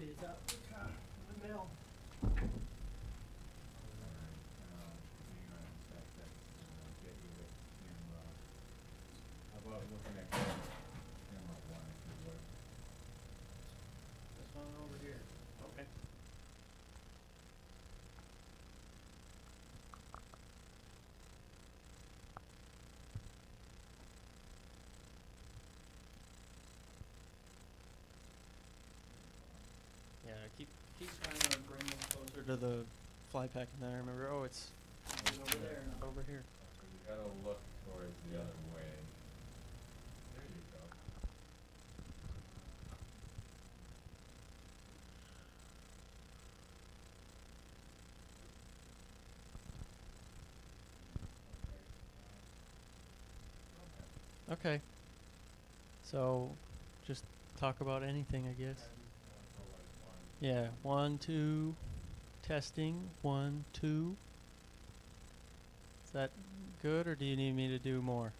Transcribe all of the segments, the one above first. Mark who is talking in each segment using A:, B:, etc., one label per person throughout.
A: It's out in the mail.
B: How about looking at camera one, if you would?
A: This one over here.
C: Okay. Yeah, keep trying to bring it closer to the fly pack, and then I remember, oh, it's
A: Over there now.
C: over here.
B: So you gotta look towards the other way. There you go.
C: Okay. So, just talk about anything, I guess. Yeah, 1, 2, testing, 1, 2. Is that good, or do you need me to do more?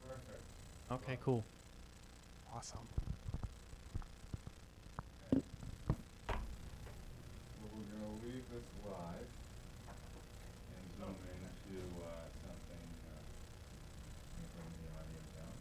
B: Perfect.
C: Okay, cool. Awesome.
B: Okay. Well, we're gonna leave this live and zoom into something. Let me bring the audio down.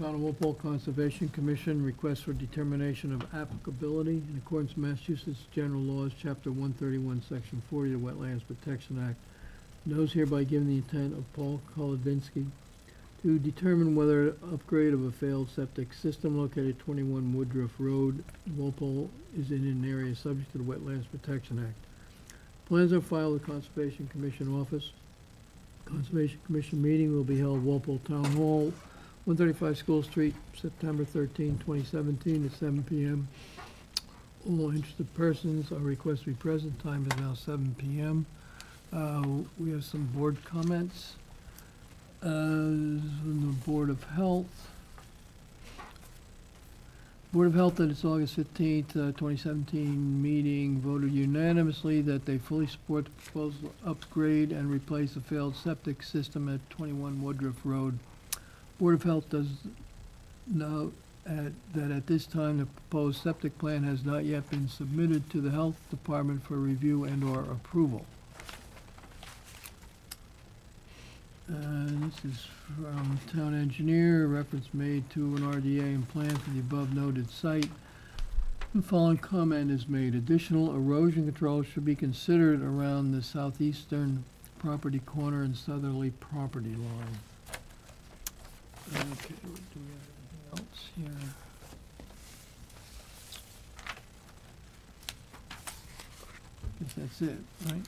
D: Town of Walpole Conservation Commission requests for determination of applicability in accordance with Massachusetts General Laws, Chapter 131, Section 40 of the Wetlands Protection Act. Knows hereby given the intent of Paul Kolodinsky to determine whether upgrade of a failed septic system located at 21 Woodruff Road, Walpole, is in an area subject to the Wetlands Protection Act. Plans are filed with the Conservation Commission office. Conservation Commission meeting will be held Walpole Town Hall, 135 School Street, September 13, 2017, at 7 p.m. All interested persons are requested to be present. Time is now 7 p.m. We have some board comments. From the Board of Health. Board of Health at its August 15th, 2017 meeting voted unanimously that they fully support the proposal to upgrade and replace the failed septic system at 21 Woodruff Road. Board of Health does note that at this time the proposed septic plan has not yet been submitted to the Health Department for review and/or approval. This is from Town Engineer, reference made to an RDA and plan for the above noted site. The following comment is made: additional erosion control should be considered around the southeastern property corner and southerly property line. Okay, do we have anything else here? Guess that's it, right?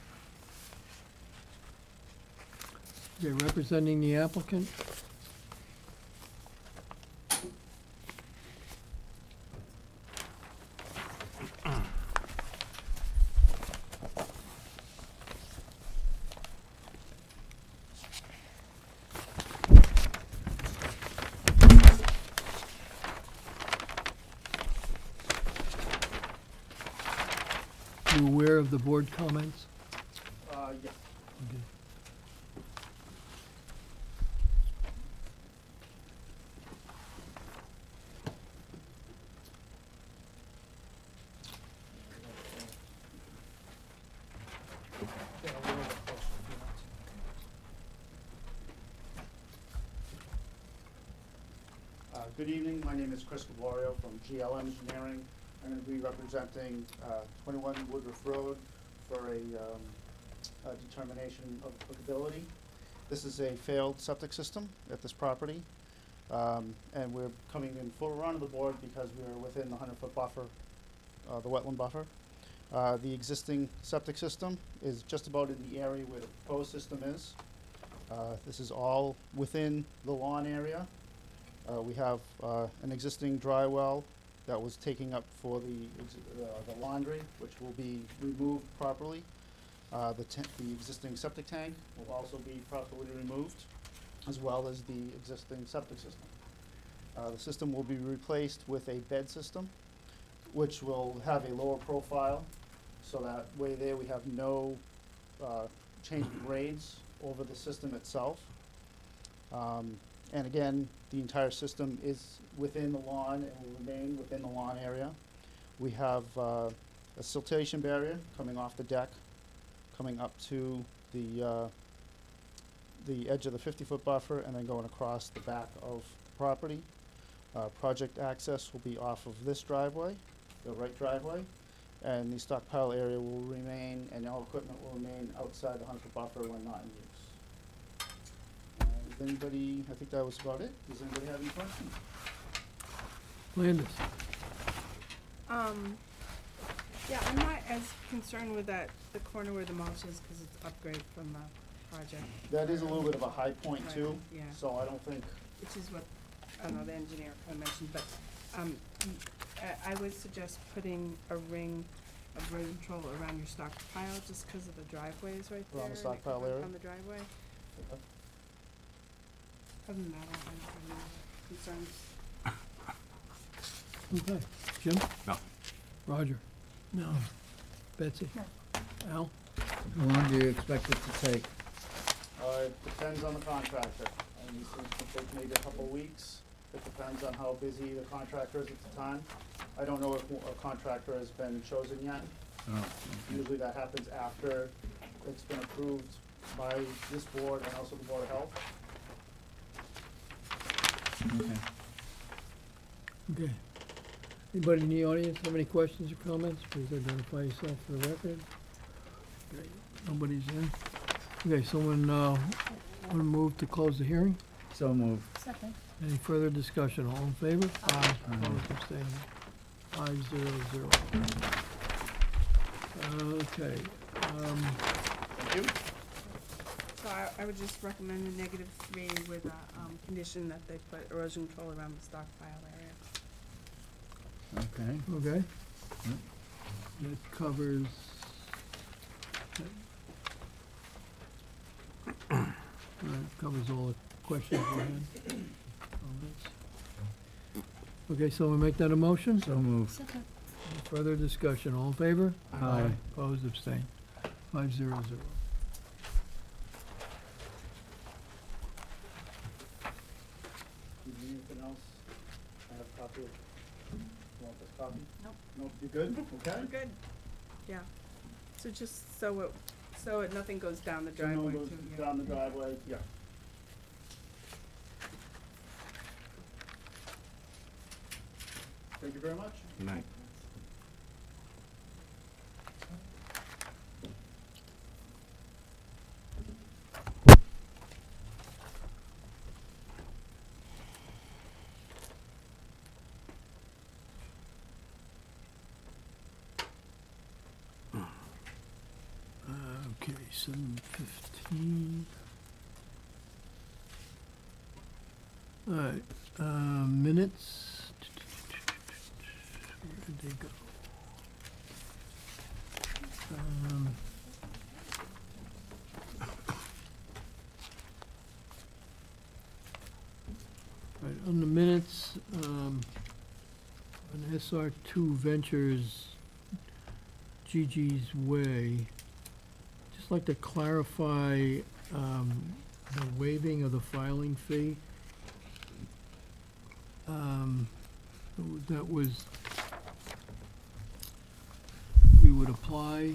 D: Okay, representing the applicant. You aware of the board comments?
A: Yes.
D: Okay.
E: Good evening, my name is Chris Gablorio from GL Engineering. I'm going to be representing 21 Woodruff Road for a determination of applicability. This is a failed septic system at this property, and we're coming in full run of the board because we're within the 100-foot buffer, the wetland buffer. The existing septic system is just about in the area where the proposed system is. This is all within the lawn area. We have an existing dry well that was taking up for the laundry, which will be removed properly. The existing septic tank will also be properly removed, as well as the existing septic system. The system will be replaced with a bed system, which will have a lower profile, so that way there we have no change in grades over the system itself. And again, the entire system is within the lawn and will remain within the lawn area. We have a siltation barrier coming off the deck, coming up to the edge of the 50-foot buffer and then going across the back of the property. Project access will be off of this driveway, the right driveway, and the stockpile area will remain, and all equipment will remain outside the 100-foot buffer when not in use. Does anybody, I think that was about it. Does anybody have any questions?
D: Landis.
F: Yeah, I'm not as concerned with that, the corner where the mulch is, because it's upgrade from the project.
E: That is a little bit of a high point
F: Right,
E: too,
F: yeah.
E: so I don't think,
F: Which is what, I don't know, the engineer kind of mentioned, but, I would suggest putting a ring of road control around your stockpile, just because of the driveways right there.
E: Around the
F: and it
E: stockpile
F: comes up
E: area?
F: On the driveway. Other than that, I don't have any concerns.
D: Okay. Jim?
G: No.
D: Roger? No. Betsy?
F: No.
D: Al?
H: How long do you expect it to take?
E: it depends on the contractor. And these things can take maybe a couple weeks. It depends on how busy the contractor is at the time. I don't know if a contractor has been chosen yet.
H: Oh, okay.
E: Usually that happens after it's been approved by this board and also the Board of Health.
H: Okay.
D: Okay. Anybody in the audience have any questions or comments? Please identify yourself for the record. Okay, nobody's in. Okay, someone, wanna move to close the hearing?
H: So moved.
F: Second.
D: Any further discussion? All in favor? Aye. Opposed, abstaining. 500. Okay,
E: Thank you.
F: So I would just recommend a -3 with a, condition that they put erosion control around the stockpile area.
H: Okay.
D: okay.
H: Yep.
D: That covers. That covers all the questions we had. Comments. Okay, so we'll make that a motion?
H: So moved.
F: Second.
D: Any further discussion? All in favor?
H: Aye.
D: Opposed, abstained. 500.
E: Do you need anything else? I have a copy of, you want this copy?
F: Nope.
E: Nope, you good? Okay?
F: We're good. Yeah. So just so nothing goes down the
E: So no
F: driveway
E: goes
F: too, yeah.
E: down the driveway, yeah. Thank you very much.
H: Good night.
D: Okay, 7:15. All right, minutes. Where did they go? Right, on the minutes, on SR2 Ventures, Gigi's Way, just like to clarify, the waiving of the filing fee. That was, we would apply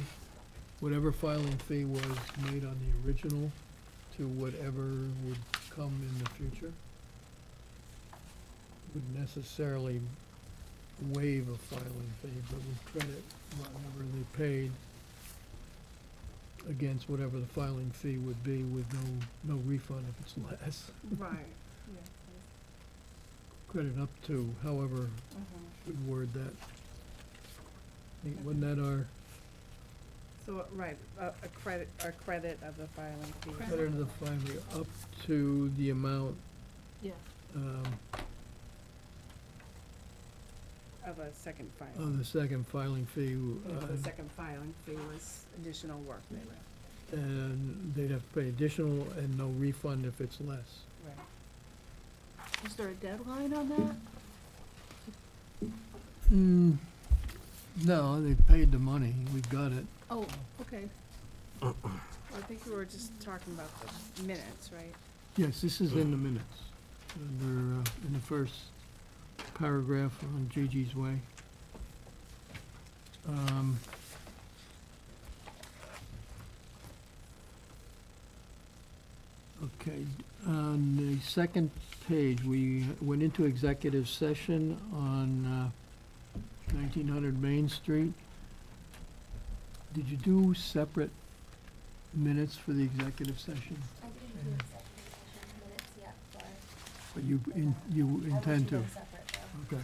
D: whatever filing fee was made on the original to whatever would come in the future. Wouldn't necessarily waive a filing fee, but would credit whatever they paid against whatever the filing fee would be with no refund if it's less.
F: Right, yeah.
D: Credit up to however would word that. Wasn't that our
F: So, right, a credit of the filing fee.
D: credit of the filing fee up to the amount,
F: Yeah.
D: um,
F: Of a second filing.
D: of the second filing fee,
F: The second filing fee was additional work they were,
D: and they'd have to pay additional and no refund if it's less.
F: right.
G: Is there a deadline on that?
D: No, they paid the money, we got it.
G: Oh, okay.
F: Well, I think we were just talking about the minutes, right?
D: Yes, this is in the minutes, under, in the first paragraph on Gigi's Way. Okay, on the second page, we went into executive session on 1900 Main Street. Did you do separate minutes for the executive session?
I: I didn't do executive session minutes yet,
D: But you intend to?
I: I will do them separate though.
D: Okay.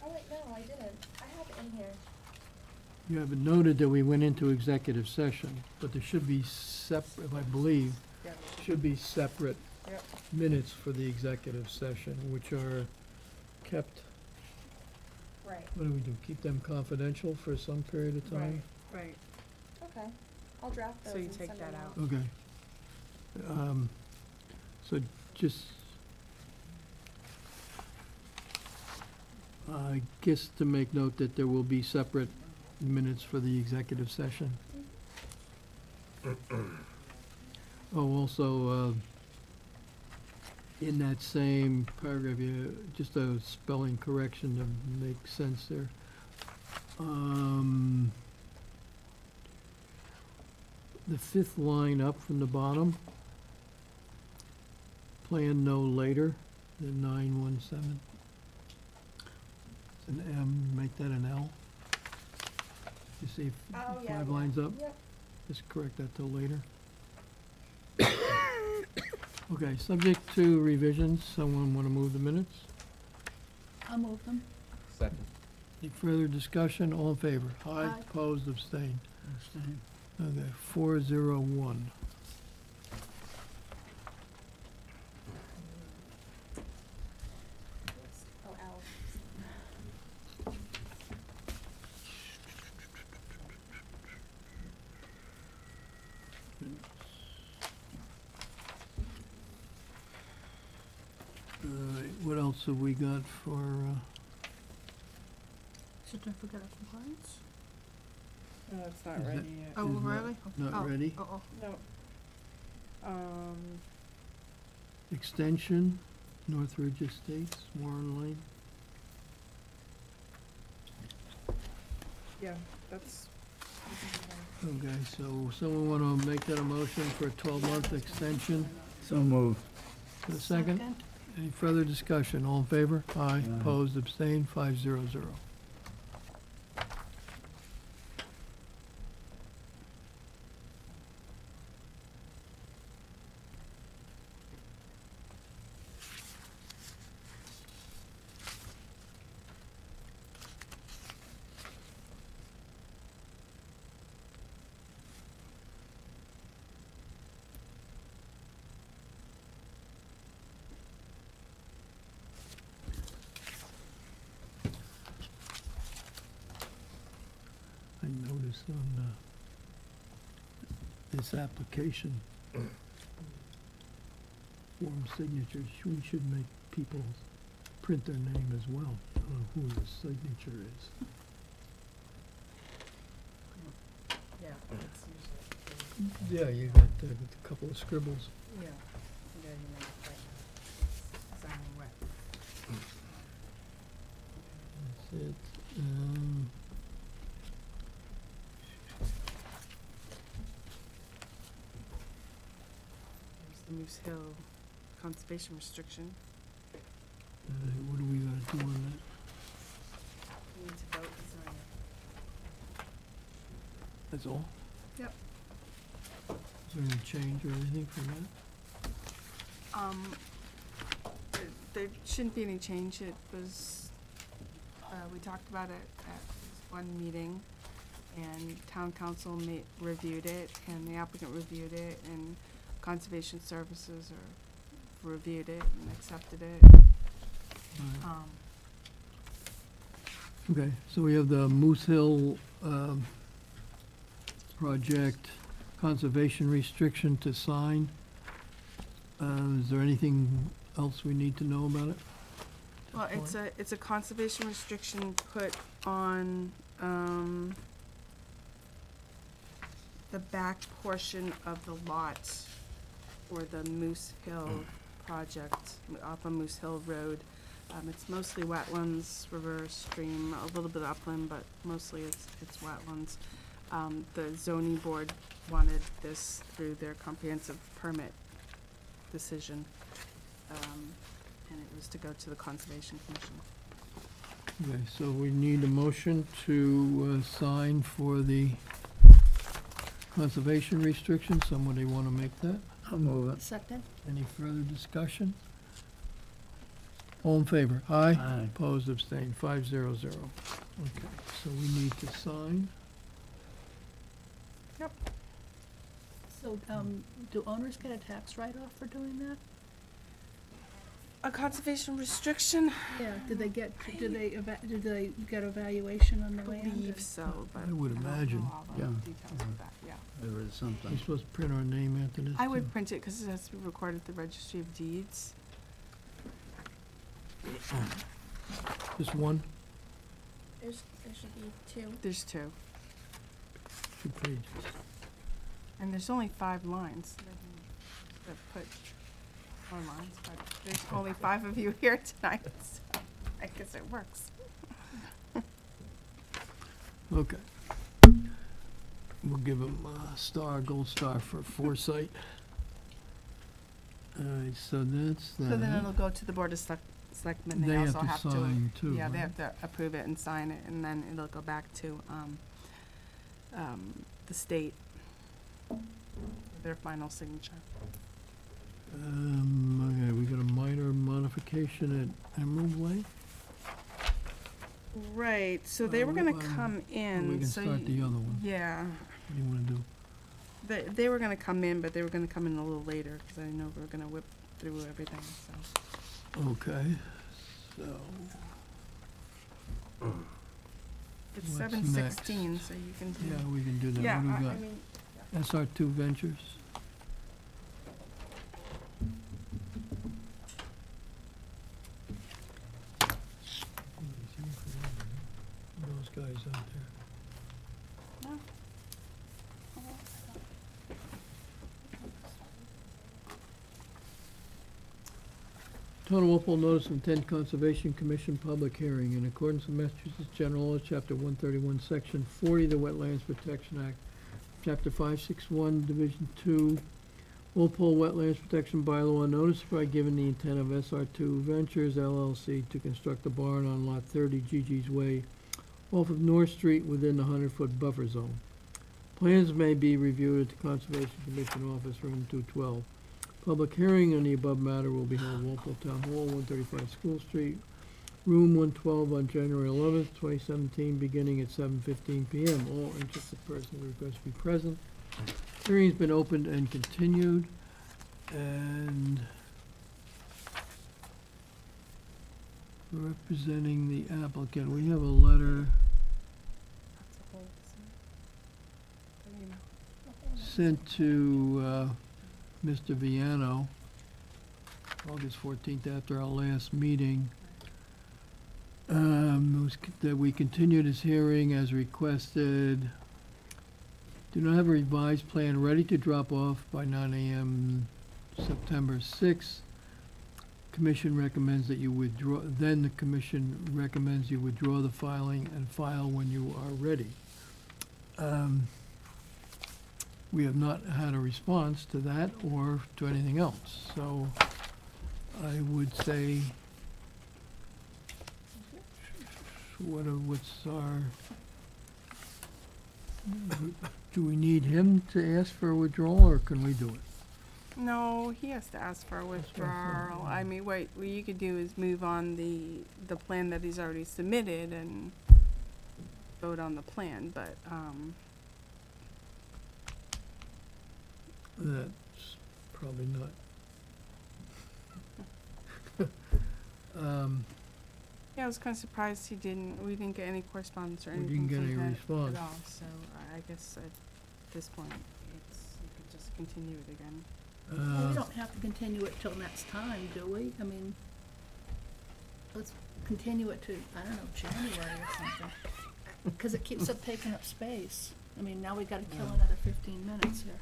I: Oh wait, no, I didn't. I have it in here.
D: You have it noted that we went into executive session, but there should be separate, I believe,
F: Yep.
D: should be separate
F: Yep.
D: minutes for the executive session, which are kept,
I: Right,
D: what do we do, keep them confidential for some period of time?
F: Right.
I: okay. I'll draft those
F: So you
I: and
F: take
I: send
F: that
I: them
F: out.
I: out.
D: Okay. So just, I guess to make note that there will be separate minutes for the executive session. Oh, also, in that same paragraph, just a spelling correction to make sense there. the fifth line up from the bottom. Plan no later than 9/17. It's an M, make that an L. You see,
I: Oh, yeah,
D: five
I: yeah.
D: lines up?
I: Yep.
D: Just correct that till later. Okay, subject to revisions, someone wanna move the minutes?
G: I'll move them.
B: Second.
D: Any further discussion, all in favor? Aye,
G: Aye.
D: opposed, abstained.
H: Abstain.
D: Okay, 401.
I: Oh, L.
D: Alright, what else have we got for,
G: Certificate of compliance?
F: No, it's not
D: Is it-
F: ready yet.
G: Oh,
D: Is not-
G: really?
D: not
G: Oh,
D: ready?
G: Oh,
F: No.
D: extension, Northridge Estates, Warren Lane?
F: Yeah, that's.
D: Okay, so someone wanna make that a motion for a 12-month extension?
H: So moved.
D: For a second? Any further discussion, all in favor? Aye,
H: Aye.
D: opposed, abstained, 500. I noticed on this application, form signatures, we should make people print their name as well, who the signature is.
F: Yeah, it's usually.
D: Yeah, you got a couple of scribbles.
F: Yeah. Yeah, you know, it's right now. It's signing wet.
D: That's it.
F: There's the Moose Hill conservation restriction.
D: What do we gotta do on that?
F: We need to vote to sign it.
D: That's all?
F: Yep.
D: Is there any change or anything from that?
F: There shouldn't be any change. It was, we talked about it at one meeting, and town council reviewed it, and the applicant reviewed it, and conservation services reviewed it and accepted it.
D: Alright. Okay, so we have the Moose Hill, project conservation restriction to sign. Is there anything else we need to know about it?
F: Well, it's a conservation restriction put on, the back portion of the lot for the Moose Hill project off of Moose Hill Road. It's mostly wetlands, river, stream, a little bit upland, but mostly it's wetlands. The zoning board wanted this through their comprehensive permit decision, and it was to go to the Conservation Commission.
D: Okay, so we need a motion to, sign for the conservation restriction. Somebody wanna make that?
H: I'll move it.
G: Second?
D: Any further discussion? All in favor? Aye.
H: Aye.
D: Opposed, abstained, 500. Okay, so we need to sign.
G: So, do owners get a tax write-off for doing that?
F: A conservation restriction?
G: Yeah, did they get a valuation on
F: I
G: the land?
F: believe
G: or-
F: so, but
D: I would
F: don't know
D: imagine.
F: all the
H: Yeah.
F: details of that, yeah.
H: There is
D: We're
H: something.
D: supposed to print our name after this?
F: I
D: too?
F: would print it because it has to be recorded at the Registry of Deeds.
D: Just one,
I: There should be two.
F: There's two,
D: 2 pages.
F: and there's only 5 lines. They put more lines, but there's only 5 of you here tonight, so I guess it works.
D: Okay. we'll give him a star, gold star for foresight. Alright, so that's that.
F: So then it'll go to the Board of Selectmen, they
D: They have
F: also
D: to
F: have to.
D: sign too,
F: Yeah, they
D: right?
F: have to approve it and sign it, and then it'll go back to, the state, for their final signature.
D: Okay, we got a minor modification at Emerald Way?
F: Right, so they were gonna
D: Well,
F: come in,
D: We can
F: so
D: start the other one.
F: yeah,
D: What do you wanna do?
F: they were gonna come in, but they were gonna come in a little later, cause I know we were gonna whip through everything, so.
D: Okay, so,
F: It's
D: What's
F: 7:16, so you can do.
D: yeah, we can do that.
F: Yeah,
D: What do we
F: I
D: got?
F: mean,
D: SR2 Ventures? Those guys out there.
F: no.
D: Town of Walpole Notice of Intent Conservation Commission Public Hearing in accordance with Massachusetts General Laws, Chapter 131, Section 40, the Wetlands Protection Act, Chapter 561, Division 2, Walpole Wetlands Protection Bylaw, notice by given the intent of SR2 Ventures LLC to construct a barn on Lot 30 Gigi's Way off of North Street within the 100-foot buffer zone. Plans may be reviewed at the Conservation Commission Office, Room 212. Public hearing on the above matter will be held at Walpole Town Hall, 135 School Street, Room 112 on January 11th, 2017, beginning at 7:15 p.m. All interested persons are requested to be present. Hearing's been opened and continued, and representing the applicant, we have a letter
F: That's a whole, you know.
D: sent to Mr. Viano, August 14th, after our last meeting. That we continued his hearing as requested. Do not have a revised plan ready to drop off by 9 a.m. September 6th. Commission recommends that you withdraw, then the commission recommends you withdraw the filing and file when you are ready. We have not had a response to that or to anything else, so I would say, what's our, do we need him to ask for a withdrawal, or can we do it?
F: No, he has to ask for a withdrawal. I mean, what you could do is move on the plan that he's already submitted and vote on the plan, but,
D: That's probably not.
F: yeah, I was kinda surprised we didn't get any correspondence or
D: We
F: anything
D: didn't get
F: from
D: any
F: him
D: response.
F: at all, so I guess at this point, you could just continue it again.
G: Well, we don't have to continue it till next time, do we? I mean, let's continue it to, I don't know, January or something. Because it keeps up taking up space. I mean, now we gotta kill another 15 minutes here.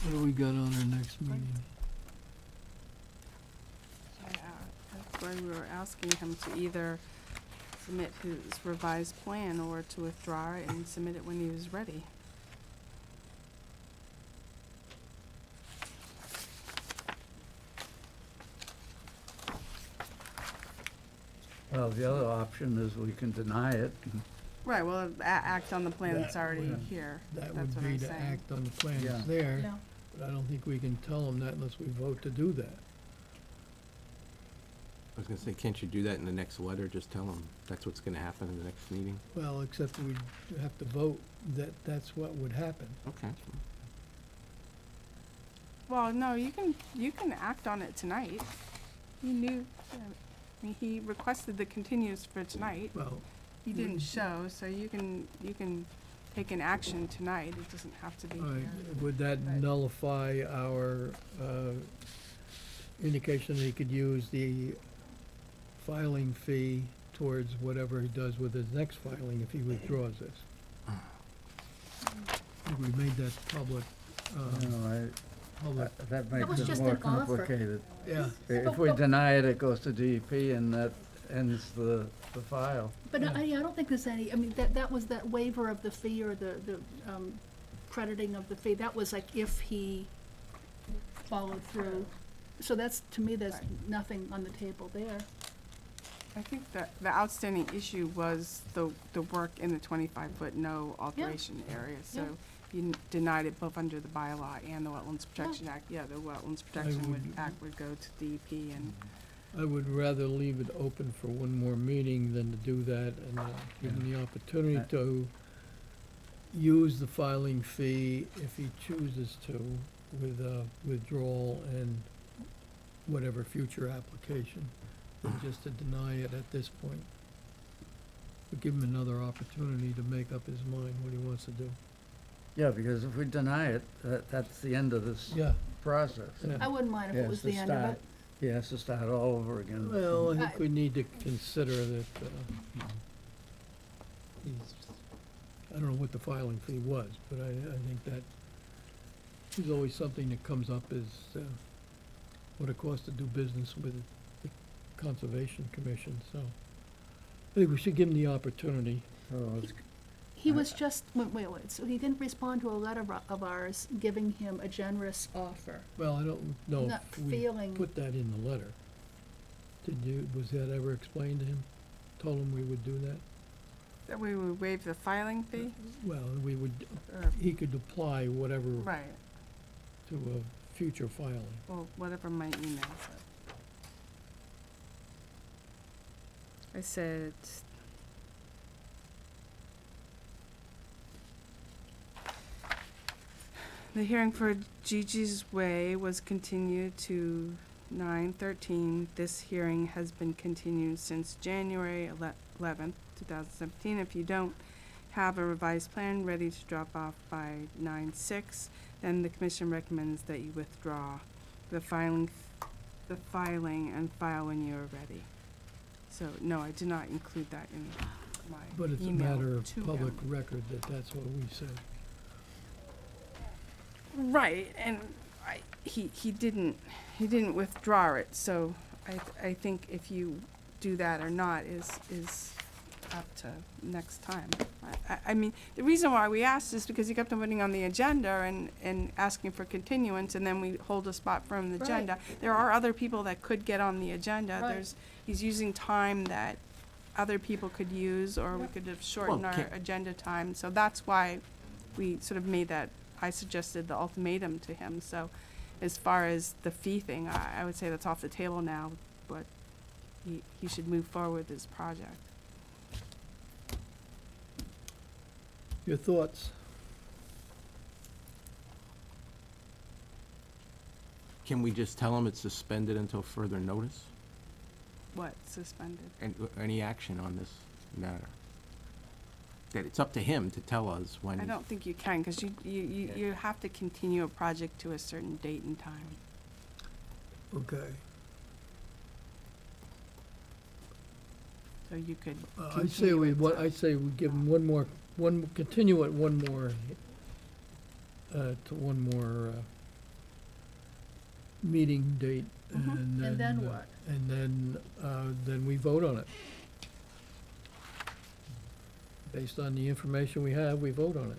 D: What do we got on our next meeting?
F: Yeah, that's why we were asking him to either submit his revised plan or to withdraw it and submit it when he was ready.
H: Well, the other option is we can deny it.
F: Right, well, act on the plan that's
D: That
F: already
D: would-
F: here.
D: That
F: That's
D: would
F: what
D: be
F: I'm
D: to
F: saying.
D: act on the plan
H: Yeah.
D: that's there,
G: Yeah.
D: but I don't think we can tell them that unless we vote to do that.
J: I was gonna say, can't you do that in the next letter? Just tell them that's what's gonna happen in the next meeting?
D: Well, except we have to vote that that's what would happen.
J: Okay.
F: Well, no, you can act on it tonight. You knew, I mean, he requested the continuance for tonight.
D: Well,
F: He didn't show, so you can take an action tonight. It doesn't have to be
D: all right,
F: here.
D: would that
F: Right.
D: nullify our indication that he could use the filing fee towards whatever he does with his next filing if he withdraws this? I think we made that public, public,
H: That
G: was
H: makes it
G: just
H: more
G: an offer.
H: complicated.
D: yeah.
H: If we deny it, it goes to DEP, and that ends the file.
G: But I don't think there's any, I mean, that was that waiver of the fee or the crediting of the fee, that was like if he followed through. So that's, to me, there's nothing on the table there.
F: I think that the outstanding issue was the work in the 25-foot no alteration area. So you denied it both under the bylaw and the Wetlands Protection Act. Yeah, the Wetlands Protection Act would go to DEP, and
D: I would rather leave it open for one more meeting than to do that and give him the opportunity to use the filing fee if he chooses to with withdrawal and whatever future application, and just to deny it at this point. But give him another opportunity to make up his mind what he wants to do.
H: Yeah, because if we deny it, that's the end of this
D: Yeah.
H: process.
D: Yeah.
G: I wouldn't mind if it was the end of it.
H: He has to start all over again.
D: Well, I think we need to consider that, I don't know what the filing fee was, but I think that there's always something that comes up as, what it costs to do business with the Conservation Commission, so I think we should give him the opportunity.
H: So it's,
G: He was just, wait, so he didn't respond to a letter of ours giving him a generous offer.
D: Well, I don't know
G: Not
D: if we
G: feeling-
D: put that in the letter. Was that ever explained to him? Told him we would do that?
F: that we would waive the filing fee?
D: Well, we would,
F: Or,
D: he could apply whatever
F: right,
D: to a future filing.
F: well, whatever my email said. I said, the hearing for Gigi's Way was continued to 9/13. This hearing has been continued since January 11th, 2017. If you don't have a revised plan ready to drop off by 9/6, then the commission recommends that you withdraw the filing and file when you are ready. So, no, I did not include that in my
D: But it's a
F: email
D: matter of
F: to
D: public
F: him.
D: record that that's what we said.
F: Right, and he didn't withdraw it, so I think if you do that or not is up to next time. I mean, the reason why we asked is because he kept on putting on the agenda and asking for continuance, and then we hold a spot from the
G: Right.
F: agenda. There are other people that could get on the agenda.
G: Right.
F: He's using time that other people could use, or we could have shortened our
J: can't-
F: agenda time, so that's why we sort of made that, I suggested the ultimatum to him. So as far as the fee thing, I would say that's off the table now, but he should move forward with his project.
D: Your thoughts?
J: Can we just tell him it's suspended until further notice?
F: What, suspended?
J: And any action on this matter? That it's up to him to tell us when.
F: I don't think you can, because you have to continue a project to a certain date and time.
D: Okay.
F: So you could
D: I'd say we,
F: continue it
D: I'd say we give him continue it one more, to one more, meeting date,
G: Mhm. And then what?
D: And then we vote on it. Based on the information we have, we vote on it.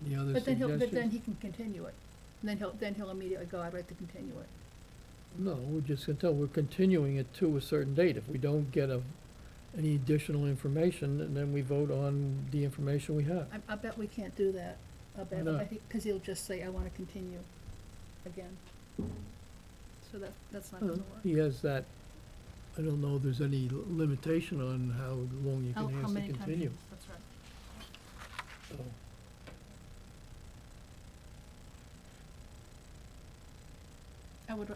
D: Any other
G: But then
D: suggestions?
G: he can continue it. And then he'll immediately go, I'd like to continue it.
D: No, we're just gonna tell, we're continuing it to a certain date. If we don't get any additional information, then we vote on the information we have.
G: I bet we can't do that. I bet,
D: Why not?
G: I think, because he'll just say, I want to continue again. So that's not gonna work.
D: He has that, I don't know if there's any limitation on how long you
G: How
D: can ask
G: many
D: to
G: times?
D: continue.
G: That's right.
D: So,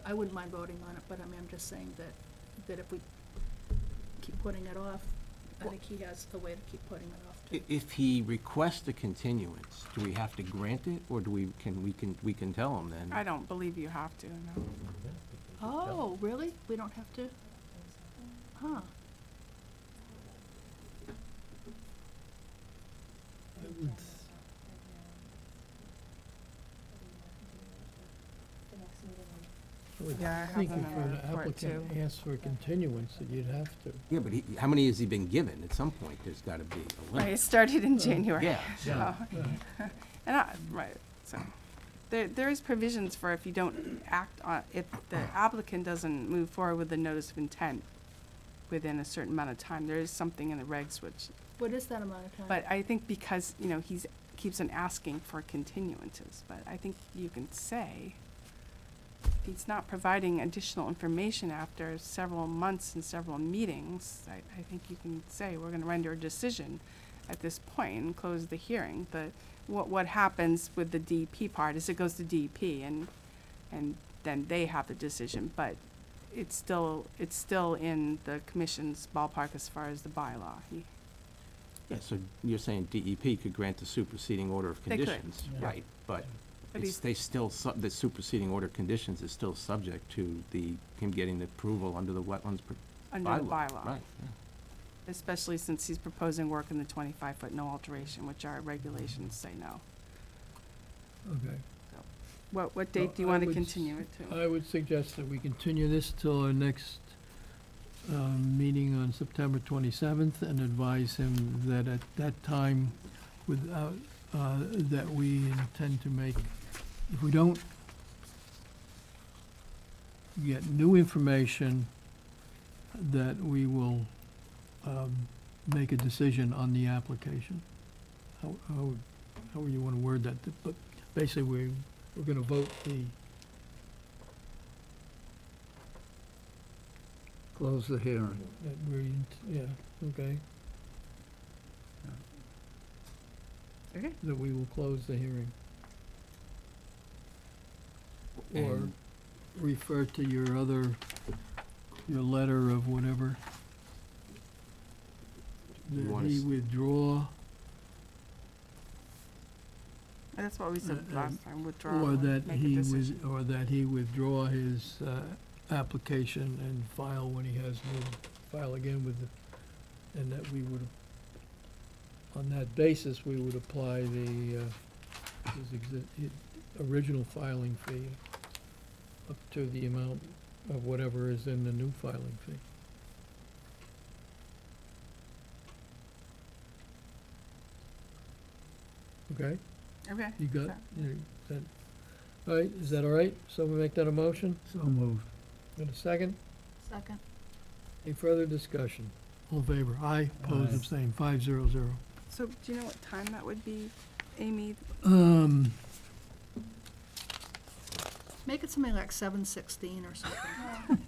G: I wouldn't mind voting on it, but I mean, I'm just saying that if we keep putting it off, I think he has a way to keep putting it off too.
J: If he requests a continuance, do we have to grant it, or we can tell him then?
F: I don't believe you have to, no.
G: Oh, really? We don't have to? Huh.
D: I would, would
F: Yeah, I have
D: think
F: them
D: if
F: in
D: an
F: the report,
D: applicant
F: too.
D: asks for a continuance, that you'd have to.
J: Yeah, but how many has he been given? At some point, there's gotta be a
F: Right, it
J: limit.
F: started in January.
J: Yeah,
F: So, and right, so, there is provisions for if you don't act on, if the applicant doesn't move forward with the notice of intent within a certain amount of time, there is something in the regs which,
G: What is that amount of time?
F: but I think because, he's, keeps on asking for continuances, but I think you can say, if he's not providing additional information after several months and several meetings, I think you can say, we're gonna render a decision at this point and close the hearing. But what happens with the DEP part is it goes to DEP and then they have the decision, but it's still in the commission's ballpark as far as the bylaw.
J: yeah, so you're saying DEP could grant the superseding order of
F: They could.
J: conditions?
D: Yeah.
J: Right, but
F: But
J: it's, the superseding order conditions is still subject to him getting the approval under the wetlands
F: Under the bylaw.
J: Right, yeah.
F: Especially since he's proposing work in the 25-foot no alteration, which our regulations say no.
D: Okay.
F: What date do you
D: I
F: want to
D: would
F: continue it to?
D: I would suggest that we continue this till our next meeting on September 27th and advise him that at that time, without, that we intend to make, if we don't get new information, that we will make a decision on the application. How you want to word that? But basically, we're going to vote
H: Close the hearing.
D: yeah, okay,
F: Okay.
D: that we will close the hearing. Or
J: And-
D: refer to your letter of whatever.
J: You
D: That
J: wanna
D: he
J: s-
D: withdraw,
F: That's what we said last time, withdraw
D: or
F: and
D: that
F: make a
D: he
F: decision.
D: or that he withdraw his application and file when he has file again with and that we would, on that basis, we would apply his original filing fee up to the amount of whatever is in the new filing fee. Okay,
F: Okay.
D: you got,
F: Sure.
D: all right, is that all right? Someone make that a motion?
H: So moved.
D: In a second?
G: Second.
D: Any further discussion? All in favor? Aye, opposed,
H: Aye.
D: abstained, 500.
F: So do you know what time that would be, Amy?
G: Make it something like 7:16 or something.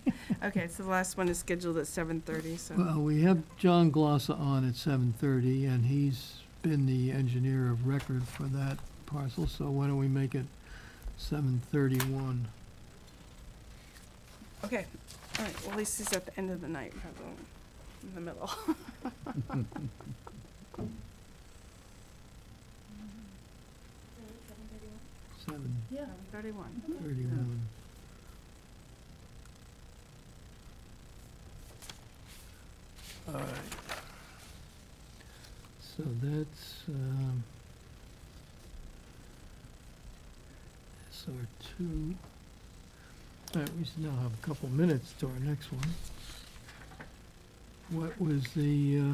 F: Okay, so the last one is scheduled at 7:30, so.
D: Well, we have John Glossa on at 7:30, and he's been the engineer of record for that parcel, so why don't we make it 7:31?
F: Okay, all right, well, at least he's at the end of the night, rather than in the middle.
G: Yeah.
F: 31.
D: 7:31. All right. So that's, SR2. All right, we now have a couple minutes to our next one. What was the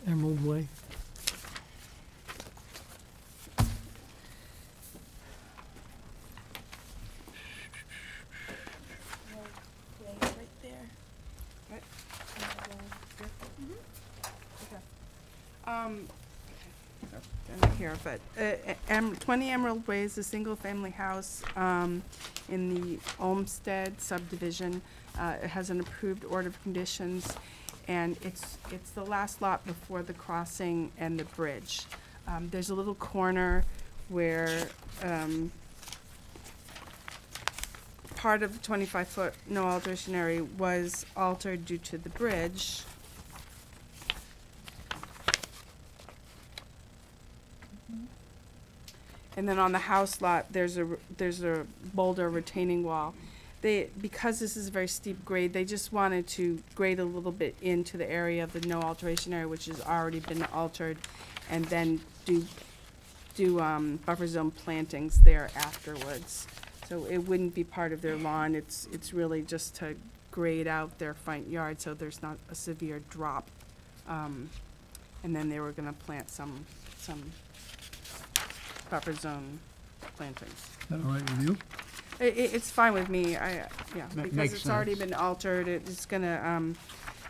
D: Emerald Way?
I: Right there.
F: Right. Down here, but 20 Emerald Way is a single-family house in the Olmsted subdivision. It has an approved order of conditions, and it's the last lot before the crossing and the bridge. There's a little corner where part of the 25-foot no alteration area was altered due to the bridge. And then on the house lot, there's a boulder retaining wall. Because this is a very steep grade, they just wanted to grade a little bit into the area of the no alteration area, which has already been altered, and then do buffer zone plantings there afterwards. So it wouldn't be part of their lawn, it's really just to grade out their front yard so there's not a severe drop. And then they were gonna plant some buffer zone plantings.
D: Is that all right with you?
F: It's fine with me, because
H: makes
F: it's already
H: sense.
F: been altered, it's gonna,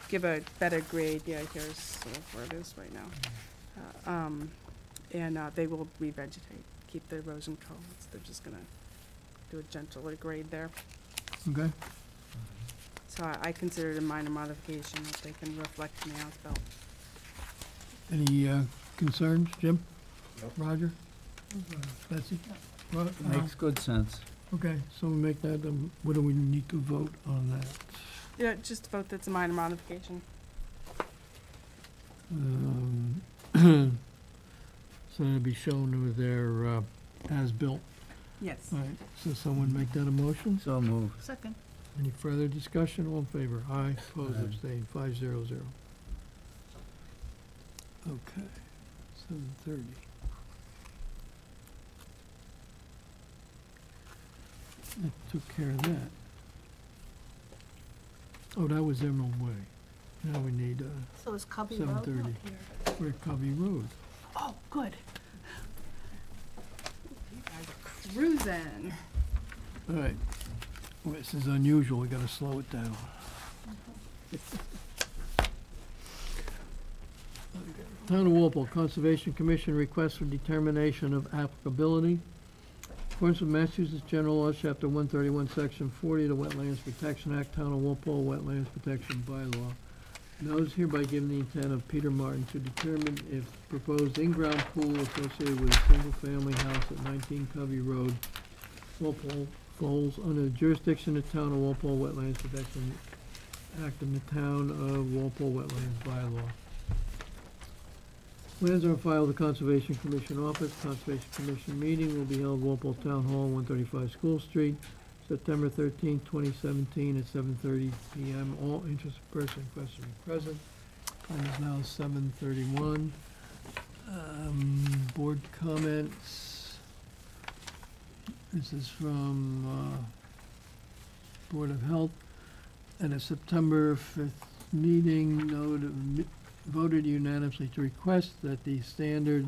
F: give a better grade, here's sort of where it is right now. And they will revegetate, keep the erosion control, they're just gonna do a gentler grade there.
D: Okay.
F: So I consider it a minor modification if they can reflect in the as-built.
D: Any concerns, Jim?
B: Nope.
D: Roger? Betsy?
H: Makes good sense.
D: Okay, so we make that, what do we need to vote on that?
F: Yeah, just vote that's a minor modification.
D: So it'll be shown with their as-built.
F: Yes.
D: All right, so someone make that a motion?
H: So move.
G: Second.
D: Any further discussion? All in favor? Aye. Opposed,
H: Aye.
D: abstained, 500. Okay, 7:30. That took care of that. Oh, that was Emerald Way. Now we need,
G: So is Cubby Road not
D: 7:30.
G: here?
D: we're at Covey Road.
G: Oh, good.
F: You guys are cruising.
D: All right. Well, this is unusual, we gotta slow it down. Town of Walpole Conservation Commission request for determination of applicability. In accordance with Massachusetts General Laws, Chapter 131, Section 40 of the Wetlands Protection Act, Town of Walpole Wetlands Protection Bylaw. Notice hereby given the intent of Peter Martin to determine if proposed in-ground pool associated with a single-family house at 19 Covey Road, Walpole, falls under the jurisdiction of Town of Walpole Wetlands Protection Act and the Town of Walpole Wetlands Bylaw. Plans are filed with the Conservation Commission office. Conservation Commission meeting will be held Walpole Town Hall, 135 School Street, September 13, 2017, at 7:30 p.m. All interested persons requested to be present. Time is now 7:31. Board comments. This is from Board of Health. At a September 5th meeting, voted unanimously to request that the standard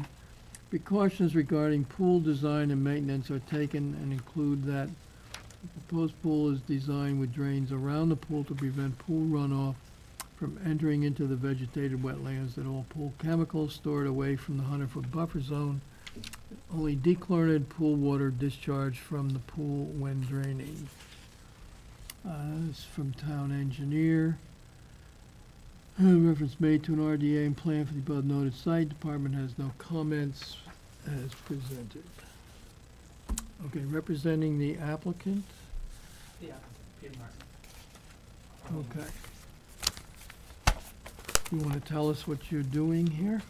D: precautions regarding pool design and maintenance are taken and include that the proposed pool is designed with drains around the pool to prevent pool runoff from entering into the vegetated wetlands, that all pool chemicals stored away from the 100-foot buffer zone, only dechlorinated pool water discharged from the pool when draining. This is from town engineer. Reference made to an RDA and plan for the above noted site. Department has no comments as presented. Okay, representing the applicant.
A: Yeah, Peter Martin.
D: Okay. You want to tell us what you're doing here?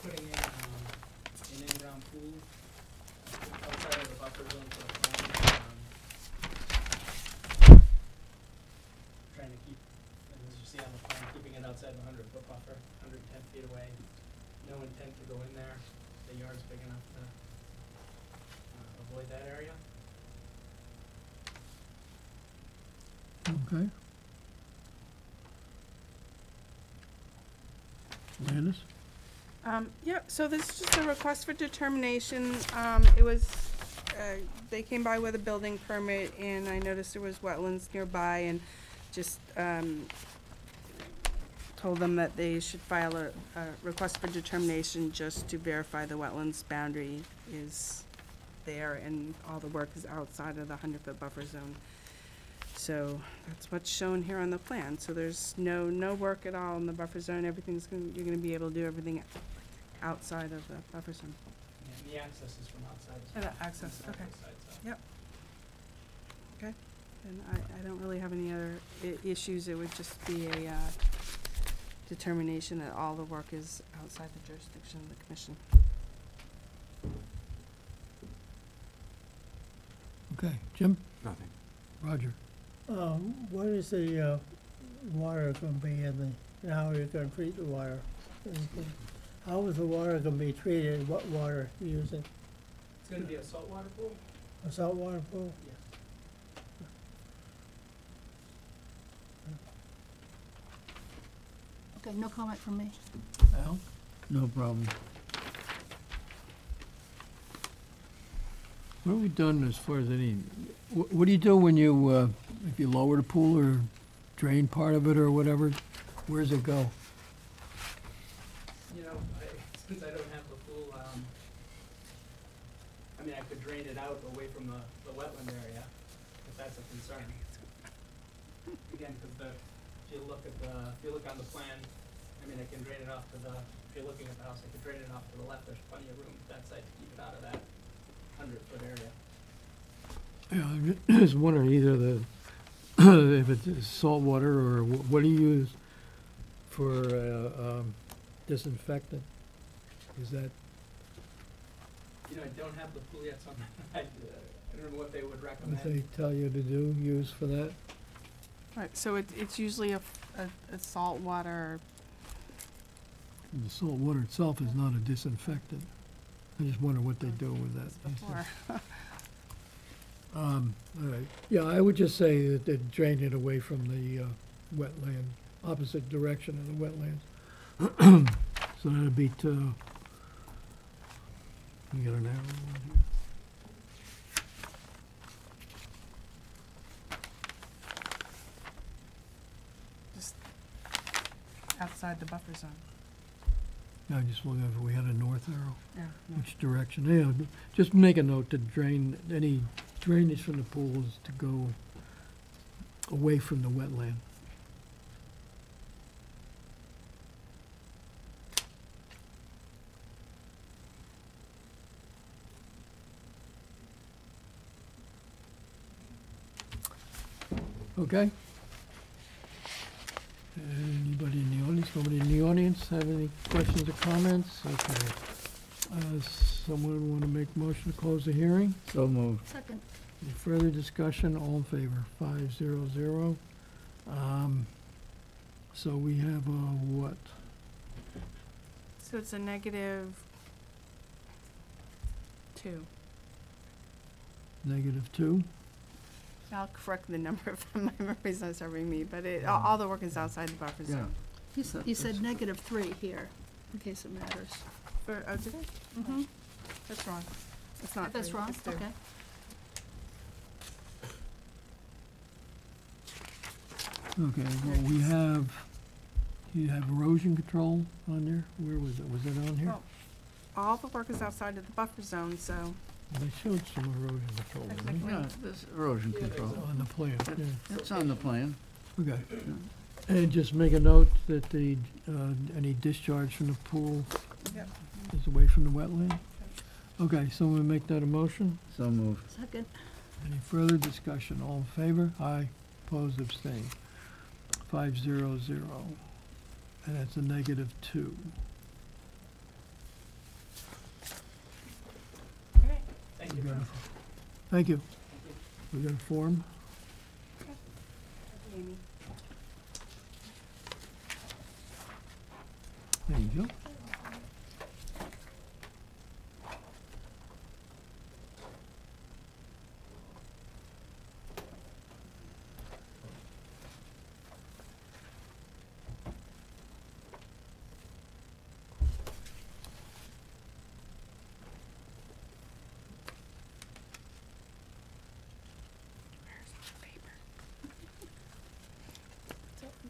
A: Putting in, an in-ground pool outside of the buffer zone for the plant. Trying to keep, and as you see on the plan, keeping it outside the 100-foot buffer, 110 feet away. No intent to go in there. The yard's big enough to avoid that area.
D: Okay. Landis?
F: Yeah, so this is just a request for determination. It was, they came by with a building permit and I noticed there was wetlands nearby and just, told them that they should file a request for determination just to verify the wetlands boundary is there and all the work is outside of the 100-foot buffer zone. So that's what's shown here on the plan. So there's no work at all in the buffer zone. Everything's you're gonna be able to do everything outside of the buffer zone.
A: Yeah, the access is from outside.
F: Oh, the access,
A: Outside
F: okay.
A: the side, so.
F: Yep. Okay, and I don't really have any other issues. It would just be a determination that all the work is outside the jurisdiction of the commission.
D: Okay, Jim?
J: Nothing.
D: Roger?
K: What is the water gonna be in and how are you gonna treat the water? How is the water gonna be treated, what water you using?
A: It's gonna be a saltwater pool.
K: A saltwater pool?
A: Yeah.
G: Okay, no comment from me.
D: Al? No problem. What have we done as far as any, what do you do when you, if you lower the pool or drain part of it or whatever? Where does it go?
A: You know, since I don't have the pool, I mean, I could drain it out away from the wetland area, if that's a concern. Again, because if you look on the plan, I mean, I can drain it off to the, if you're looking at the house, I could drain it off to the left, there's plenty of room that side to keep it out of that 100-foot area.
D: Yeah, I just wondering either the, if it's salt water or what do you use for disinfectant? Is that,
A: You know, I don't have the pool yet, so I don't know what they would recommend.
D: what they tell you to do, use for that?
F: Right, so it's usually a salt water.
D: The salt water itself is not a disinfectant. I just wonder what they do with that.
F: Before.
D: All right. Yeah, I would just say that they drain it away from the wetland, opposite direction of the wetlands. So that'd be to, we got an arrow on here.
F: Just outside the buffer zone.
D: I just wonder if we had a north arrow,
F: Yeah.
D: which direction. Yeah, just make a note to drain, any drainage from the pools to go away from the wetland. Okay? Anybody in the audience? Nobody in the audience have any questions or comments? Okay. Someone want to make a motion to close the hearing?
H: So moved.
G: Second.
D: Any further discussion? All in favor? 500. So we have a what?
F: So it's a -2.
D: -2?
F: I'll correct the number if my memory's not serving me, but all the work is outside the buffer
H: Yeah.
F: zone.
G: He said -3 here, in case it matters.
F: Oh, did it?
G: Mm-hmm.
F: That's wrong. It's not
G: That's
F: 3,
G: wrong,
F: it's 2.
G: okay.
D: Okay, well, we have, you have erosion control on there? Where was it? Was it on here?
F: Oh. All the work is outside of the buffer zone, so
D: They showed some erosion control, didn't
F: Technically-
H: Yeah, there's erosion control.
D: they? On the plan, yeah.
H: It's on the plan.
D: Okay. And just make a note that the, any discharge from the pool
F: Yep.
D: is away from the wetland? Okay, so we make that a motion?
H: So moved.
G: Second.
D: Any further discussion? All in favor? Aye. Opposed, abstained. 500. And that's a -2.
A: Okay, thank you.
D: We got a- Thank you. We got a form?
F: Amy.
D: There you go.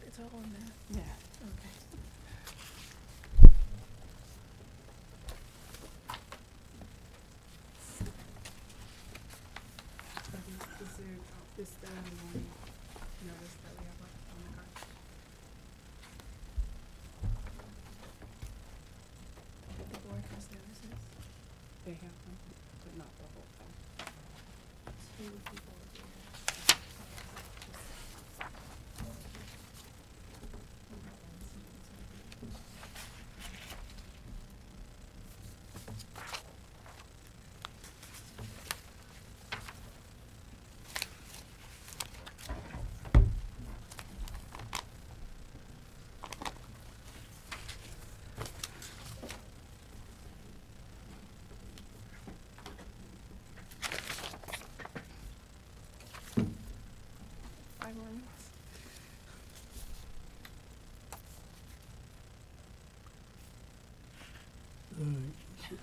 F: It's all on that. Yeah, okay. This the only one notice that we have left on the card. The board has notices? They have them, but not the whole thing. Two people here.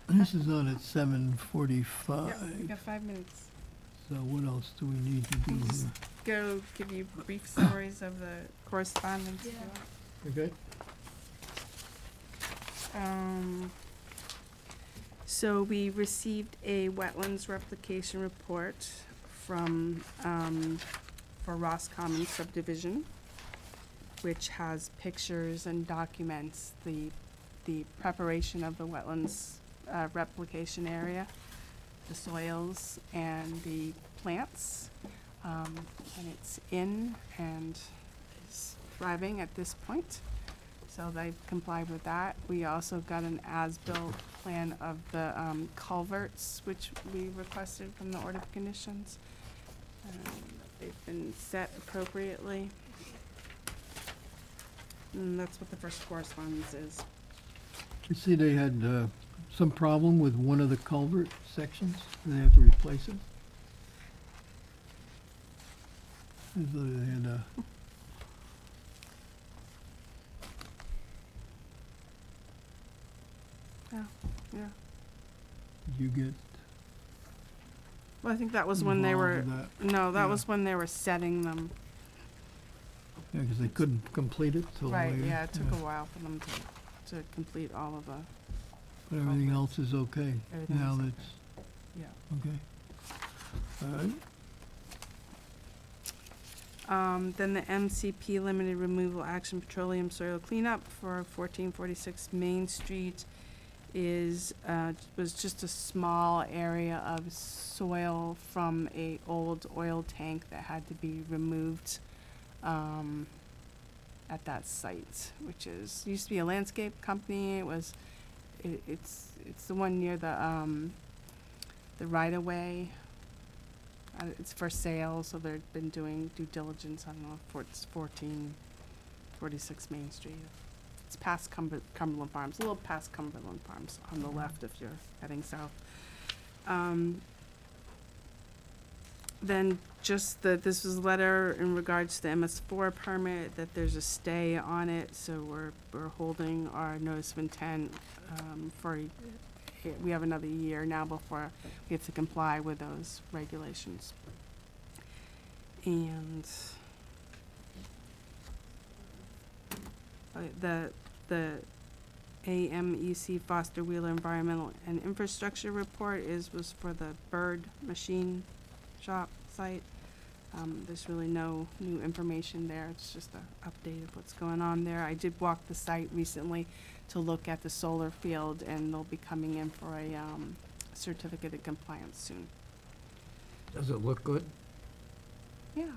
D: This is on at
F: Yep, we
D: 7:45.
F: got 5 minutes.
D: So what else do we need to do
F: Just
D: here?
F: go give you brief summaries of the correspondence if you
G: Yeah.
F: want.
D: Okay.
F: So we received a wetlands replication report from, for Ross Commons subdivision, which has pictures and documents the preparation of the wetlands, replication area, the soils and the plants. And it's in and is thriving at this point. So they've complied with that. We also got an as-built plan of the culverts, which we requested from the order of conditions. They've been set appropriately. And that's what the first correspondence is.
D: You see they had some problem with one of the culvert sections, and they have to replace it. I thought they had
F: Yeah.
D: did you get
F: Well, I think that was when they were,
D: involved with that?
F: no, that
D: Yeah.
F: was when they were setting them.
D: Yeah, 'cause they couldn't complete it till
F: Right,
D: later.
F: yeah, it took a while for them to complete all of the,
D: But everything else is okay
F: Everything
D: now
F: is
D: that's,
F: yeah.
D: okay. All right.
F: Then the MCP Limited Removal Action Petroleum Soil Cleanup for 1446 Main Street is, was just a small area of soil from a old oil tank that had to be removed, at that site, which is, used to be a landscape company. It was, it's the one near the right-of-way. It's for sale, so they've been doing due diligence. I don't know if it's 1446 Main Street. It's past Cumberland Farms, a little past Cumberland Farms on the left if you're heading south. Then just this was a letter in regards to the MS4 permit, that there's a stay on it, so we're holding our notice of intent, we have another year now before we have to comply with those regulations. And the AMEC Foster Wheeler Environmental and Infrastructure Report was for the Bird Machine Shop site. There's really no new information there. It's just an update of what's going on there. I did walk the site recently to look at the solar field, and they'll be coming in for a certificate of compliance soon.
H: Does it look good?
F: Yeah,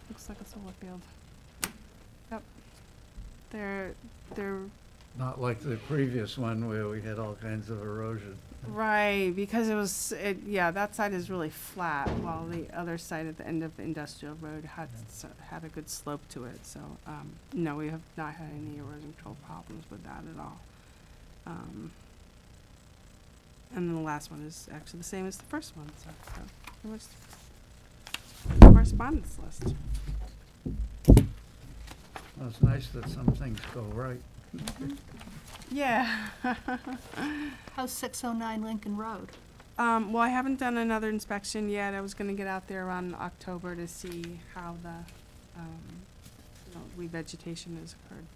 F: looks like a solar field. Yep. They're
H: Not like the previous one where we had all kinds of erosion.
F: right, because that side is really flat, while the other side at the end of the industrial road had a good slope to it. So no, we have not had any erosion control problems with that at all. And then the last one is actually the same as the first one, so pretty much the correspondence list.
H: Well, it's nice that some things go right.
F: Yeah.
G: How's 609 Lincoln Road?
F: Well, I haven't done another inspection yet. I was gonna get out there around October to see how the, revegetation has occurred.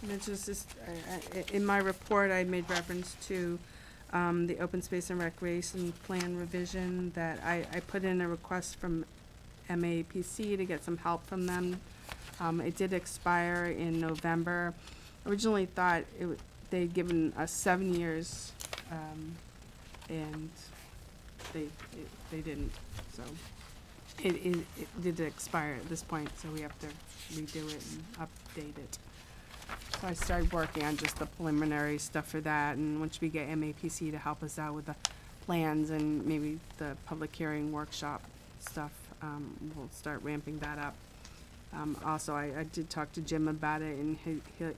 F: And it's just, in my report, I made reference to the open space and recreation plan revision, that I put in a request from MAPC to get some help from them. It did expire in November. Originally thought they'd given us 7 years, and they didn't, so it did expire at this point, so we have to redo it and update it. So I started working on just the preliminary stuff for that, and once we get MAPC to help us out with the plans and maybe the public hearing workshop stuff, we'll start ramping that up. Also, I did talk to Jim about it, and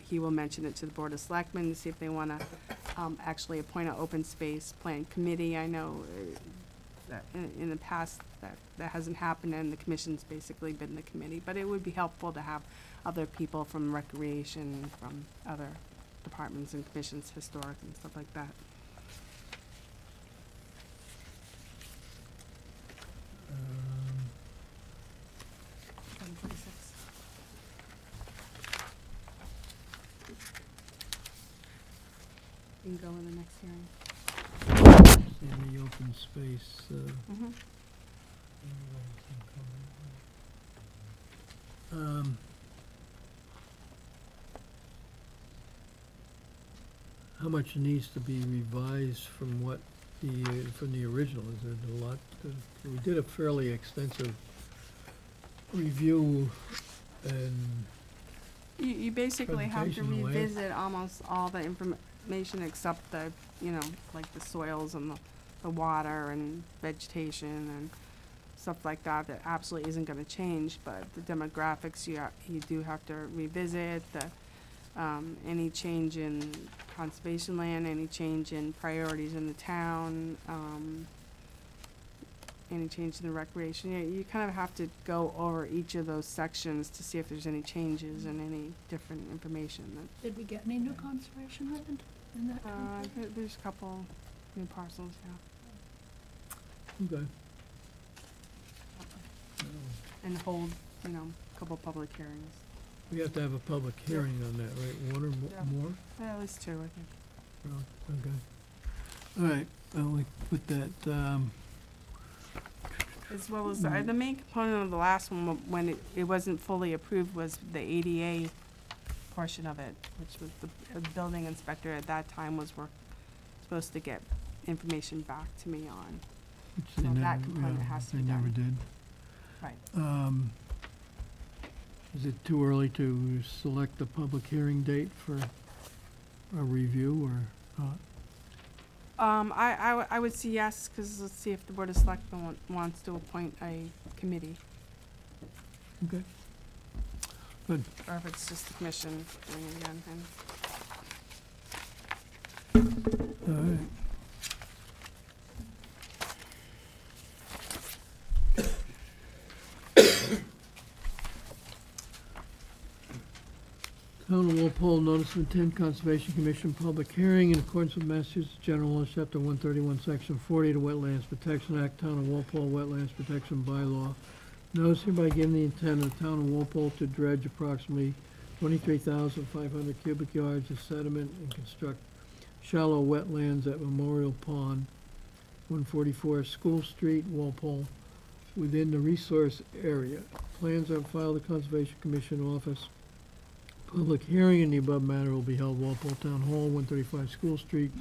F: he will mention it to the Board of Selectmen to see if they wanna actually appoint an open space plan committee. I know that in the past that hasn't happened, and the commission's basically been the committee. But it would be helpful to have other people from recreation, from other departments and commissions, historic and stuff like that. 7:26. You can go in the next hearing.
D: In the open space,
F: Mm-hmm.
D: How much needs to be revised from what from the original? Is there a lot? We did a fairly extensive review, and
F: You basically have to
D: Presentation away.
F: revisit almost all the information except the, like the soils and the water and vegetation and stuff like that. That absolutely isn't gonna change, but the demographics, you do have to revisit any change in conservation land, any change in priorities in the town, any change in the recreation. You kind of have to go over each of those sections to see if there's any changes and any different information that
G: Did we get any new conservation land in that contract?
F: there's a couple new parcels, yeah.
D: okay.
F: And hold, a couple public hearings.
D: We have to have a public hearing on that, right? One or
F: Yeah.
D: more?
F: At least two, I think.
D: Oh, okay. All right, well, we put that,
F: As well as, the main component of the last one, when it wasn't fully approved, was the ADA portion of it, which was the building inspector at that time supposed to get information back to me on.
D: which
F: So
D: they
F: that
D: never,
F: component has to be
D: they never
F: done.
D: did.
F: Right.
D: Is it too early to select a public hearing date for a review or not?
F: I would say yes, because let's see if the Board of Selectmen wants to appoint a committee,
D: Okay. Good.
F: or if it's just the commission doing it again.
D: All right. Town of Walpole Notice of Intent Conservation Commission Public Hearing in accordance with Massachusetts General Laws, Chapter 131, Section 40 of the Wetlands Protection Act, Town of Walpole Wetlands Protection Bylaw. Notice hereby given the intent of the Town of Walpole to dredge approximately 23,500 cubic yards of sediment and construct shallow wetlands at Memorial Pond, 144 School Street, Walpole, within the resource area. Plans are filed with the Conservation Commission Office. Public hearing in the above matter will be held Walpole Town Hall, 135 School Street,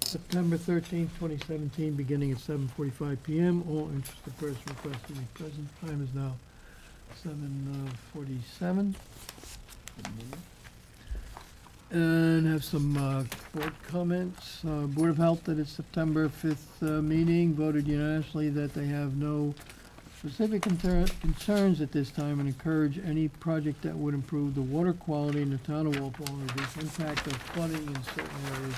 D: September 13th, 2017, beginning at 7:45 p.m. All interested persons requested to be present. Time is now 7:47. And have some board comments. Board of Health at its September 5th meeting voted unanimously that they have no specific concerns at this time and encourage any project that would improve the water quality in the town of Walpole and reduce impact of flooding in certain areas.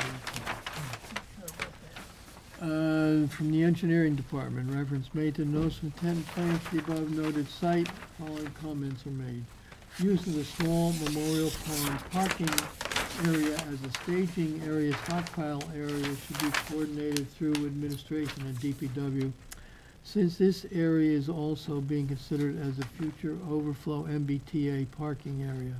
D: From the engineering department, reference made to notice of intent plans to the above noted site. Following comments are made. Use of the small Memorial Pond parking area as a staging area, stockpile area should be coordinated through administration and DPW. Since this area is also being considered as a future overflow Mbta parking area.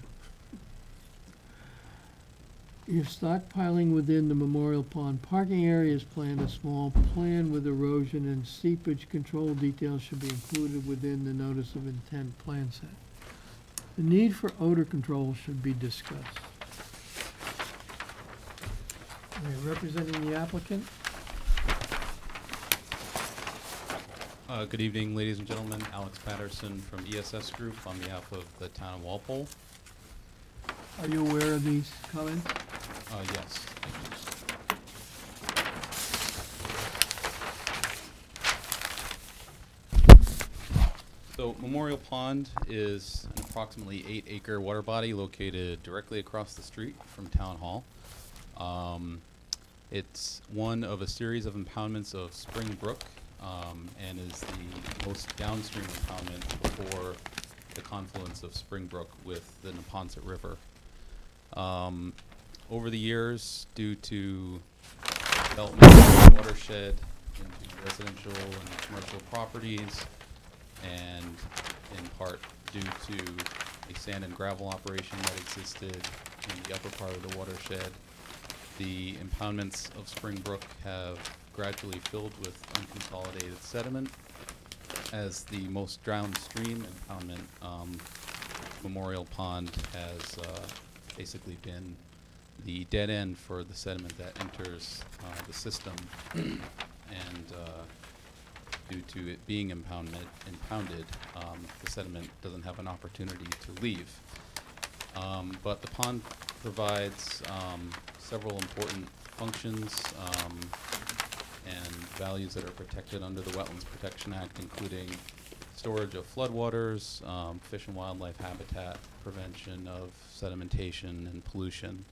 D: If stockpiling within the Memorial Pond parking area is planned, a small plan with erosion and seepage control details should be included within the notice of intent plan set. The need for odor control should be discussed. Representing the applicant?
L: Good evening, ladies and gentlemen. Alex Patterson from ESS Group on behalf of the town of Walpole.
D: Are you aware of these comments?
L: Yes. So Memorial Pond is an approximately 8-acre water body located directly across the street from Town Hall. It's one of a series of impoundments of Spring Brook and is the most downstream impoundment before the confluence of Springbrook with the Neponset River. Over the years, due to development of the watershed into residential and commercial properties, and in part due to a sand and gravel operation that existed in the upper part of the watershed, the impoundments of Springbrook have gradually filled with unconsolidated sediment. As the most downstream impoundment, Memorial Pond has basically been the dead end for the sediment that enters the system, and due to it being impounded, the sediment doesn't have an opportunity to leave. But the pond provides several important functions and values that are protected under the Wetlands Protection Act, including storage of floodwaters, fish and wildlife habitat, prevention of sedimentation and pollution.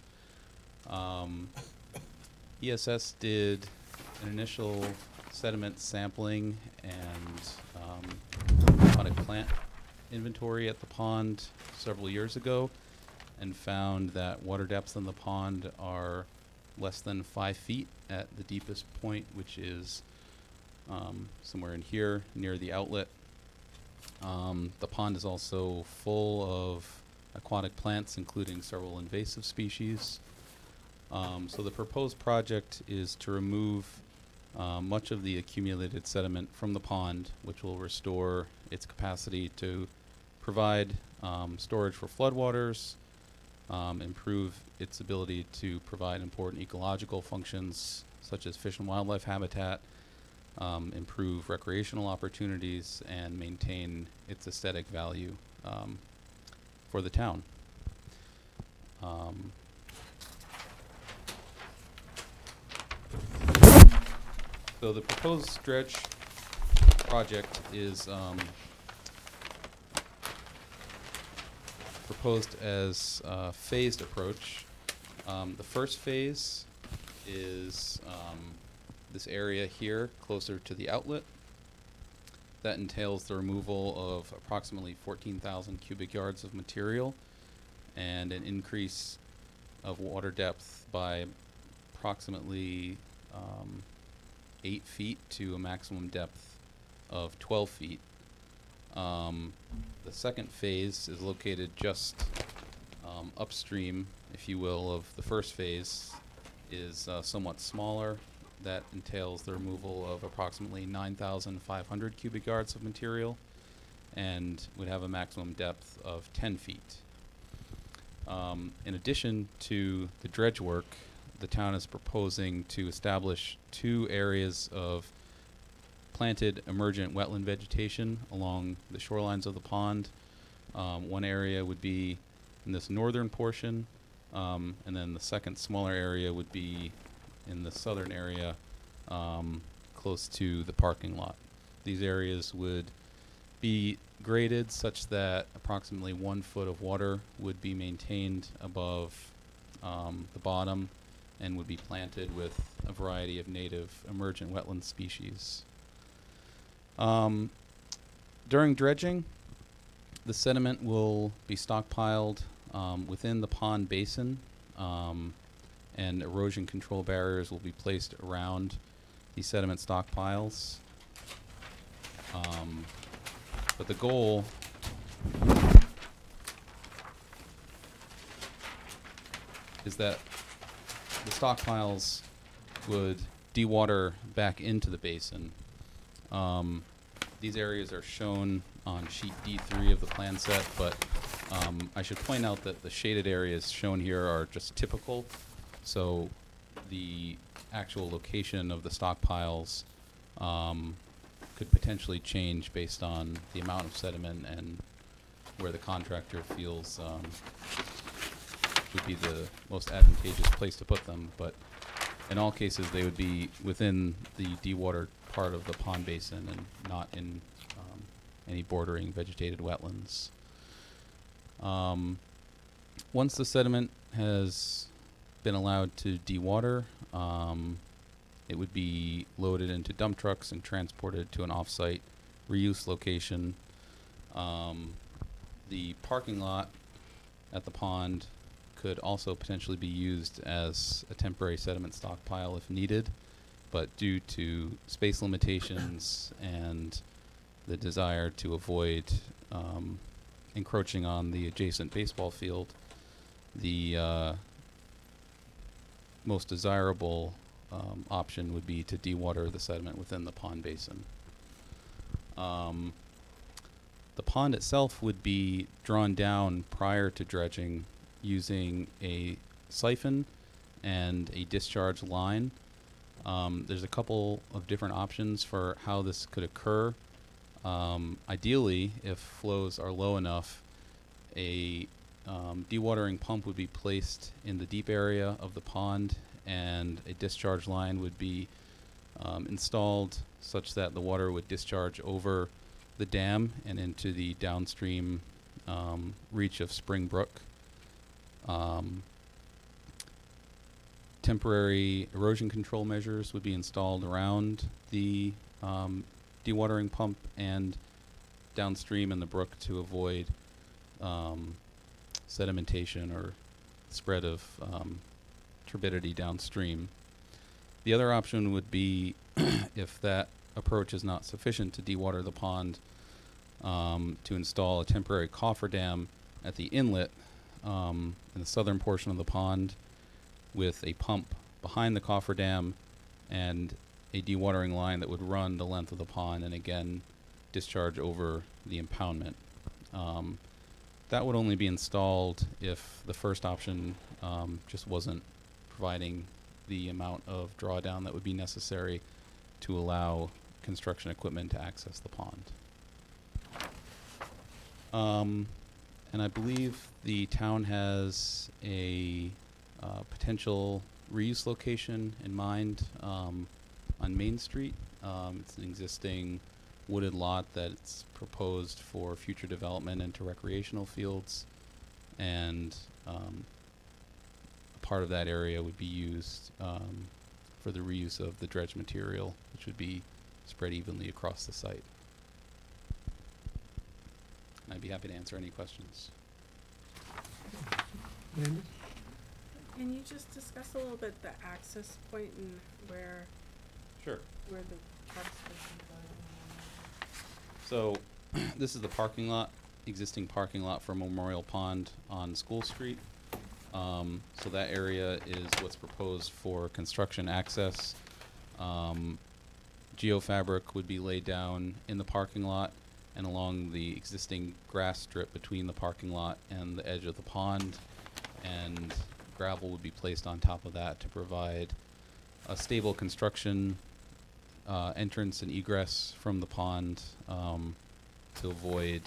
L: ESS did an initial sediment sampling and aquatic plant inventory at the pond several years ago, and found that water depths in the pond are less than 5 feet at the deepest point, which is somewhere in here near the outlet. The pond is also full of aquatic plants, including several invasive species. So the proposed project is to remove much of the accumulated sediment from the pond, which will restore its capacity to provide storage for floodwaters, improve its ability to provide important ecological functions such as fish and wildlife habitat, improve recreational opportunities, and maintain its aesthetic value for the town. So the proposed dredge project is proposed as a phased approach. The first phase is this area here closer to the outlet. That entails the removal of approximately 14,000 cubic yards of material and an increase of water depth by approximately 8 feet to a maximum depth of 12 feet. The second phase is located just upstream, if you will, of the first phase, is somewhat smaller. That entails the removal of approximately 9,500 cubic yards of material and would have a maximum depth of 10 feet. In addition to the dredge work, the town is proposing to establish 2 areas of planted emergent wetland vegetation along the shorelines of the pond. One area would be in this northern portion, and then the second smaller area would be in the southern area close to the parking lot. These areas would be graded such that approximately 1 foot of water would be maintained above the bottom and would be planted with a variety of native emergent wetland species. During dredging, the sediment will be stockpiled within the pond basin, and erosion control barriers will be placed around these sediment stockpiles. But the goal is that the stockpiles would dewater back into the basin. These areas are shown on sheet D3 of the plan set, but I should point out that the shaded areas shown here are just typical. So the actual location of the stockpiles could potentially change based on the amount of sediment and where the contractor feels would be the most advantageous place to put them. But in all cases, they would be within the dewatered part of the pond basin and not in any bordering vegetated wetlands. Once the sediment has been allowed to dewater, It would be loaded into dump trucks and transported to an off-site reuse location. The parking lot at the pond could also potentially be used as a temporary sediment stockpile if needed, but due to space limitations and the desire to avoid encroaching on the adjacent baseball field, the most desirable option would be to dewater the sediment within the pond basin. The pond itself would be drawn down prior to dredging using a siphon and a discharge line. There's a couple of different options for how this could occur. Ideally, if flows are low enough, a dewatering pump would be placed in the deep area of the pond, and a discharge line would be installed such that the water would discharge over the dam and into the downstream reach of Spring Brook. Temporary erosion control measures would be installed around the dewatering pump and downstream in the brook to avoid sedimentation or spread of turbidity downstream. The other option would be if that approach is not sufficient to dewater the pond, to install a temporary cofferdam at the inlet in the southern portion of the pond with a pump behind the cofferdam and a dewatering line that would run the length of the pond and again discharge over the impoundment. That would only be installed if the first option just wasn't providing the amount of drawdown that would be necessary to allow construction equipment to access the pond. And I believe the town has a potential reuse location in mind on Main Street. It's an existing wooded lot that's proposed for future development into recreational fields, and a part of that area would be used for the reuse of the dredge material, which would be spread evenly across the site. I'd be happy to answer any questions.
D: Landis?
F: Can you just discuss a little bit the access point and where
L: Sure.
F: the truck stations are?
L: So this is the parking lot, existing parking lot for Memorial Pond on School Street. So that area is what's proposed for construction access. Geofabric would be laid down in the parking lot and along the existing grass strip between the parking lot and the edge of the pond, and gravel would be placed on top of that to provide a stable construction entrance and egress from the pond to avoid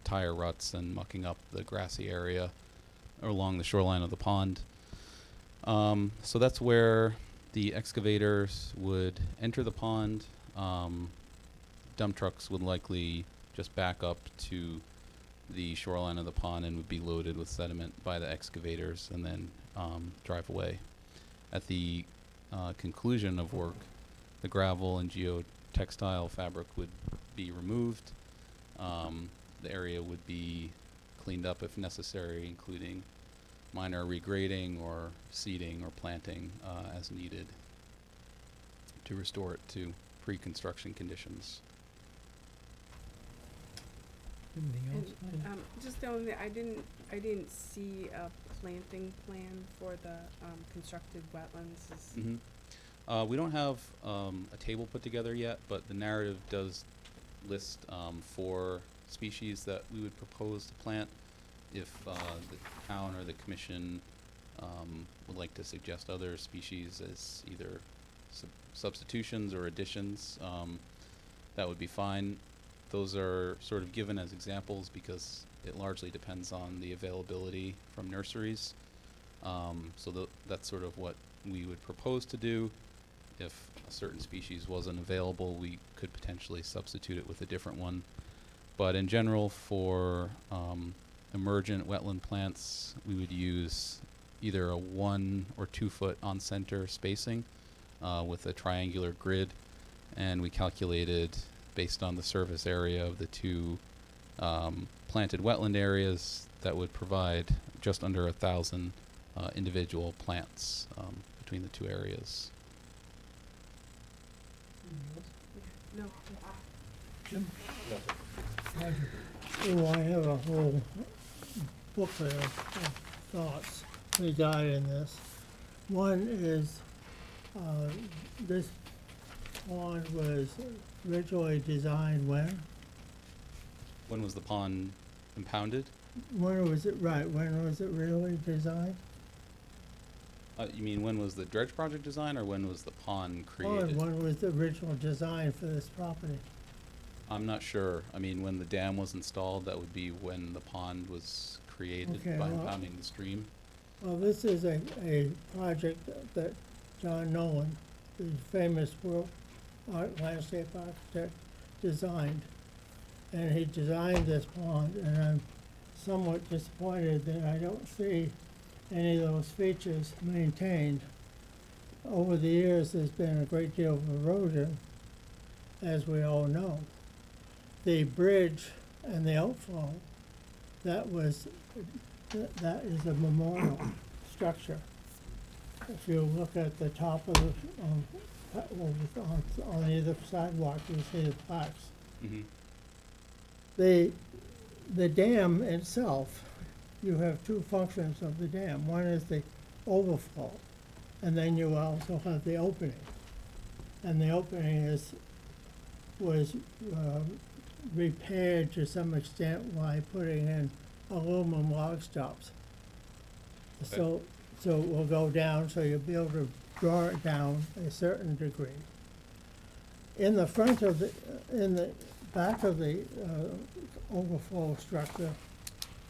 L: tire ruts and mucking up the grassy area along the shoreline of the pond. So that's where the excavators would enter the pond. Dump trucks would likely just back up to the shoreline of the pond and would be loaded with sediment by the excavators and then drive away. At the conclusion of work, the gravel and geotextile fabric would be removed. The area would be cleaned up if necessary, including minor regrading or seeding or planting as needed to restore it to pre-construction conditions.
D: Anything else?
F: And, just the only thing, I didn't see a planting plan for the constructed wetlands.
L: We don't have a table put together yet, but the narrative does list 4 species that we would propose to plant if the town or the commission would like to suggest other species as either substitutions or additions. That would be fine. Those are sort of given as examples because it largely depends on the availability from nurseries. So that's sort of what we would propose to do. If a certain species wasn't available, we could potentially substitute it with a different one. But in general, for emergent wetland plants, we would use either a 1 or 2 foot on center spacing with a triangular grid, and we calculated based on the surface area of the two planted wetland areas that would provide just under 1,000 individual plants between the two areas.
F: No.
K: Oh, I have a whole booklet of thoughts regarding this. One is, this pond was originally designed when?
L: When was the pond impounded?
K: When was it, right, when was it really designed?
L: You mean when was the Dredge Project design, or when was the pond created?
K: When was the original design for this property?
L: I'm not sure. I mean, when the dam was installed, that would be when the pond was created
K: Okay,
L: by
K: well,
L: impounding the stream.
K: Well, this is a project that John Nolan, the famous world landscape architect, designed. And he designed this pond, and I'm somewhat disappointed that I don't see any of those features maintained. Over the years, there's been a great deal of erosion, as we all know. The bridge and the outflow, that is a memorial structure. If you look at the top of the, on either sidewalk, you see the plaques.
L: Mm-hmm.
K: The dam itself, you have two functions of the dam. One is the overflow, and then you also have the opening. And the opening was repaired to some extent by putting in aluminum log stops.
L: Okay.
K: So it will go down, so you'll be able to draw it down a certain degree. In the front of in the back of the overflow structure,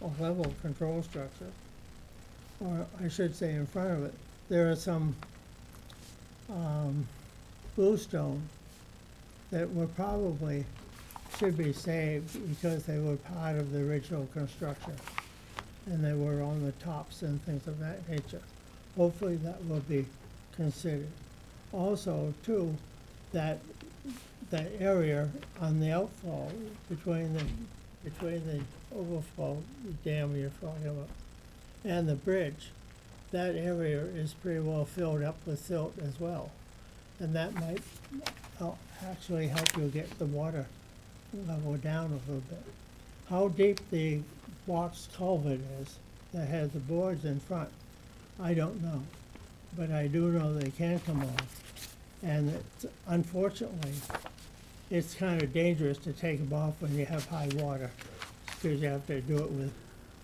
K: or level control structure, or I should say in front of it, there are some bluestone that were probably should be saved because they were part of the original construction, and they were on the tops and things of that nature. Hopefully that will be considered. Also, too, that area on the outflow between the overflow dam you're talking about and the bridge, that area is pretty well filled up with silt as well, and that might actually help you get the water level down a little bit. How deep the box culvert is that has the boards in front, I don't know, but I do know they can come off, and unfortunately it's kind of dangerous to take them off when you have high water, because you have to do it with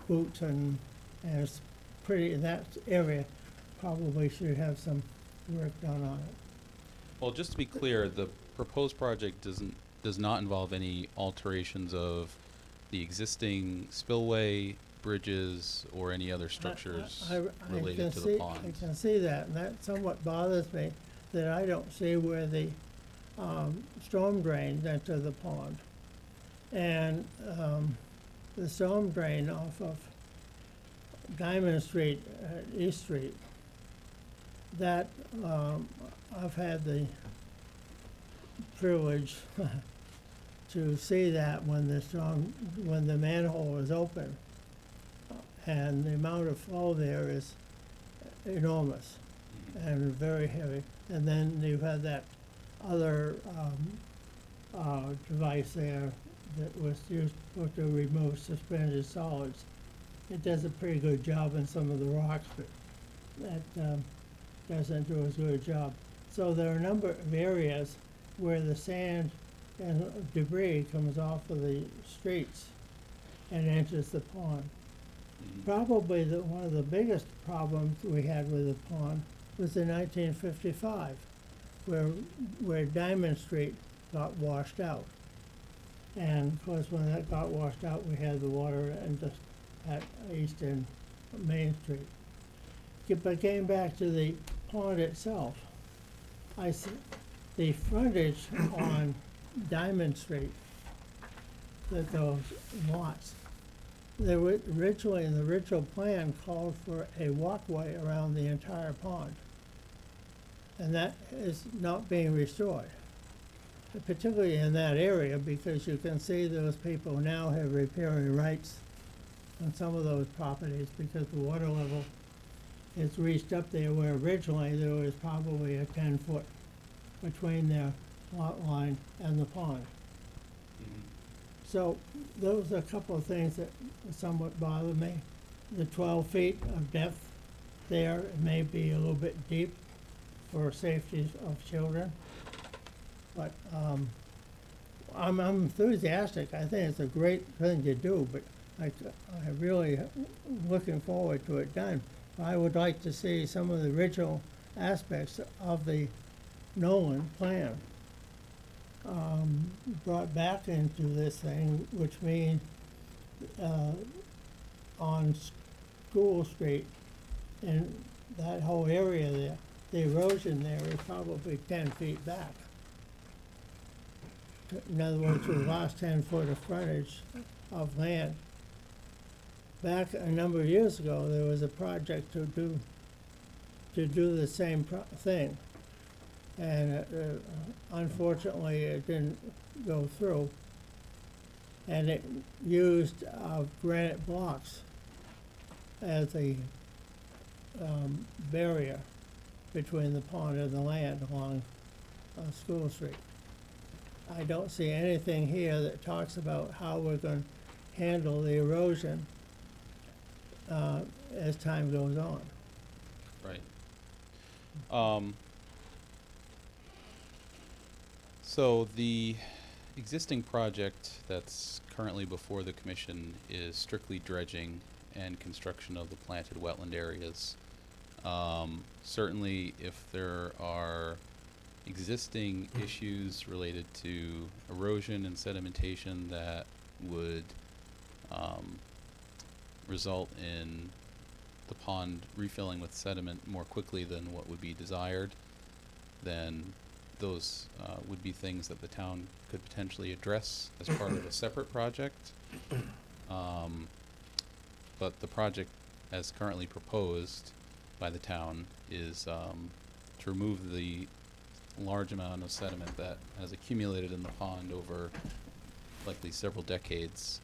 K: boots, and it's pretty, that area probably should have some work done on it.
L: Well, just to be clear, the proposed project does not involve any alterations of the existing spillway, bridges, or any other structures related to the pond.
K: I can see that, and that somewhat bothers me, that I don't see where the storm drains enter the pond. And the storm drain off of Diamond Street, East Street, that I've had the privilege to see that when the manhole is open, and the amount of flow there is enormous and very heavy. And then you've had that other device there that was used to remove suspended solids. It does a pretty good job in some of the rocks, but that doesn't do as good a job. So there are a number of areas where the sand and debris comes off of the streets and enters the pond. Probably one of the biggest problems we had with the pond was in 1955, where Diamond Street got washed out. And of course, when that got washed out, we had the water at East and Main Street. But getting back to the pond itself, I see the frontage on Diamond Street, that those lots originally, the original plan called for a walkway around the entire pond. And that is not being restored, particularly in that area, because you can see those people now have riparian rights on some of those properties because the water level is reached up there where originally there was probably a 10-foot between their lot line and the pond. So those are a couple of things that somewhat bother me. The 12 feet of depth there, it may be a little bit deep for safety of children. But I'm enthusiastic. I think it's a great thing to do, but I really looking forward to it done. I would like to see some of the original aspects of the Nolan plan brought back into this thing, which means on School Street and that whole area there, the erosion there is probably 10 feet back. In other words, we lost 10 foot of frontage of land. Back a number of years ago, there was a project to do the same thing. And unfortunately, it didn't go through. And it used granite blocks as a barrier between the pond and the land along School Street. I don't see anything here that talks about how we're going to handle the erosion as time goes on.
L: Right. So the existing project that's currently before the commission is strictly dredging and construction of the planted wetland areas. Certainly if there are existing issues related to erosion and sedimentation that would result in the pond refilling with sediment more quickly than what would be desired, then those would be things that the town could potentially address as part of a separate project. But the project as currently proposed by the town is to remove the large amount of sediment that has accumulated in the pond over likely several decades,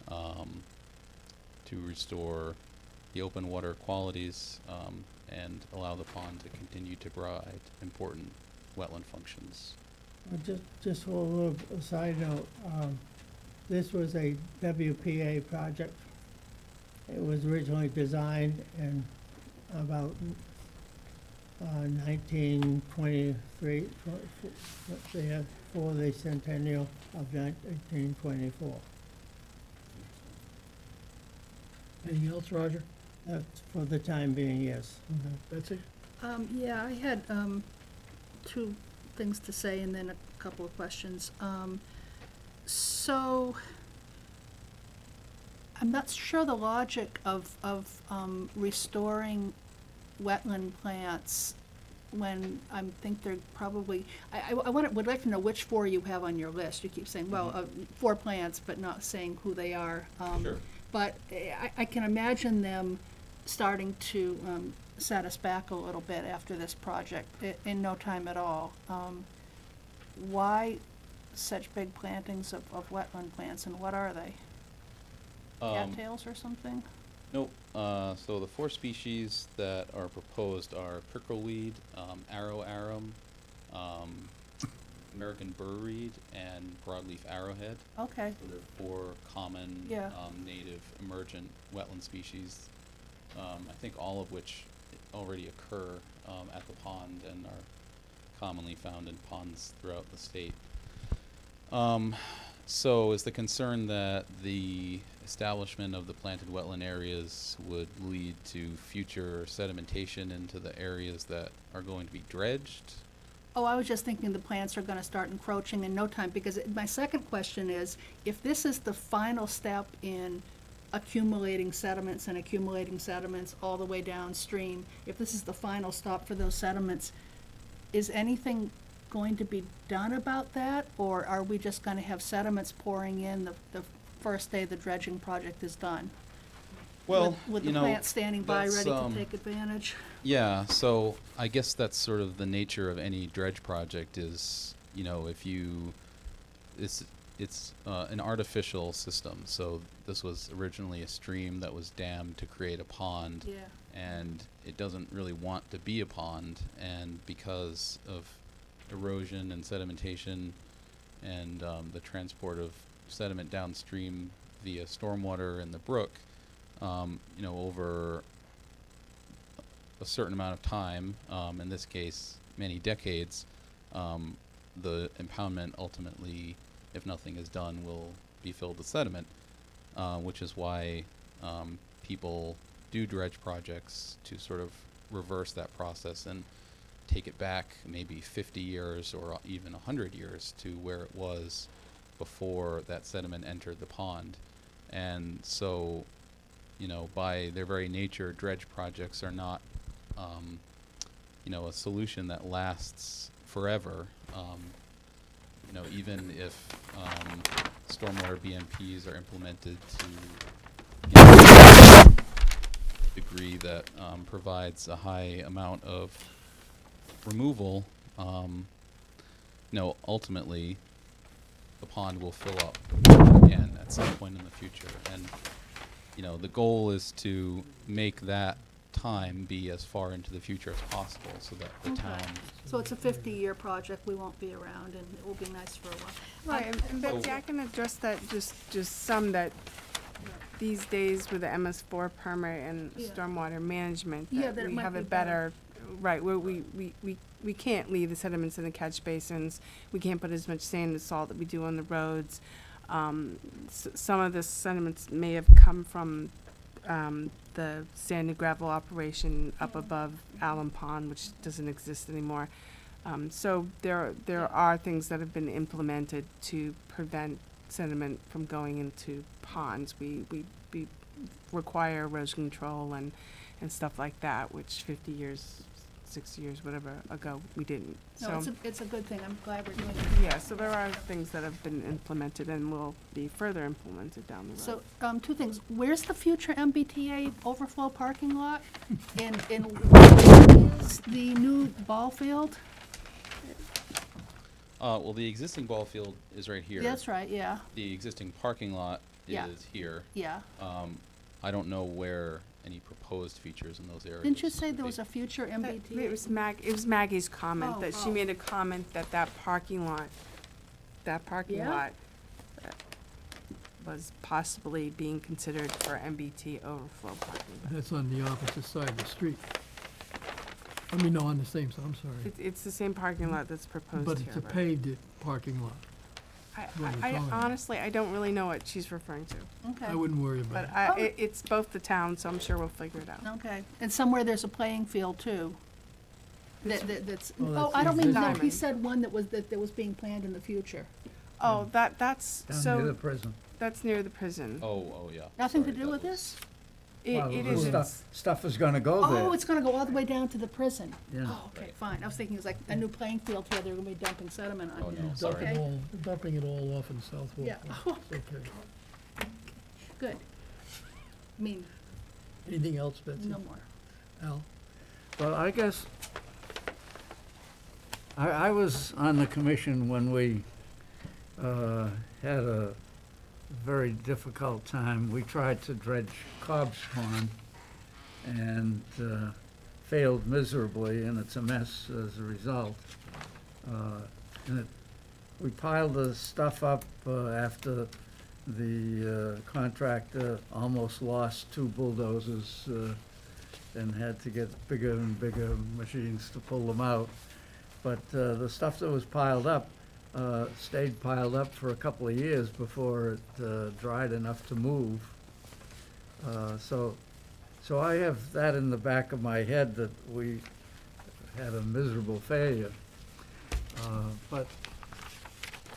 L: to restore the open water qualities and allow the pond to continue to provide important wetland functions.
K: Just for a little side note, this was a WPA project. It was originally designed in about 1923, for the centennial of 1924.
D: Anything else, Roger?
K: That's for the time being, yes.
D: Betsy?
G: Yeah, I had two things to say and then a couple of questions. So I'm not sure the logic of restoring wetland plants when I think they're probably, I would like to know which 4 you have on your list. You keep saying, well, 4 plants, but not saying who they are.
L: Sure.
G: But I can imagine them starting to set us back a little bit after this project in no time at all. Why such big plantings of wetland plants, and what are they? Cattails or something?
L: Nope. So the 4 species that are proposed are prickleweed, arrow arum, American burrweed, and broadleaf arrowhead.
G: Okay.
L: So they're 4 common native emergent wetland species. I think all of which already occur at the pond and are commonly found in ponds throughout the state. So is the concern that the establishment of the planted wetland areas would lead to future sedimentation into the areas that are going to be dredged?
G: Oh, I was just thinking the plants are going to start encroaching in no time, because my second question is, if this is the final step in accumulating sediments all the way downstream, if this is the final stop for those sediments, is anything going to be done about that, or are we just going to have sediments pouring in, the first day the dredging project is done?
L: Well,
G: With
L: you
G: the
L: know,
G: plant standing by,
L: that's,
G: ready to take advantage?
L: Yeah, so I guess that's sort of the nature of any dredge project is, you know, if you, it's an artificial system. So this was originally a stream that was dammed to create a pond.
G: Yeah.
L: And it doesn't really want to be a pond, and because of erosion and sedimentation and the transport of sediment downstream via stormwater in the brook, you know, over a certain amount of time, in this case many decades, the impoundment ultimately, if nothing is done, will be filled with sediment, which is why people do dredge projects to sort of reverse that process and take it back maybe 50 years or even 100 years to where it was before that sediment entered the pond. And so, you know, by their very nature, dredge projects are not, you know, a solution that lasts forever. You know, even if stormwater BMPs are implemented to, you know, degree that provides a high amount of removal, you know, ultimately the pond will fill up again at some point in the future. And, you know, the goal is to make that time be as far into the future as possible so that the town.
G: So it's a 50-year project, we won't be around, and it will be nice for a while.
F: Right, and Betsy, I can address that, just some that these days with the MS4 permit and
G: Yeah.
F: stormwater management,
G: Yeah,
F: that
G: that it
F: we
G: might
F: have
G: be
F: a better, right, where we can't leave the sediments in the catch basins. We can't put as much sand and salt that we do on the roads. Some of the sediments may have come from the sand and gravel operation up above Allen Pond, which doesn't exist anymore. So there are things that have been implemented to prevent sediment from going into ponds. We require erosion control and stuff like that, which 50 years, 60 years, whatever ago, we didn't.
G: No,
F: So,
G: it's a good thing, I'm glad we're doing it.
F: yeah, so there are things that have been implemented and will be further implemented down the road.
G: So, two things, where's the future MBTA overflow parking lot? And where is the new ball field?
L: Well, the existing ball field is right here.
G: That's right, yeah,
L: The existing parking lot
G: Yeah.
L: is here.
G: yeah.
L: I don't know where any proposed features in those areas.
G: Didn't you say
L: would
G: there
L: be.
G: was a future
F: It
G: MBTA?
F: was Maggie's comment,
G: Oh,
F: that she
G: oh.
F: made a comment that parking lot
G: Yeah?
F: was possibly being considered for MBT overflow parking.
D: That's on the opposite side of the street. I mean, no, on the same side, I'm sorry.
F: It's the same parking lot that's proposed
D: But
F: here.
D: it's a paved parking lot. what we're
F: I
D: calling it.
F: honestly, I don't really know what she's referring to,
G: Okay.
D: I wouldn't worry about
F: but
D: it.
F: it's both the towns, so I'm sure we'll figure it out.
G: Okay, and somewhere there's a playing field too. That's,
D: Well,
G: oh,
D: that's
G: I don't mean, no, he
F: existing.
G: said one that was being planned in the future.
F: Oh, that's,
H: Down near
F: so,
H: the prison.
F: that's near the prison.
L: Oh, yeah.
G: Nothing to
L: Sorry,
G: do
L: that
G: with
L: was-
G: this?
H: Well,
F: It
H: the
F: is,
H: stuff is gonna go there.
G: Oh, it's gonna go all the way down to the prison.
H: Yeah.
G: Oh, okay, fine. I was thinking it was like a new playing field here, they're gonna be dumping sediment
L: Oh,
G: on.
L: no,
D: Dump
L: sorry.
D: it all, dumping it all off in South Walpole.
G: Yeah,
D: It's okay.
G: good. I mean,
D: Anything else, Betsy?
G: no more.
D: Al?
H: Well, I guess, I was on the commission when we had a very difficult time. We tried to dredge Cobb's Pond and failed miserably, and it's a mess as a result. We piled the stuff up after the contractor almost lost 2 bulldozers and had to get bigger and bigger machines to pull them out. But the stuff that was piled up stayed piled up for a couple of years before it dried enough to move. So I have that in the back of my head that we had a miserable failure. But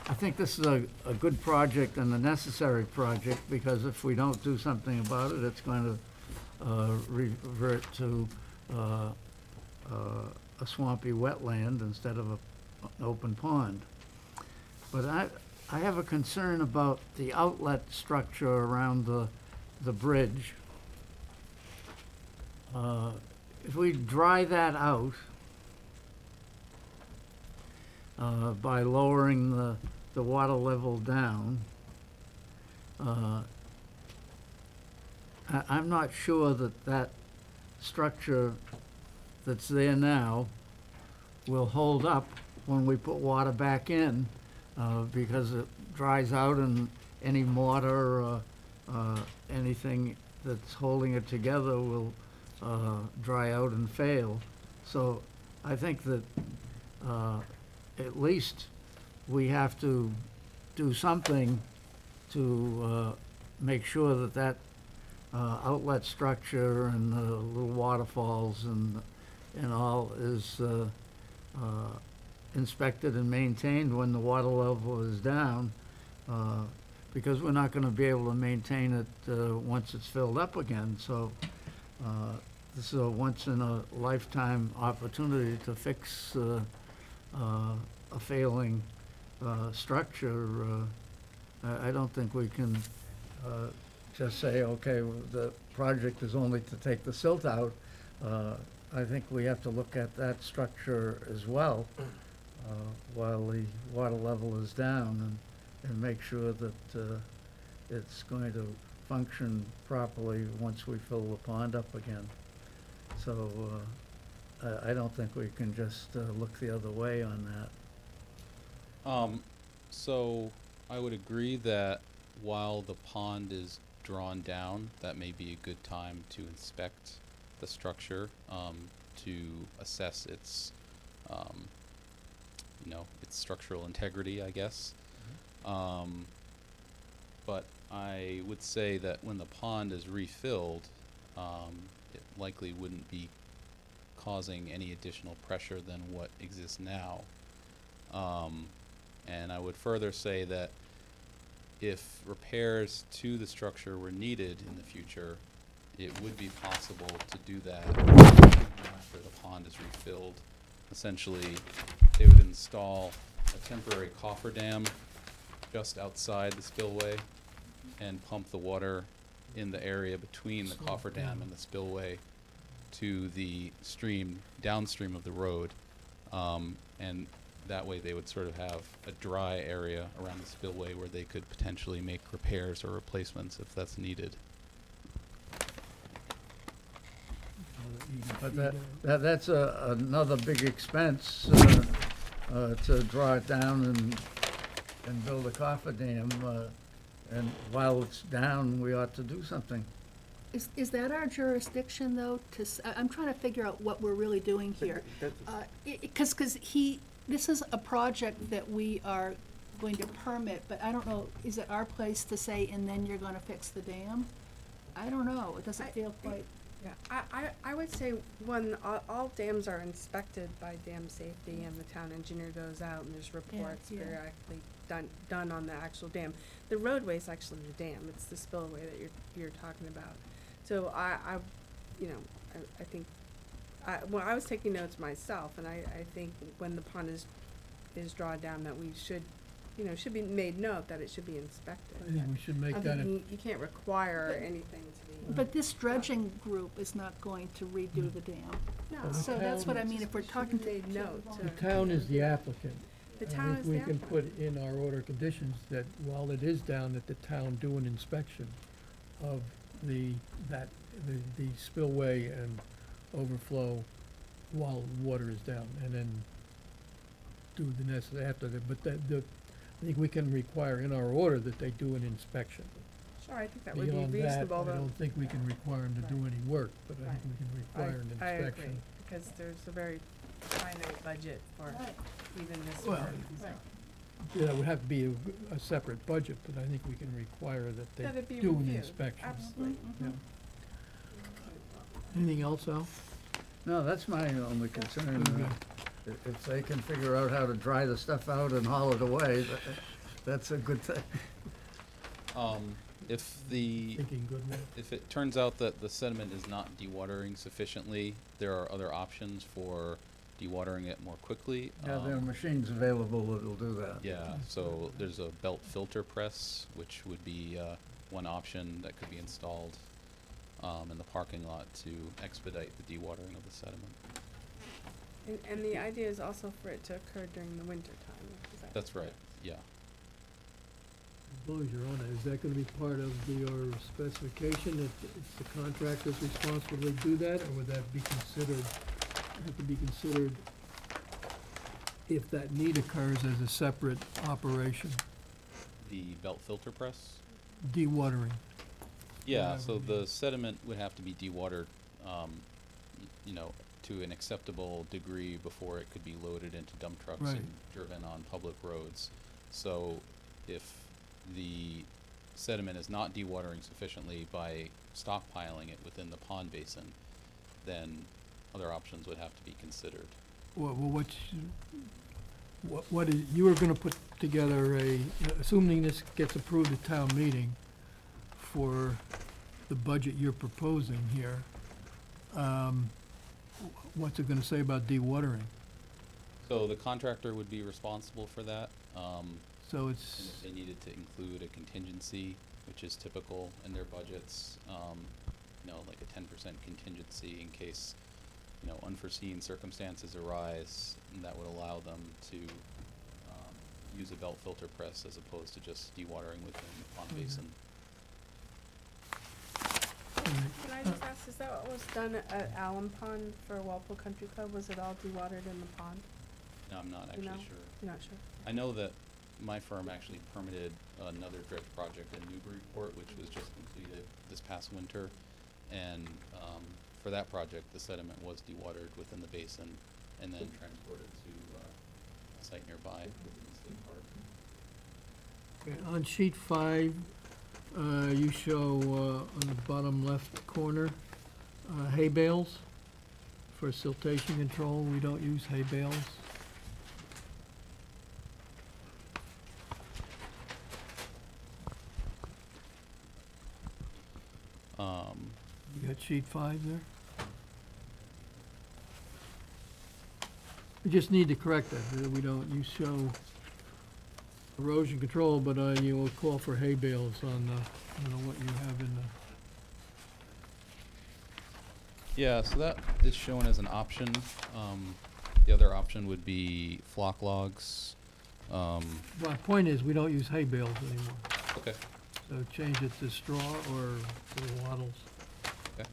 H: I think this is a good project and a necessary project, because if we don't do something about it, it's going to revert to a swampy wetland instead of an open pond. But I have a concern about the outlet structure around the bridge. If we dry that out by lowering the water level down, I'm not sure that structure that's there now will hold up when we put water back in, because it dries out and any mortar or anything that's holding it together will dry out and fail. So I think that at least we have to do something to make sure that outlet structure and the little waterfalls and all is inspected and maintained when the water level is down, because we're not going to be able to maintain it once it's filled up again. So this is a once-in-a-lifetime opportunity to fix a failing structure. I don't think we can just say, okay, the project is only to take the silt out. I think we have to look at that structure as well while the water level is down, and make sure that it's going to function properly once we fill the pond up again. So I don't think we can just look the other way on that.
L: So I would agree that while the pond is drawn down, that may be a good time to inspect the structure, to assess its, its structural integrity, I guess. But I would say that when the pond is refilled, it likely wouldn't be causing any additional pressure than what exists now. And I would further say that if repairs to the structure were needed in the future, it would be possible to do that after the pond is refilled. Essentially, they would install a temporary cofferdam just outside the spillway and pump the water in the area between the cofferdam and the spillway to the stream downstream of the road, and that way they would sort of have a dry area around the spillway where they could potentially make repairs or replacements if that's needed.
H: But that's another big expense to draw it down and build a cofferdam. And while it's down, we ought to do something.
G: Is that our jurisdiction, though? I'm trying to figure out what we're really doing here. Because this is a project that we are going to permit, but I don't know, is it our place to say, and then you're going to fix the dam? I don't know. It doesn't feel quite.
F: Yeah, I would say when all dams are inspected by dam safety and the town engineer goes out and there's reports periodically done on the actual dam. The roadway is actually the dam. It's the spillway that you're talking about. So I think well, I was taking notes myself, and I think when the pond is drawn down, that we should be made note that it should be inspected.
D: I think we should make that
F: you can't require anything to be.
G: But this dredging group is not going to redo the dam.
F: No.
G: So that's what I mean, if we're talking to.
F: Made note.
D: The town is the applicant.
F: The town is the
D: I think we can
F: applicant.
D: put in our order conditions that while it is down, that the town do an inspection of the spillway and overflow while water is down, and then do the necessary after that. But I think we can require in our order that they do an inspection.
F: Sure, I think that would be
D: Beyond
F: reasonable.
D: that, I don't think we can require them to do any work, but I think we can require an
F: I agree,
D: inspection.
F: because there's a very finite budget for even this
D: Well,
F: work. So.
D: Yeah, it would have to be a separate budget, but I think we can require that
F: That it
D: they
F: be
D: do an
F: reviewed.
D: inspection.
F: Absolutely.
D: Yeah. Anything else, Al?
H: No, that's my only concern.
D: Good.
H: If they can figure out how to dry the stuff out and haul it away, that's a good thing.
D: Thinking good one.
L: If it turns out that the sediment is not dewatering sufficiently, there are other options for dewatering it more quickly.
H: Yeah, there are machines available that'll do that.
L: Yeah, so there's a belt filter press, which would be one option that could be installed in the parking lot to expedite the dewatering of the sediment.
F: And the idea is also for it to occur during the winter time, is that?
L: That's right, yeah.
D: As long as you're on it, is that gonna be part of your specification, that it's the contractor's responsibility to do that, or would that be considered, have to be considered if that need occurs as a separate operation,
L: The belt filter press?
D: dewatering?
L: Yeah,
D: Whatever
L: so
D: it
L: the
D: is.
L: sediment would have to be dewatered, you know, to an acceptable degree before it could be loaded into dump trucks
D: Right.
L: and driven on public roads. So if the sediment is not dewatering sufficiently by stockpiling it within the pond basin, then other options would have to be considered.
D: Well, what is, you were gonna put together assuming this gets approved at town meeting for the budget you're proposing here, what's it gonna say about dewatering?
L: So the contractor would be responsible for that.
D: So
L: And
D: it's,
L: if they needed to include a contingency, which is typical in their budgets, you know, like a 10% contingency in case, you know, unforeseen circumstances arise, and that would allow them to use a belt filter press as opposed to just dewatering within the pond
D: Mhm.
L: basin.
F: Can I just ask, is that what was done at Allen Pond for Walpole Country Club? Was it all dewatered in the pond?
L: No, I'm not
F: You
L: actually
F: know?
L: sure.
F: You're not sure?
L: I know that my firm actually permitted another dredge project in Newburyport, which was just completed this past winter. And for that project, the sediment was dewatered within the basin and then transported to a site nearby within the state park.
D: okay, on sheet 5, you show on the bottom left corner, hay bales for siltation control. We don't use hay bales. You got sheet 5 there? We just need to correct that, we don't, you show erosion control, but you will call for hay bales on, I don't know what you have in the,
L: Yeah, so that is shown as an option. The other option would be flock logs.
D: my point is, we don't use hay bales anymore.
L: Okay.
D: So change it to straw or to wattles.
L: Okay.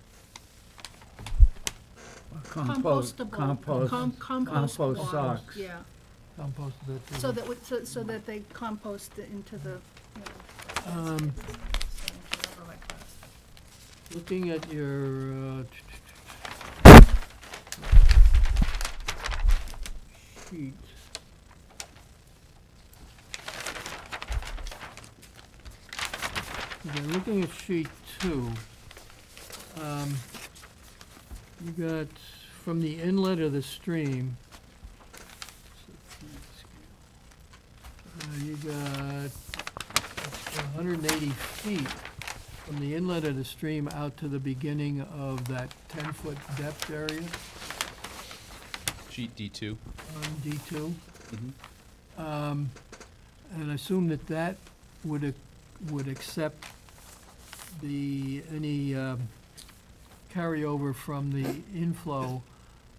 G: Compostable.
H: Compost
G: Compostable.
H: socks.
G: Yeah,
D: Compost that. too.
G: so that, so that they compost it into the, you know.
D: Um,
G: whatever like that.
D: Looking at your, sheet. Okay, looking at sheet 2, you got from the inlet of the stream, you got 180 feet from the inlet of the stream out to the beginning of that 10-foot depth area
L: Sheet D2.
D: on D2.
L: Mm-hmm.
D: And I assume that that would accept any carryover from the inflow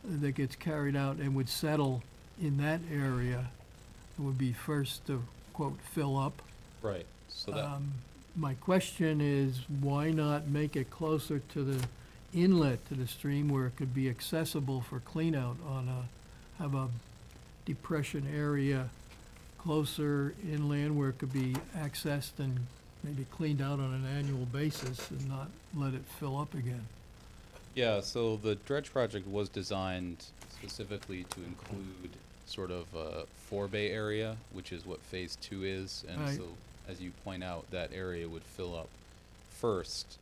D: that gets carried out and would settle in that area. It would be first to, quote, fill up.
L: Right. So that
D: My question is, why not make it closer to the inlet to the stream where it could be accessible for cleanout have a depression area closer inland where it could be accessed and maybe cleaned out on an annual basis and not let it fill up again?
L: Yeah, so the dredge project was designed specifically to include sort of a forebay area, which is what phase 2 is, and
D: Right.
L: so as you point out, that area would fill up first,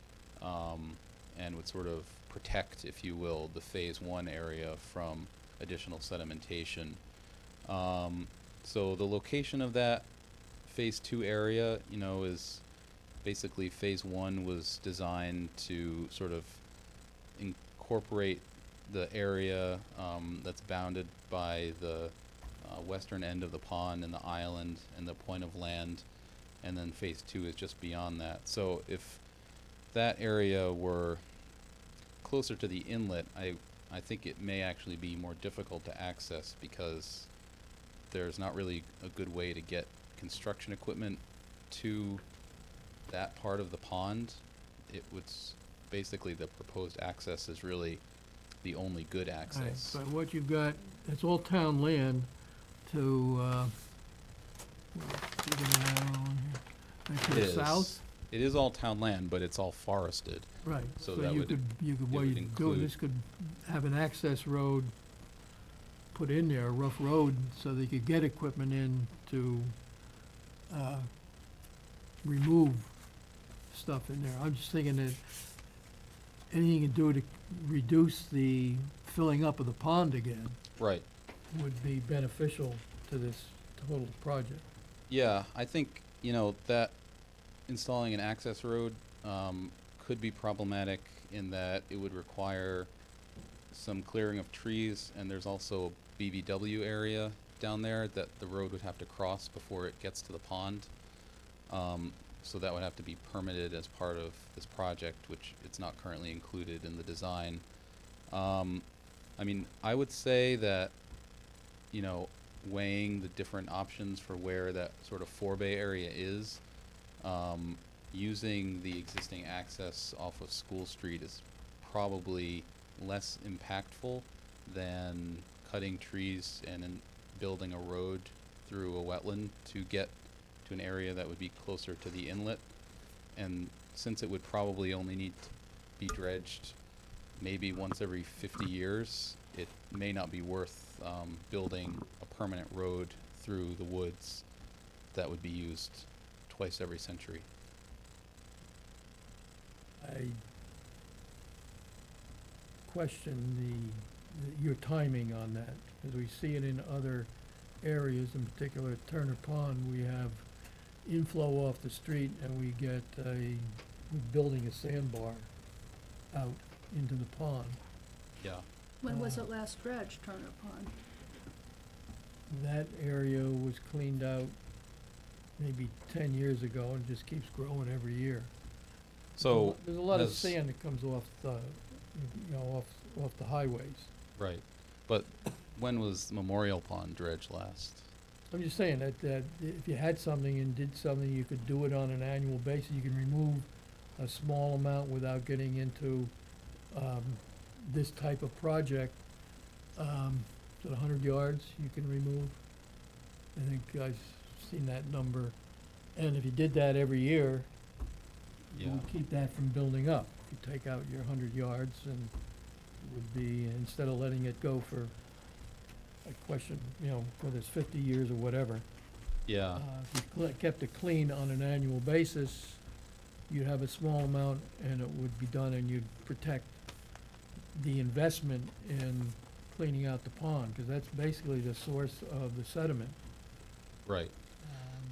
L: and would sort of protect, if you will, the phase 1 area from additional sedimentation. So the location of that phase 2 area, you know, is basically phase 1 was designed to sort of incorporate the area, that's bounded by the, western end of the pond and the island and the point of land, and then phase 2 is just beyond that. So if that area were closer to the inlet, I think it may actually be more difficult to access because there's not really a good way to get construction equipment to that part of the pond. It would basically, the proposed access is really the only good
D: Right,
L: access.
D: but what you've got, it's all town land to,
L: It
D: to the
L: is.
D: south?
L: It is all town land, but it's all forested.
D: Right,
L: So
D: so
L: that
D: you
L: would-
D: could, what
L: would
D: you could do,
L: include-
D: this could have an access road put in there, a rough road, so they could get equipment in to, remove stuff in there. I'm just thinking that anything you can do to reduce the filling up of the pond again
L: Right.
D: would be beneficial to this total project.
L: Yeah, I think, that installing an access road could be problematic in that it would require some clearing of trees, and there's also a BVW area down there that the road would have to cross before it gets to the pond. So that would have to be permitted as part of this project, which it's not currently included in the design. I mean, I would say that, weighing the different options for where that sort of forebay area is, using the existing access off of School Street is probably less impactful than cutting trees and then building a road through a wetland to get to an area that would be closer to the inlet. And since it would probably only need to be dredged maybe once every 50 years, it may not be worth building a permanent road through the woods that would be used twice every century.
D: I question your timing on that, because we see it in other areas, in particular at Turner Pond, we have inflow off the street and we get we're building a sandbar out into the pond.
L: Yeah.
G: When was it last dredged, Turner Pond?
D: That area was cleaned out maybe 10 years ago and just keeps growing every year.
L: So
D: There's a lot of
L: has-
D: sand that comes off the, off the highways.
L: Right. But when was Memorial Pond dredged last?
D: I'm just saying that if you had something and did something, you could do it on an annual basis. You can remove a small amount without getting into this type of project. Is it 100 yards you can remove? I think I've seen that number. And if you did that every year, you
L: Yeah.
D: would keep that from building up. You take out your 100 yards and it would be, instead of letting it go for a question, whether it's 50 years or whatever.
L: Yeah.
D: If you kept it clean on an annual basis, you'd have a small amount and it would be done, and you'd protect the investment in cleaning out the pond, because that's basically the source of the sediment.
L: Right.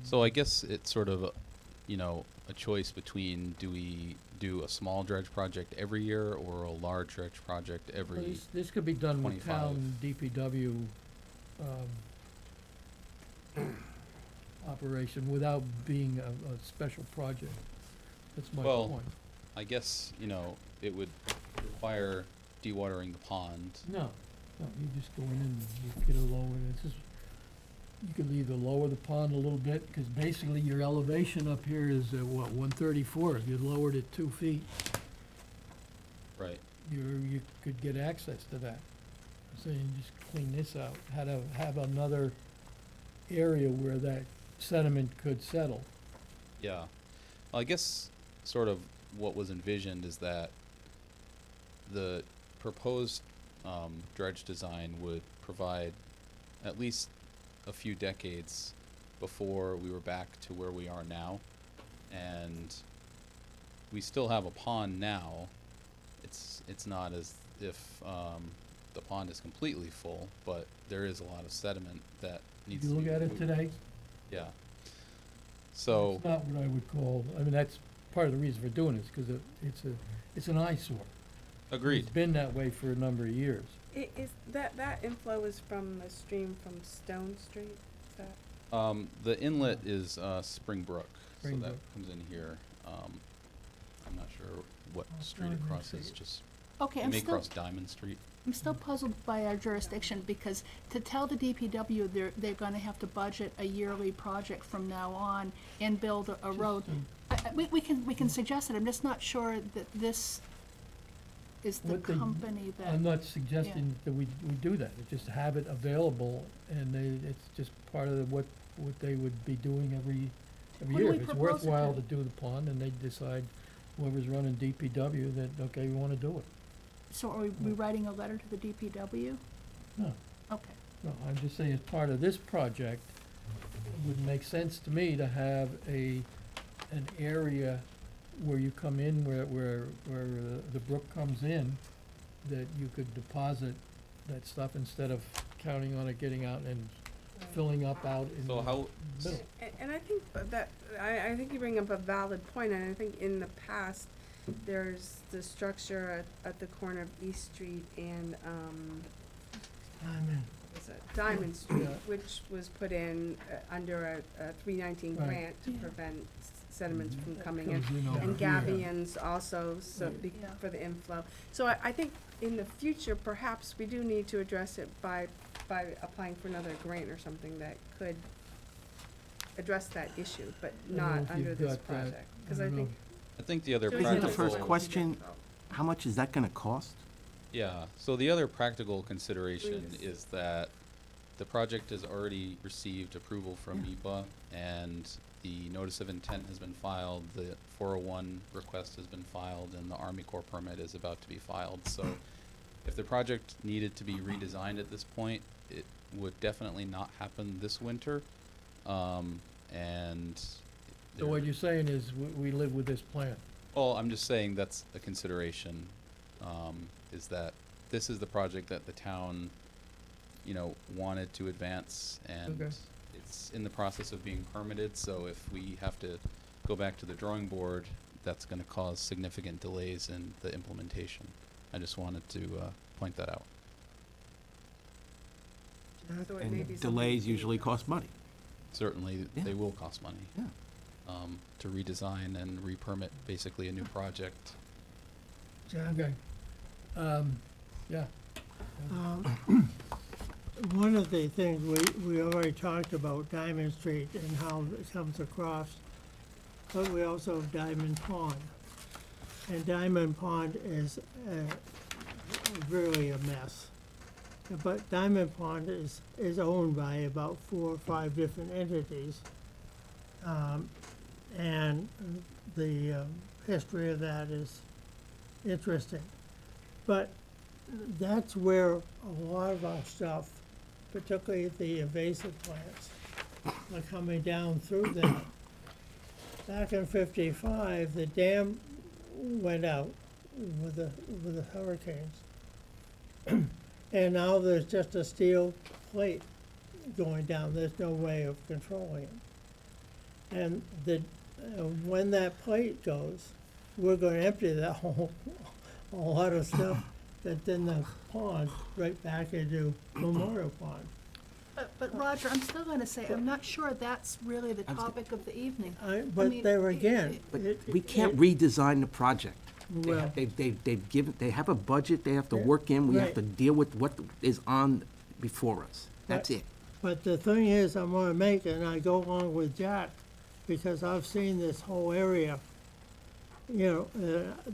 L: So I guess it's sort of a choice between, do we do a small dredge project every year or a large dredge project
D: Well,
L: every?
D: this could be done with
L: 25.
D: town DPW operation without being a special project. That's my
L: Well,
D: point.
L: I guess, it would require dewatering the pond.
D: No, you just go in and you get it lower, it's just, you could either lower the pond a little bit, because basically your elevation up here is, 134. If you lowered it 2 feet,
L: Right.
D: you could get access to that. So you just clean this out, have another area where that sediment could settle.
L: Yeah. Well, I guess sort of what was envisioned is that the proposed dredge design would provide at least a few decades before we were back to where we are now. And we still have a pond now. It's not as if the pond is completely full, but there is a lot of sediment that needs
D: If
L: to
D: you
L: be
D: look at it
L: removed.
D: today,
L: Yeah. So,
D: it's not what I would call, that's part of the reason for doing this, because it's an eyesore.
L: Agreed.
D: It's been that way for a number of years.
F: Is that inflow is from a stream from Stone Street? Is that?
L: The inlet is Spring Brook, so that
D: Springbrook.
L: comes in here. I'm not sure what street it
K: Diamond
L: crosses,
K: Street.
L: just,
G: Okay,
L: it
G: I'm
L: may
G: still,
L: cross Diamond Street.
G: I'm still puzzled by our jurisdiction, because to tell the DPW they're gonna have to budget a yearly project from now on and build a road. We can suggest it, I'm just not sure that this is the
D: What they-
G: company that.
D: I'm not suggesting that we do that, just have it available, and it's just part of what they would be doing every
G: What do
D: year.
G: we
D: If it's
G: propose it
D: worthwhile
G: to?
D: to do the pond, and they decide, whoever's running DPW, that, okay, we wanna do it.
G: So are we writing a letter to the DPW?
D: No,
G: Okay.
D: no, I'm just saying, as part of this project, it would make sense to me to have an area where you come in, where the brook comes in, that you could deposit that stuff instead of counting on it getting out and filling up out in
L: So
D: the
L: how,
D: middle.
F: And I think I think you bring up a valid point, and I think in the past, there's the structure at the corner of East Street and,
K: Diamond.
F: what's it, Diamond Street,
D: Yeah.
F: which was put in under a 319
D: Right.
F: grant to
G: Yeah.
F: prevent sediments from coming in.
D: Comes in over
F: And
D: here.
F: Gabions also, so
G: Yeah.
F: for the inflow. So I think in the future, perhaps we do need to address it by applying for another grant or something that could address that issue, but
D: don't know
F: not
D: if
F: under
D: you've
F: this
D: got that.
F: project.
D: I
F: Cause I
D: don't
F: think.
D: know.
L: I think the other
F: doing
J: Isn't the
F: something
J: first
F: like that
J: question-
F: would be difficult.
J: How much is that gonna cost?
L: yeah, so the other practical consideration
F: Please.
L: is that the project has already received approval from Mbta, and the notice of intent has been filed, the 401 request has been filed, and the Army Corps permit is about to be filed. So if the project needed to be redesigned at this point, it would definitely not happen this winter. And
D: So what
L: there-
D: you're saying is, we live with this plan?
L: well, I'm just saying that's a consideration, is that this is the project that the town, wanted to advance, and
D: Okay.
L: it's in the process of being permitted, so if we have to go back to the drawing board, that's gonna cause significant delays in the implementation. I just wanted to, point that out.
F: So it may be
J: And
F: something
J: delays
F: to
J: usually
F: do.
J: cost money.
L: Certainly,
J: Yeah.
L: they will cost money,
J: Yeah.
L: to redesign and re-permit basically a new project.
K: John,
D: Okay. Yeah.
K: one of the things we already talked about, Diamond Street and how it comes across, but we also have Diamond Pond. And Diamond Pond is really a mess. But Diamond Pond is owned by about 4 or 5 different entities. And the history of that is interesting. But that's where a lot of our stuff, particularly the invasive plants, are coming down through there. Back in '55, the dam went out with the hurricanes. And now there's just a steel plate going down. There's no way of controlling it. And when that plate goes, we're going to empty that a lot of stuff that's in the pond right back into Memorial Pond.
G: But Roger, I'm still gonna say, I'm not sure that's really the topic of the evening.
K: But
G: mean,
K: there again,
J: But
K: it-
J: we can't
K: it-
J: redesign the project.
K: Well,
J: They have a budget they have to
K: Yeah,
J: work in, we have
K: right.
J: to deal with what is on before us. That's
K: Right.
J: it.
K: but the thing is, I'm gonna make, and I go along with Jack, because I've seen this whole area.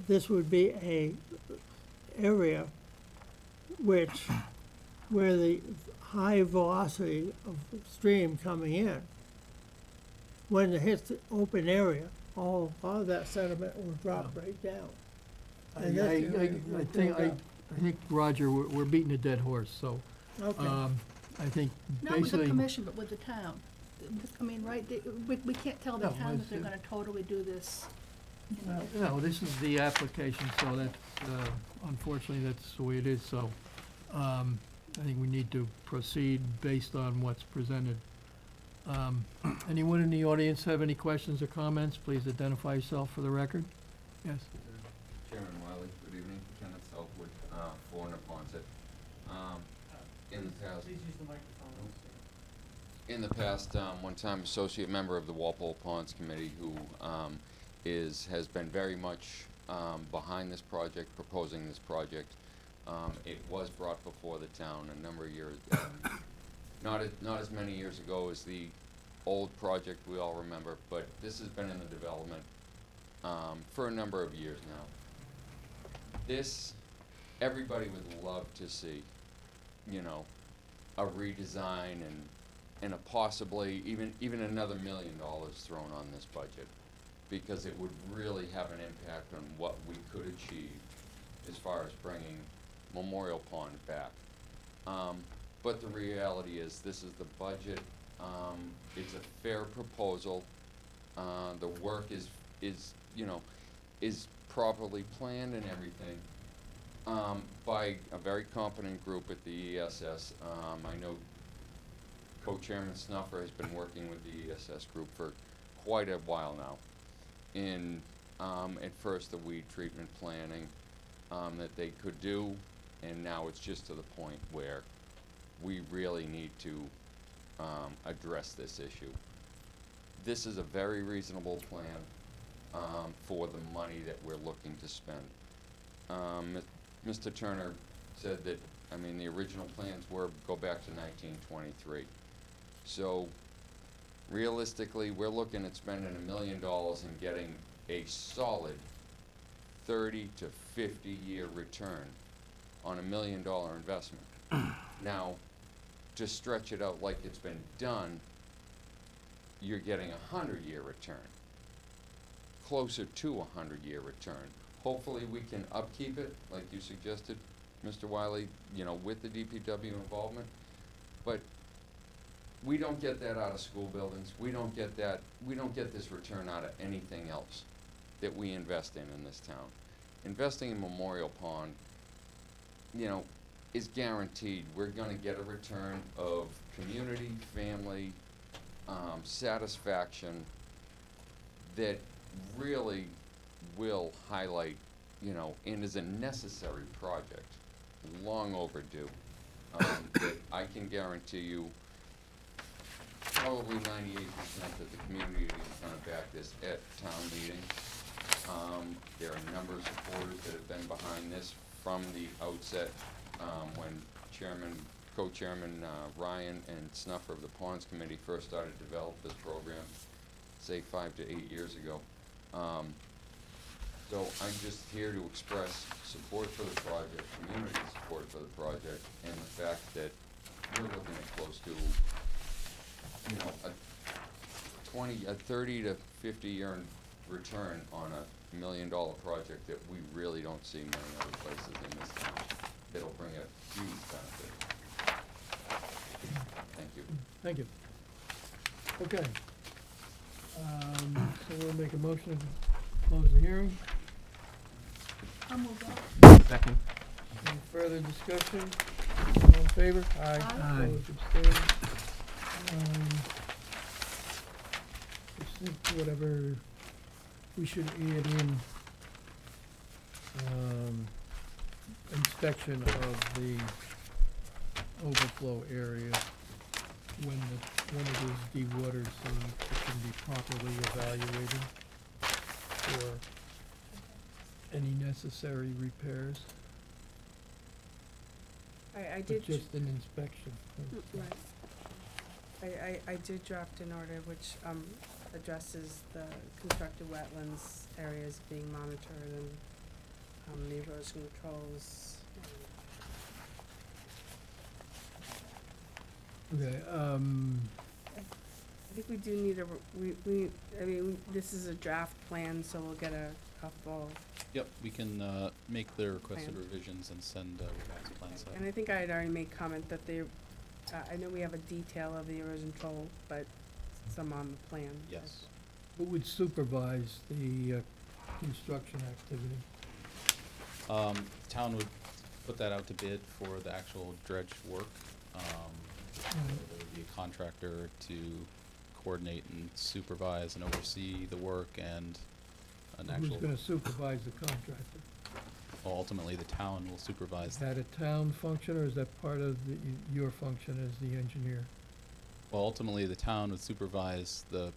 K: This would be a area where the high velocity of stream coming in, when it hits the open area, all of that sediment will drop right down. And
D: I think, Roger, we're beating a dead horse, so,
K: Okay,
D: I think
G: Not with the
D: basically,
G: commission, but with the town. I mean, right, we can't tell the
D: No,
G: town that
D: it's,
G: they're gonna totally do this,
D: this is the application, so that's, unfortunately, that's the way it is, so, I think we need to proceed based on what's presented. Anyone in the audience have any questions or comments? Please identify yourself for the record. Yes.
B: Chairman Wiley, good evening. Kenneth South for Neponset. In the past.
A: Please use the microphone.
B: In the past, one time associate member of the Walpole Ponds Committee who has been very much behind this project, proposing this project. It was brought before the town a number of years, not as many years ago as the old project we all remember, but this has been in the development for a number of years now. This, everybody would love to see, you know, a redesign and a possibly even another $1 million thrown on this budget, because it would really have an impact on what we could achieve as far as bringing Memorial Pond back. But the reality is, this is the budget. It's a fair proposal. The work is properly planned and everything by a very competent group at the ESS. I know Co-Chairman Snuffer has been working with the ESS group for quite a while now in at first the weed treatment planning that they could do, and now it's just to the point where we really need to address this issue. This is a very reasonable plan for the money that we're looking to spend. Mr. Turner said that, I mean, the original plans go back to 1923. So realistically, we're looking at spending $1 million and getting a solid 30 to 50 year return on $1 million investment. Now, to stretch it out like it's been done, you're getting a 100-year return, closer to a 100-year return. Hopefully we can upkeep it, like you suggested, Mr. Wiley, you know, with the DPW involvement. But we don't get that out of school buildings. We don't get this return out of anything else that we invest in this town. Investing in Memorial Pond, you know, is guaranteed. We're gonna get a return of community, family, satisfaction that really will highlight, you know, and is a necessary project, long overdue, that I can guarantee you probably 98% that the community is gonna back this at town meeting. There are a number of supporters that have been behind this from the outset, when Co-Chairman Ryan and Snuffer of the Ponds Committee first started to develop this program, say 5 to 8 years ago. So I'm just here to express support for the project, community support for the project, and the fact that we're looking at close to, you know, a 30 to 50 year return on a $1 million project that we really don't see many other places in this town that'll bring a huge benefit. Thank you.
D: Thank you. Okay. So we'll make a motion to close the hearing.
G: I'll move on.
J: Second.
D: Any further discussion? All in favor?
G: Aye.
D: Opposed, abstained. Just think whatever we should add in, inspection of the overflow area when it is dewatered, so it can be properly evaluated for any necessary repairs.
F: I
D: But
F: did,
D: just an inspection.
F: right. I did draft an order which, addresses the constructed wetlands areas being monitored and, the erosion controls.
D: Okay,
F: I think we do need I mean, this is a draft plan, so we'll get a full,
L: Yep, we can make the requested
F: Plan.
L: revisions and send revised plans out.
F: and I think I had already made comment that they, I know we have a detail of the erosion control, but some on the plan.
L: Yes.
D: who would supervise the construction activity?
L: Town would put that out to bid for the actual dredge work. There would be a contractor to coordinate and supervise and oversee the work and an actual.
D: Who's gonna supervise the contractor?
L: ultimately the town will supervise
D: Is that a town function, or is that part of your function as the engineer?
L: Well, ultimately, the town would supervise the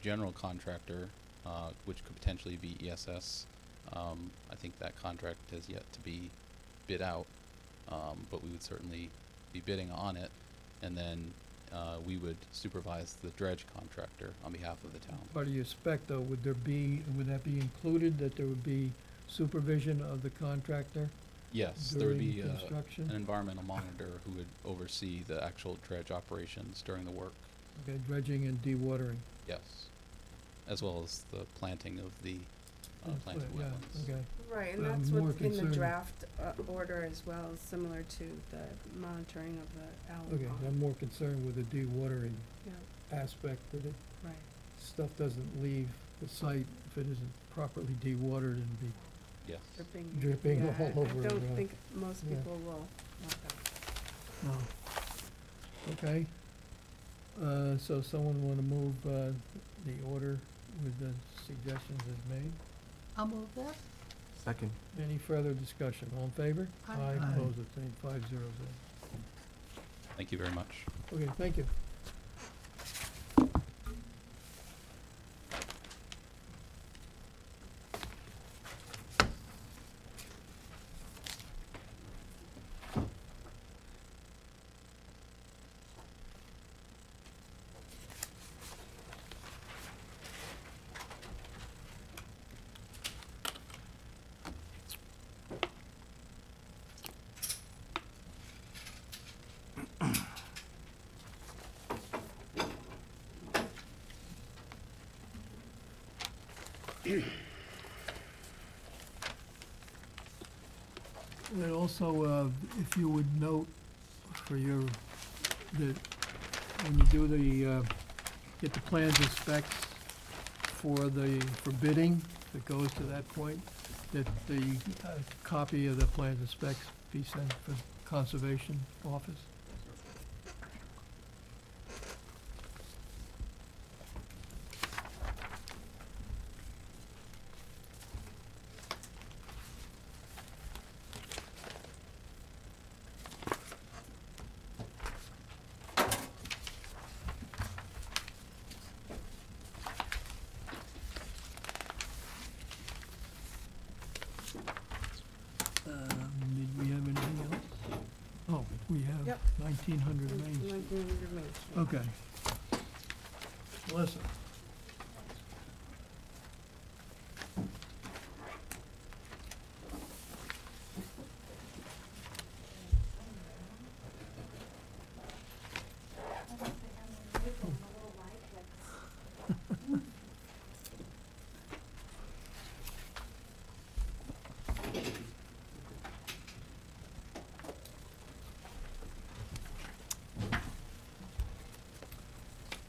L: general contractor, which could potentially be ESS. I think that contract has yet to be bid out, but we would certainly be bidding on it, and then we would supervise the dredge contractor on behalf of the town.
D: Part of your spec, though, would that be included, that there would be supervision of the contractor
L: Yes, there would
D: during
L: be
D: construction?
L: an environmental monitor who would oversee the actual dredge operations during the work.
D: Okay, dredging and dewatering.
L: Yes, as well as the planting of the planted
D: Yeah,
L: wetlands.
D: okay.
F: Right, and
D: But I'm
F: that's
D: more
F: what's in the
D: concerned-
F: draft order as well, similar to the monitoring of the Allen
D: Okay,
F: pond.
D: I'm more concerned with the dewatering
F: Yeah,
D: aspect, that it,
F: right.
D: stuff doesn't leave the site if it isn't properly dewatered and be
L: Yes.
D: dripping
F: Yeah,
D: all over.
F: I don't think most
D: yeah.
F: people will want that.
D: No. Okay. So someone wanna move, the order with the suggestions as made?
G: I'll move that.
J: Second.
D: Any further discussion? All in favor?
G: Aye.
D: Aye,
J: Aye.
D: opposed, abstained, 500.
L: Thank you very much.
D: Okay, thank you. And also, if you would note for your, that when you do the, get the plans and specs for bidding, that goes to that point, that the copy of the plans and specs be sent for Conservation Office. Did we have anything else? Oh, we have
F: Yep.
D: 1900 Main Street.
F: 1900 Main Street.
D: Okay. Melissa?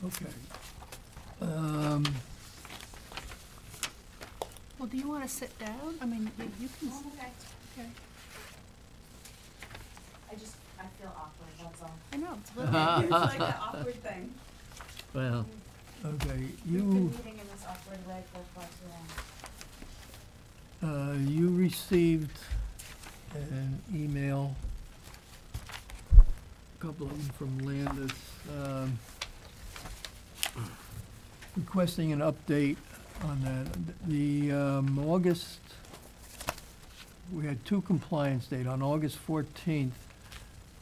D: Okay.
G: Well, do you wanna sit down? I mean, you can,
I: Okay.
G: okay.
I: I feel awkward, that's all.
G: I know, it's a little.
I: It's like an awkward thing.
H: Well,
D: Okay,
I: We've been
D: you,
I: meeting in this awkward way for far too long.
D: you received an email, a couple of them from Landis, requesting an update on that. The, August, we had two compliance dates. On August 14th,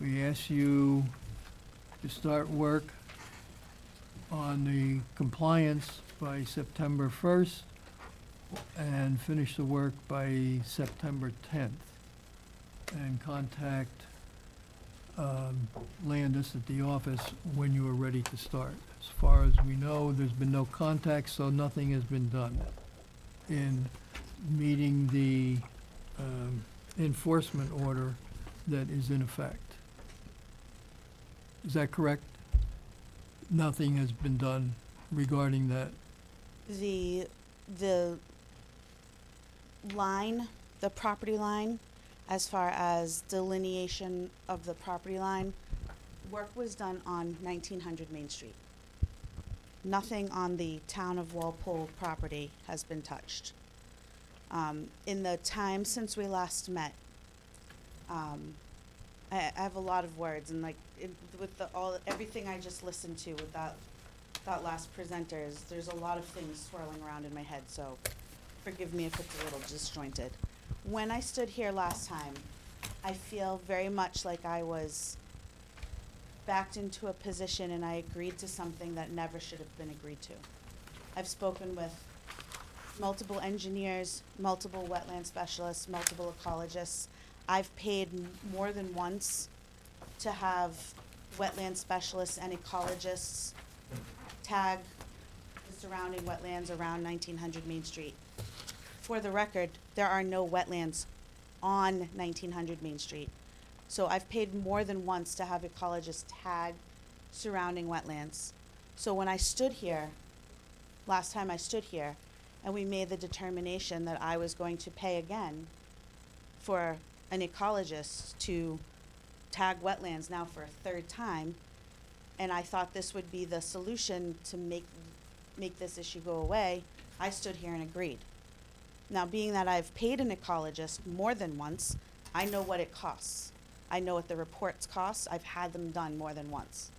D: we asked you to start work on the compliance by September 1st and finish the work by September 10th. And contact Landis at the office when you are ready to start. As far as we know, there's been no contact, so nothing has been done in meeting the enforcement order that is in effect. Is that correct? Nothing has been done regarding that.
M: The line, the property line, as far as delineation of the property line, work was done on 1900 Main Street. Nothing on the town of Walpole property has been touched. In the time since we last met, I have a lot of words, and like with everything I just listened to with that last presenter, there's a lot of things swirling around in my head. So forgive me if it's a little disjointed. When I stood here last time, I feel very much like I was backed into a position and I agreed to something that never should have been agreed to. I've spoken with multiple engineers, multiple wetland specialists, multiple ecologists. I've paid more than once to have wetland specialists and ecologists tag the surrounding wetlands around 1900 Main Street. For the record, there are no wetlands on 1900 Main Street. So I've paid more than once to have ecologists tag surrounding wetlands. So when I stood here, last time I stood here, and we made the determination that I was going to pay again for an ecologist to tag wetlands now for a third time, and I thought this would be the solution to make this issue go away, I stood here and agreed. Now, being that I've paid an ecologist more than once, I know what it costs. I know what the reports cost. I've had them done more than once.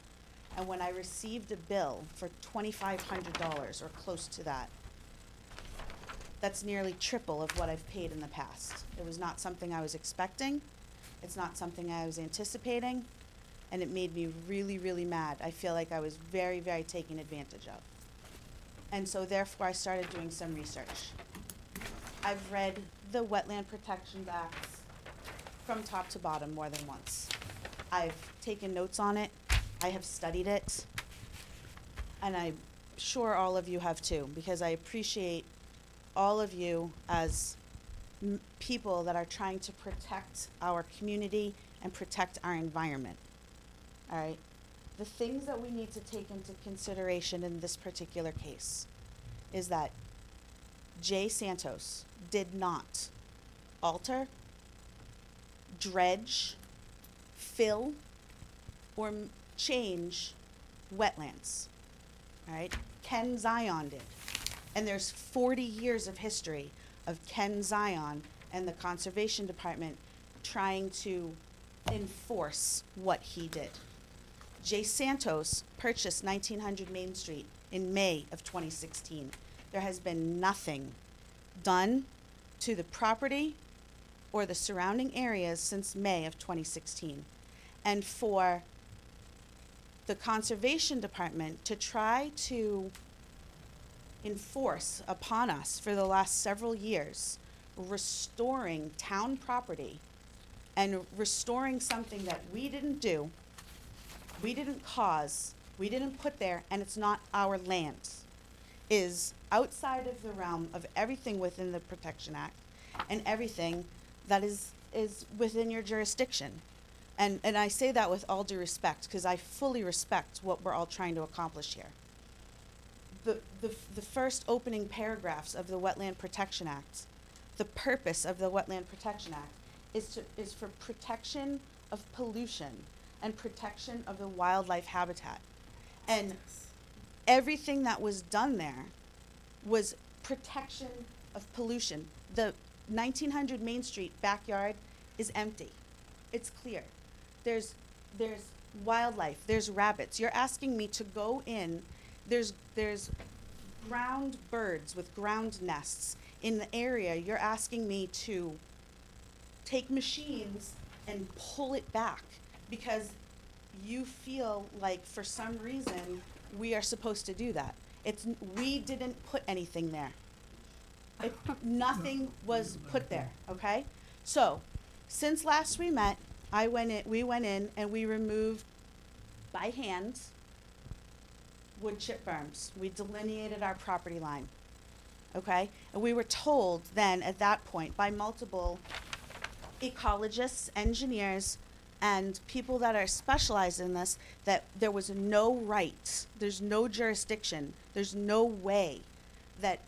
M: And when I received a bill for $2,500 or close to that, that's nearly triple of what I've paid in the past. It was not something I was expecting. It's not something I was anticipating. And it made me really, really mad. I feel like I was very, very taken advantage of. And so therefore I started doing some research. I've read the Wetland Protection Acts from top to bottom more than once. I've taken notes on it. I have studied it. And I'm sure all of you have too, because I appreciate all of you as people that are trying to protect our community and protect our environment. All right? The things that we need to take into consideration in this particular case is that Jay Santos did not alter, dredge, fill, or change wetlands. All right? Ken Zion did. And there's 40 years of history of Ken Zion and the Conservation Department trying to enforce what he did. Jay Santos purchased 1900 Main Street in May of 2016. There has been nothing done to the property or the surrounding areas since May of 2016. And for the Conservation Department to try to enforce upon us for the last several years, restoring town property and restoring something that we didn't do, we didn't cause, we didn't put there, and it's not our land, is outside of the realm of everything within the Protection Act and everything that is within your jurisdiction. And I say that with all due respect, because I fully respect what we're all trying to accomplish here. The first opening paragraphs of the Wetland Protection Act, the purpose of the Wetland Protection Act is for protection of pollution and protection of the wildlife habitat. And everything that was done there was protection of pollution. The 1900 Main Street backyard is empty. It's clear. There's wildlife, there's rabbits. You're asking me to go in, there's ground birds with ground nests in the area. You're asking me to take machines and pull it back because you feel like for some reason we are supposed to do that. We didn't put anything there. Nothing was put there, okay? So, since last we met, we went in and we removed by hand wood chip berms. We delineated our property line, okay? And we were told then at that point by multiple ecologists, engineers, and people that are specialized in this that there was no right, there's no jurisdiction, there's no way that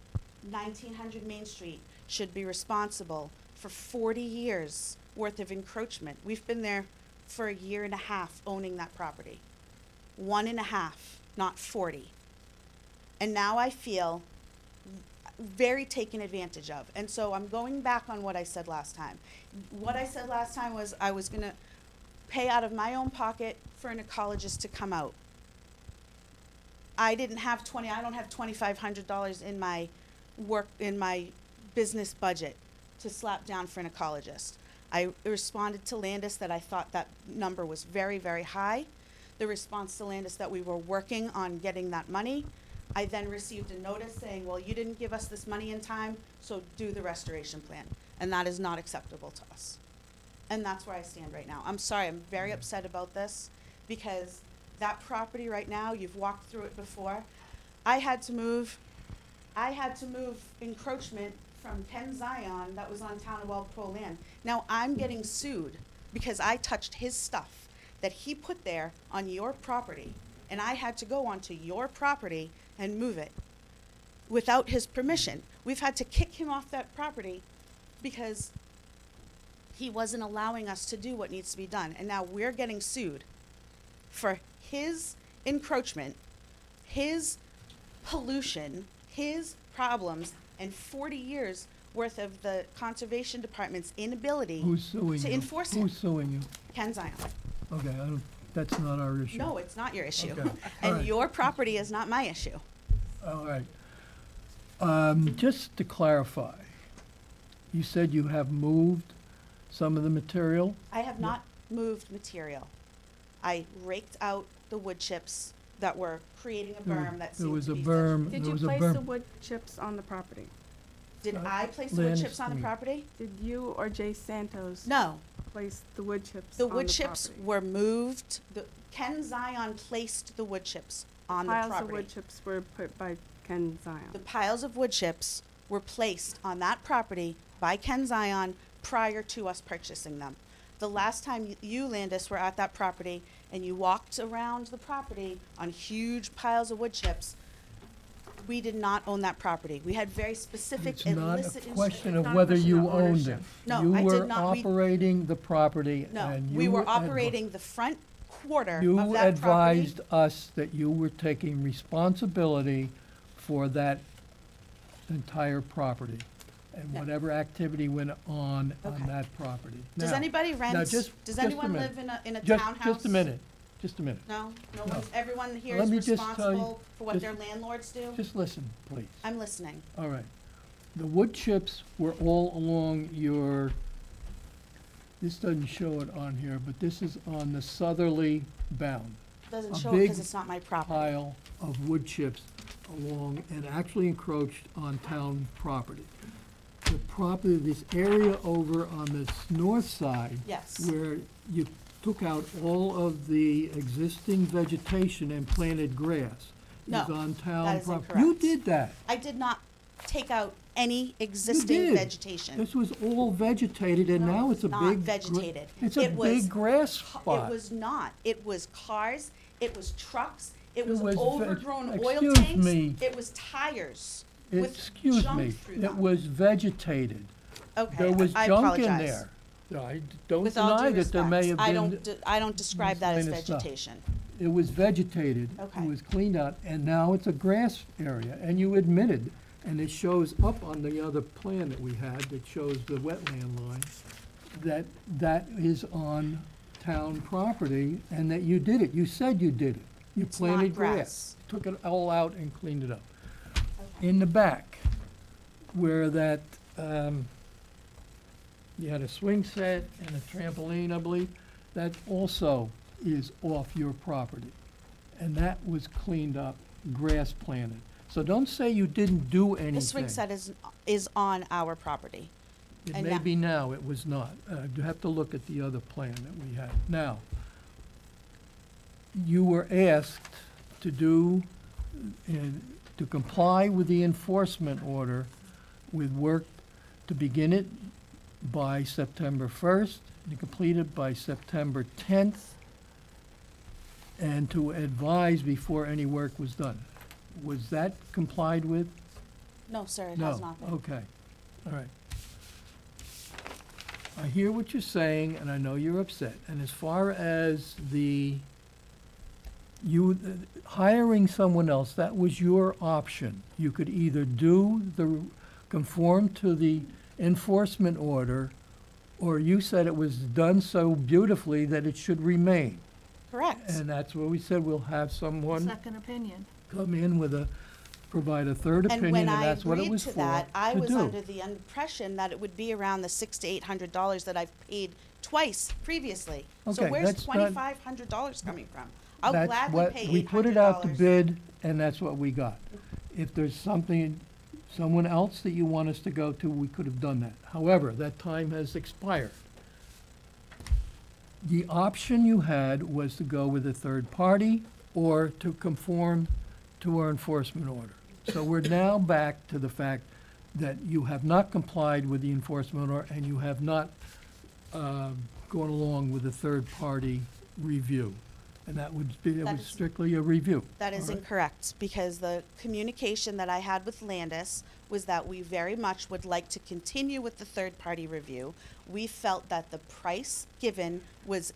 M: 1900 Main Street should be responsible for 40 years worth of encroachment. We've been there for a year and a half owning that property. 1.5, not 40. And now I feel very taken advantage of. And so I'm going back on what I said last time. What I said last time was I was gonna pay out of my own pocket for an ecologist to come out. I don't have $2,500 in my business budget to slap down for an ecologist. I responded to Landis that I thought that number was very, very high. The response to Landis that we were working on getting that money. I then received a notice saying, well, you didn't give us this money in time, so do the restoration plan. And that is not acceptable to us. And that's where I stand right now. I'm sorry, I'm very upset about this, because that property right now, you've walked through it before. I had to move encroachment from Ken Zion that was on town of Walpole land. Now I'm getting sued because I touched his stuff that he put there on your property, and I had to go onto your property and move it without his permission. We've had to kick him off that property because he wasn't allowing us to do what needs to be done. And now we're getting sued for his encroachment, his pollution, his problems, and 40 years worth of the Conservation Department's inability
D: Who's suing
M: to
D: you?
M: enforce it.
D: Who's suing you?
M: Ken Zion.
D: Okay, that's not our issue.
M: No, it's not your issue.
D: Okay. All
M: And
D: right.
M: your property is not my issue.
D: All right. Just to clarify, you said you have moved some of the material?
M: I have not moved material. I raked out the wood chips that were creating a berm that
D: There
M: seemed
D: was
M: to
D: a
M: be
D: berm,
F: Did
D: there
F: you
D: was a
F: place the
D: berm.
F: wood chips on the property?
M: Did
D: Uh,
M: I place the wood
D: Landis,
M: chips on the
D: please.
M: property?
F: Did you or Jay Santos
M: No.
F: place the wood chips
M: The
F: on
M: wood
F: the
M: chips
F: property?
M: were moved. Ken Zion placed the wood chips on the
F: Piles
M: property.
F: of wood chips were put by Ken Zion.
M: The piles of wood chips were placed on that property by Ken Zion prior to us purchasing them. The last time you, Landis, were at that property and you walked around the property on huge piles of wood chips, we did not own that property. We had very specific
D: It's
M: and
D: not
M: illicit
D: a question
F: It's
D: of
F: not a
D: whether
F: question
D: you
F: of
D: owned it.
F: ownership.
M: No,
D: You
M: I did
D: were
M: not. We-
D: operating the property
M: No,
D: and you.
M: we were operating the front quarter
D: You
M: of that property.
D: advised us that you were taking responsibility for that entire property and
M: No.
D: whatever activity went on
M: Okay.
D: that property.
M: Does
D: Now-
M: anybody rent?
D: now just
M: Does
D: a
M: anyone
D: minute.
M: live in a
D: Just
M: townhouse?
D: a minute, just a minute.
M: No? No
D: No.
M: one's, everyone here
D: Let
M: is
D: me just tell you-
M: responsible for what
D: just-
M: their landlords do?
D: Just listen, please.
M: I'm listening.
D: All right. The wood chips were all along your, this doesn't show it on here, but this is on the southerly bound.
M: Doesn't
D: A
M: show
D: big
M: because it's not my property.
D: Pile of wood chips along and actually encroached on town property. The property, this area over on the north side.
M: Yes.
D: Where you took out all of the existing vegetation and planted grass.
M: No,
D: Is on town
M: that is
D: property. You
M: incorrect.
D: did that.
M: I did not take out any
D: You
M: existing
D: did.
M: vegetation.
D: This was all vegetated and
M: No,
D: now it's a
M: not
D: big.
M: vegetated.
D: It's a
M: It was
D: big grass
M: It
D: spot.
M: was not. It was cars, it was trucks, it
D: It
M: was
D: was
M: overgrown oil
D: excuse
M: tanks,
D: me.
M: it was tires with
D: Excuse
M: junk
D: me,
M: through
D: it
M: them.
D: was vegetated.
M: Okay,
D: There was
M: I
D: junk in
M: apologize.
D: there. I don't
M: With all
D: deny
M: due
D: that there may have
M: respect,
D: been.
M: I don't describe that as
D: miscellaneous stuff.
M: vegetation.
D: It was vegetated.
M: Okay.
D: It was cleaned out, and now it's a grass area, and you admitted, and it shows up on the other plan that we had that shows the wetland line, that that is on town property, and that you did it. You said you did it. You
M: It's not
D: planted
M: grass.
D: grass. Took it all out and cleaned it up. In the back, where that, you had a swing set and a trampoline, I believe, that also is off your property. And that was cleaned up, grass planted. So don't say you didn't do anything.
M: The swing set is on our property.
D: It
M: and
D: may
M: now-
D: be now, it was not. You have to look at the other plan that we had. Now, you were asked to do, to comply with the enforcement order with work to begin it by September 1st, and complete it by September 10th, and to advise before any work was done. Was that complied with?
M: No, sir, it has not been.
D: No, okay, all right. I hear what you're saying, and I know you're upset, and as far as the hiring someone else, that was your option. You could either conform to the enforcement order, or you said it was done so beautifully that it should remain.
M: Correct.
D: And that's what we said, we'll have someone
G: Second opinion.
D: come in provide a third opinion, and that's what it was for,
M: And when I agreed to that, I was
D: do.
M: under the impression that it would be around the $600 to $800 that I've paid twice previously. So
D: Okay,
M: where's
D: that's not-
M: $2,500 coming from? I'll
D: That's
M: gladly
D: what-
M: pay $800.
D: We put it out to bid, and that's what we got. If there's someone else that you want us to go to, we could have done that. However, that time has expired. The option you had was to go with a third party or to conform to our enforcement order. So we're now back to the fact that you have not complied with the enforcement order and you have not gone along with a third-party review. And that would be, it
M: That
D: was
M: is-
D: strictly a review.
M: That is
D: all right?
M: incorrect, because the communication that I had with Landis was that we very much would like to continue with the third-party review. We felt that the price given was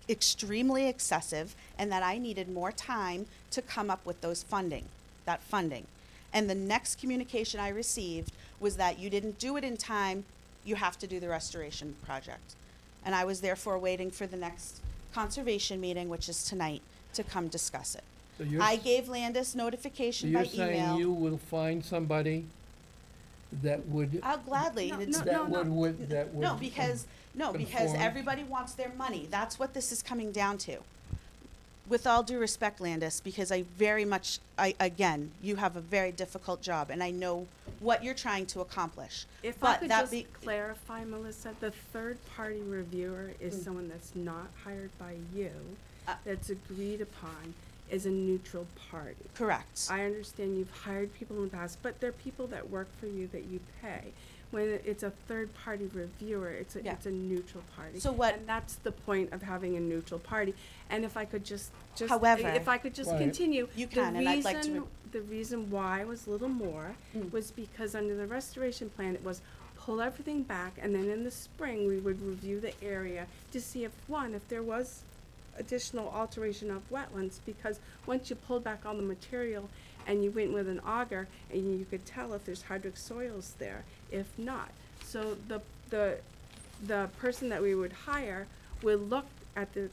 M: extremely excessive, and that I needed more time to come up with that funding. And the next communication I received was that you didn't do it in time, you have to do the restoration project. And I was therefore waiting for the next conservation meeting, which is tonight, to come discuss it.
D: So you're
M: I
D: s-
M: gave Landis
D: So
M: notification by
D: you're saying you
M: email.
D: will find somebody that would,
M: I'll gladly.
F: No,
M: it's-
D: that would, that would.
M: No, because
D: conform.
M: everybody wants their money. That's what this is coming down to. With all due respect, Landis, because again, you have a very difficult job, and I know what you're trying to accomplish.
F: If
M: But
F: I could
M: that
F: just
M: be-
F: clarify, Melissa, the third-party reviewer is someone that's not hired by you,
M: Uh,
F: that's agreed upon, is a neutral party.
M: Correct.
F: I understand you've hired people in the past, but they're people that work for you that you pay. When it's a third-party reviewer, it's
M: Yeah.
F: a neutral party.
M: So what-
F: And that's the point of having a neutral party. And if I could just
M: However-
F: if I could just
D: Right.
F: continue.
M: You can, and I'd like to
F: The reason why it was a little more
M: Mm.
F: was because under the restoration plan, it was pull everything back, and then in the spring, we would review the area to see if there was additional alteration of wetlands, because once you pulled back all the material and you went with an auger, and you could tell if there's hydric soils there, if not. So the person that we would hire would look at the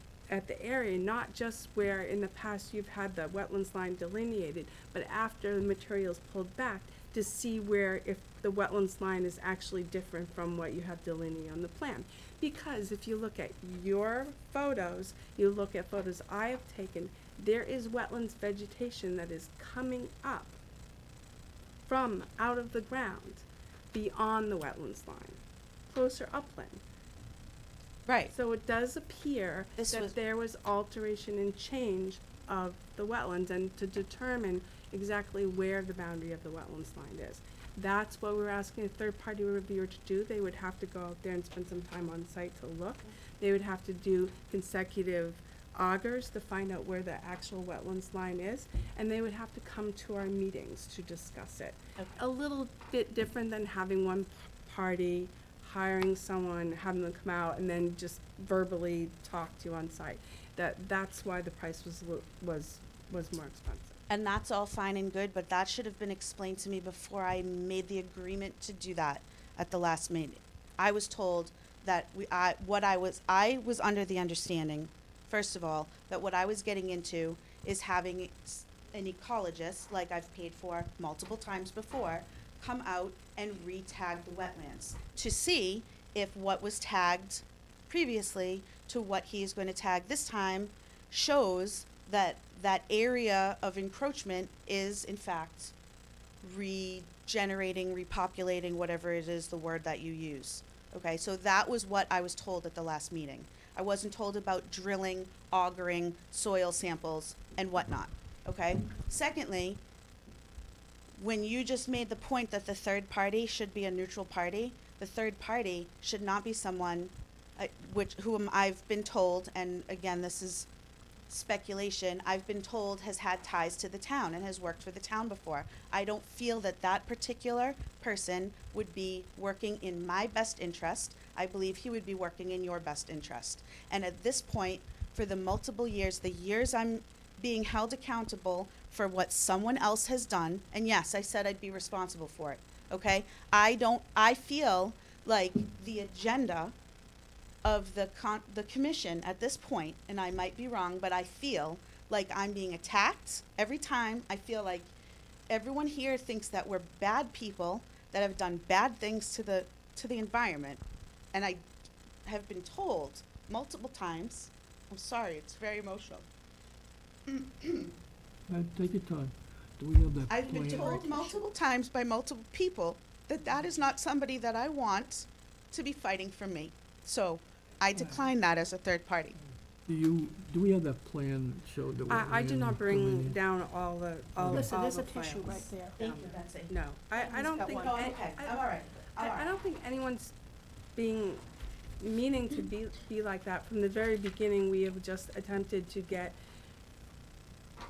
F: area, not just where in the past you've had the wetlands line delineated, but after the material's pulled back, to see where if the wetlands line is actually different from what you have delineated on the plan. Because if you look at your photos, you look at photos I have taken, there is wetlands vegetation that is coming up from out of the ground beyond the wetlands line, closer upland.
M: Right.
F: So it does appear
M: This was-
F: that there was alteration and change of the wetlands, and to determine exactly where the boundary of the wetlands line is. That's what we're asking a third-party reviewer to do. They would have to go out there and spend some time on site to look. They would have to do consecutive augers to find out where the actual wetlands line is, and they would have to come to our meetings to discuss it.
M: Okay.
F: A little bit different than having one party hiring someone, having them come out, and then just verbally talk to you on site. That's why the price was more expensive.
M: And that's all fine and good, but that should have been explained to me before I made the agreement to do that at the last meeting. I was told that I was under the understanding, first of all, that what I was getting into is having an ecologist, like I've paid for multiple times before, come out and re-tag the wetlands to see if what was tagged previously to what he's going to tag this time shows that that area of encroachment is in fact regenerating, repopulating, whatever it is, the word that you use. Okay, so that was what I was told at the last meeting. I wasn't told about drilling, augering, soil samples, and whatnot, okay? Secondly, when you just made the point that the third party should be a neutral party, the third party should not be someone whom I've been told, and again, this is speculation, I've been told has had ties to the town and has worked for the town before. I don't feel that that particular person would be working in my best interest. I believe he would be working in your best interest. And at this point, for the multiple years, the years I'm being held accountable for what someone else has done, and yes, I said I'd be responsible for it, okay? I feel like the agenda of the commission at this point, and I might be wrong, but I feel like I'm being attacked every time. I feel like everyone here thinks that we're bad people that have done bad things to the environment, and I have been told multiple times, I'm sorry, it's very emotional.
D: Take your time. Do we have that plan?
M: I've been told multiple times by multiple people that that is not somebody that I want to be fighting for me. So I decline that as a third party.
D: Do we have that plan showed that?
F: I did not bring down all the
G: Listen, there's a
F: plans.
G: tissue right there.
M: Thank you, Betsy.
F: No, I don't think.
M: Oh, okay, I'm all right.
F: I don't think anyone's meaning to be like that. From the very beginning, we have just attempted to get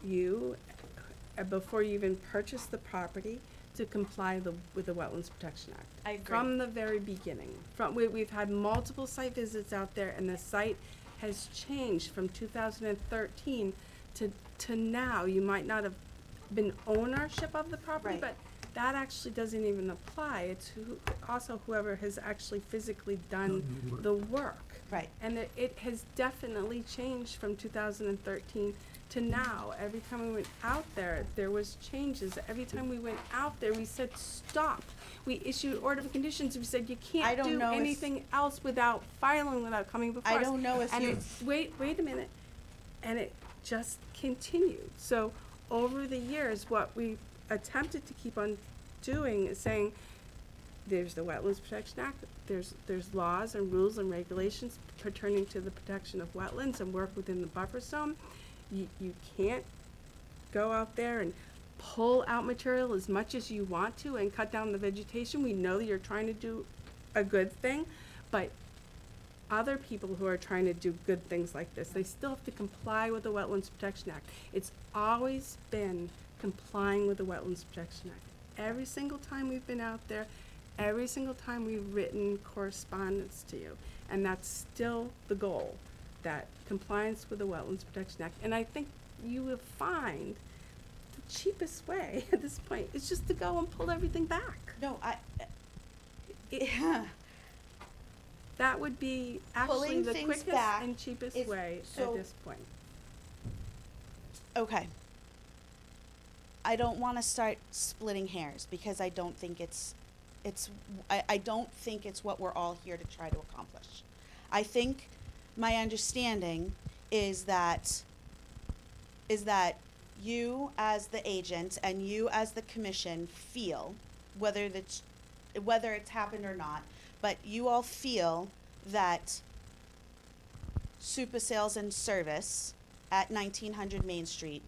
F: you, before you even purchase the property, to comply with the Wetlands Protection Act.
M: I agree.
F: From the very beginning. We've had multiple site visits out there, and the site has changed from 2013 to now. You might not have been ownership of the property,
M: Right.
F: but that actually doesn't even apply. It's also whoever has actually physically done the work.
M: Right.
F: And it has definitely changed from 2013 to now. Every time we went out there, there was changes. Every time we went out there, we said, stop. We issued order of conditions. We said, you can't do anything else without filing, without coming before us.
M: I don't know if
F: And
M: you.
F: it's, wait a minute. And it just continued. So over the years, what we attempted to keep on doing is saying, there's the Wetlands Protection Act, there's laws and rules and regulations pertaining to the protection of wetlands and work within the buffer zone. You can't go out there and pull out material as much as you want to and cut down the vegetation. We know that you're trying to do a good thing, but other people who are trying to do good things like this, they still have to comply with the Wetlands Protection Act. It's always been complying with the Wetlands Protection Act. Every single time we've been out there, every single time we've written correspondence to you, and that's still the goal, that compliance with the Wetlands Protection Act. And I think you will find the cheapest way at this point is just to go and pull everything back.
M: No,
F: That would be actually
M: Pulling
F: the
M: things
F: quickest
M: back
F: and cheapest
M: is-
F: way at
M: so-
F: this point.
M: Okay. I don't want to start splitting hairs because I don't think I don't think it's what we're all here to try to accomplish. I think my understanding is that you as the agent and you as the commission feel, whether it's happened or not, but you all feel that Super Sales and Service at 1900 Main Street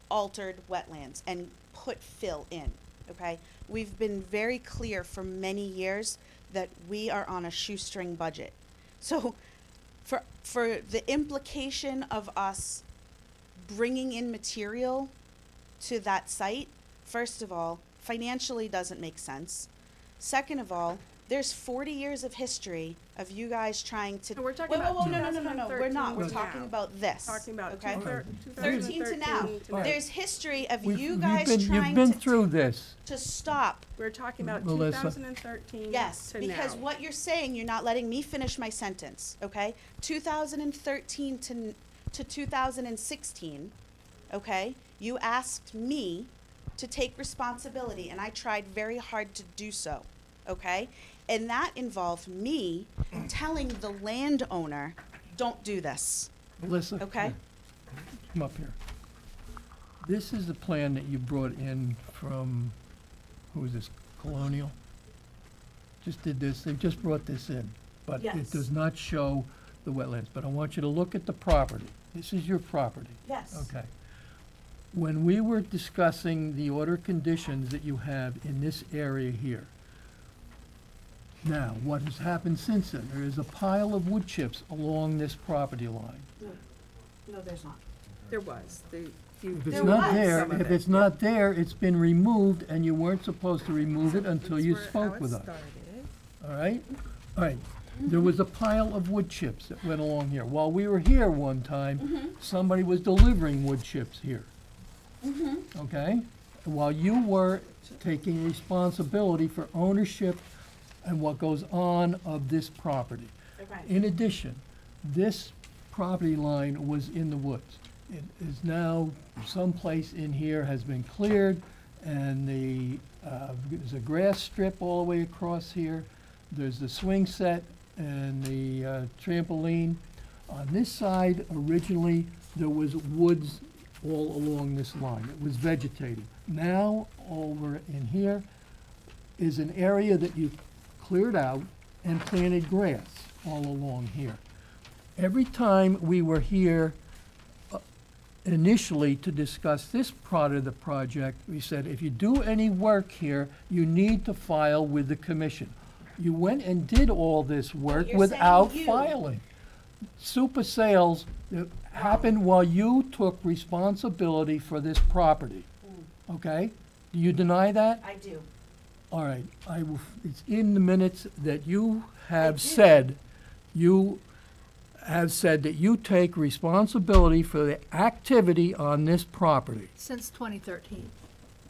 M: altered wetlands and put fill in, okay? We've been very clear for many years that we are on a shoestring budget. So for the implication of us bringing in material to that site, first of all, financially doesn't make sense. Second of all, there's 40 years of history of you guys trying to.
F: No, we're talking about
M: no, we're not.
F: 2013
M: We're
F: to
M: talking
F: now.
M: about this.
F: Talking about
M: okay?
F: 2013
M: to now.
F: to
M: There's history of
D: We've-
M: you
D: you've
M: guys
D: been-
M: trying
D: You've been
M: to
D: through this.
M: stop.
F: We're talking about
D: Melissa.
F: 2013
M: Yes,
F: to
M: because
F: now.
M: what you're saying, you're not letting me finish my sentence, okay? 2013 to 2016, okay? You asked me to take responsibility, and I tried very hard to do so, okay? And that involved me telling the landowner, don't do this,
D: Melissa.
M: okay?
D: Come up here. This is the plan that you brought in from, who is this, Colonial? Just did this, they just brought this in, but
M: Yes.
D: it does not show the wetlands. But I want you to look at the property. This is your property.
M: Yes.
D: Okay. When we were discussing the order conditions that you have in this area here, now, what has happened since then? There is a pile of wood chips along this property line.
M: No, there's not.
F: There was.
D: If
M: There
D: it's not
M: was.
D: there,
F: Some of
D: if
F: it,
D: it's not there, it's been removed, and you weren't supposed to remove it until you
F: That's
D: spoke
F: where
D: with
F: how
D: us.
F: it started.
D: All right? All right. There was a pile of wood chips that went along here. While we were here one time, somebody was delivering wood chips here. Okay? While you were taking responsibility for ownership and what goes on of this property.
M: Okay.
D: In addition, this property line was in the woods. It is now someplace in here has been cleared, and there's a grass strip all the way across here. There's the swing set and the trampoline. On this side, originally, there was woods all along this line. It was vegetated. Now, over in here is an area that you cleared out and planted grass all along here. Every time we were here initially to discuss this part of the project, we said, if you do any work here, you need to file with the commission. You went and did all this work
M: you're
D: without
M: saying you.
D: filing. Super sales that happened while you took responsibility for this property. Okay? Do you deny that?
M: I do.
D: All right, it's in the minutes that you have
M: do.
D: said, you have said that you take responsibility for the activity on this property.
G: Since 2013.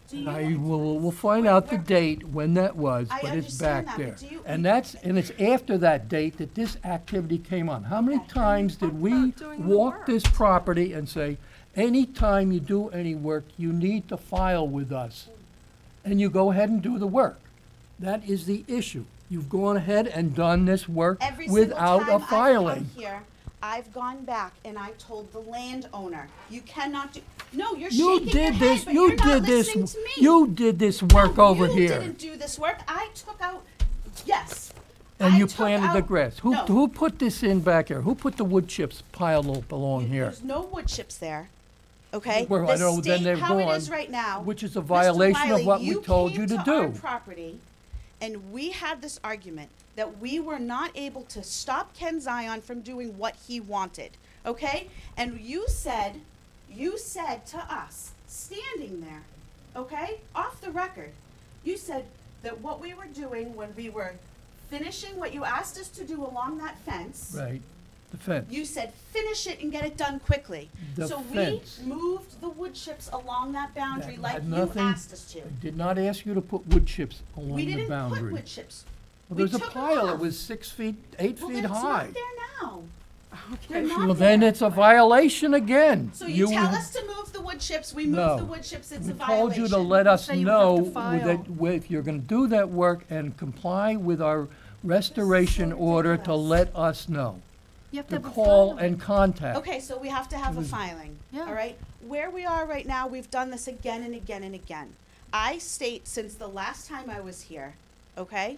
M: Do you?
D: We'll find out the date when that was,
M: I
D: but it's
M: understand
D: back
M: that,
D: there.
M: but do you-
D: And it's after that date that this activity came on. How many times did we
F: about doing the
D: walk
F: work.
D: this property and say, anytime you do any work, you need to file with us? And you go ahead and do the work. That is the issue. You've gone ahead and done this work
M: Every single
D: without a
M: time
D: filing.
M: I've come here, I've gone back and I told the landowner, you cannot do, no, you're
D: You
M: shaking your
D: did
M: head,
D: this,
M: but
D: you
M: you're not
D: did this,
M: listening to me.
D: you did this work
M: No,
D: over
M: you
D: here.
M: didn't do this work. I took out, yes.
D: And
M: I
D: you
M: took
D: planted the
M: out-
D: grass.
M: No.
D: Who put this in back here? Who put the wood chips piled up along here?
M: There's no wood chips there, okay?
D: Well, I know, then they're
M: The state, how it
D: gone,
M: is right now.
D: which is a
M: Mr.
D: violation of
M: Wiley,
D: what we told you to
M: came to our
D: do.
M: property, and we had this argument that we were not able to stop Ken Zion from doing what he wanted, okay? And you said to us, standing there, okay, off the record, you said that what we were doing when we were finishing what you asked us to do along that fence.
D: Right, the fence.
M: You said, finish it and get it done quickly.
D: The
M: So
D: fence.
M: we moved the wood chips along that boundary
D: That
M: like
D: had
M: you
D: nothing-
M: asked us to.
D: I did not ask you to put wood chips along
M: We
D: the
M: didn't put
D: boundary.
M: wood chips.
D: Well,
M: We
D: there's a
M: took 'em
D: pile that
M: off.
D: was 6 feet, 8
M: Well,
D: feet
M: then it's
D: high.
M: not there now.
F: Okay.
M: They're
D: Well,
M: not
D: then
M: there.
D: it's a violation again.
M: So you tell
D: were-
M: us to move the wood chips, we
D: No.
M: move the wood chips, it's
D: We
M: a violation.
D: told you to let us
F: Say you have to
D: know
F: file.
D: that if you're gonna do that work and comply with our restoration order, to
M: ridiculous.
D: let us know.
G: You have to
D: To
G: have a
D: call
G: filing.
D: and contact.
M: Okay, so we have to have a
D: was-
M: filing,
G: Yeah.
M: all right? Where we are right now, we've done this again and again and again. I state since the last time I was here, okay,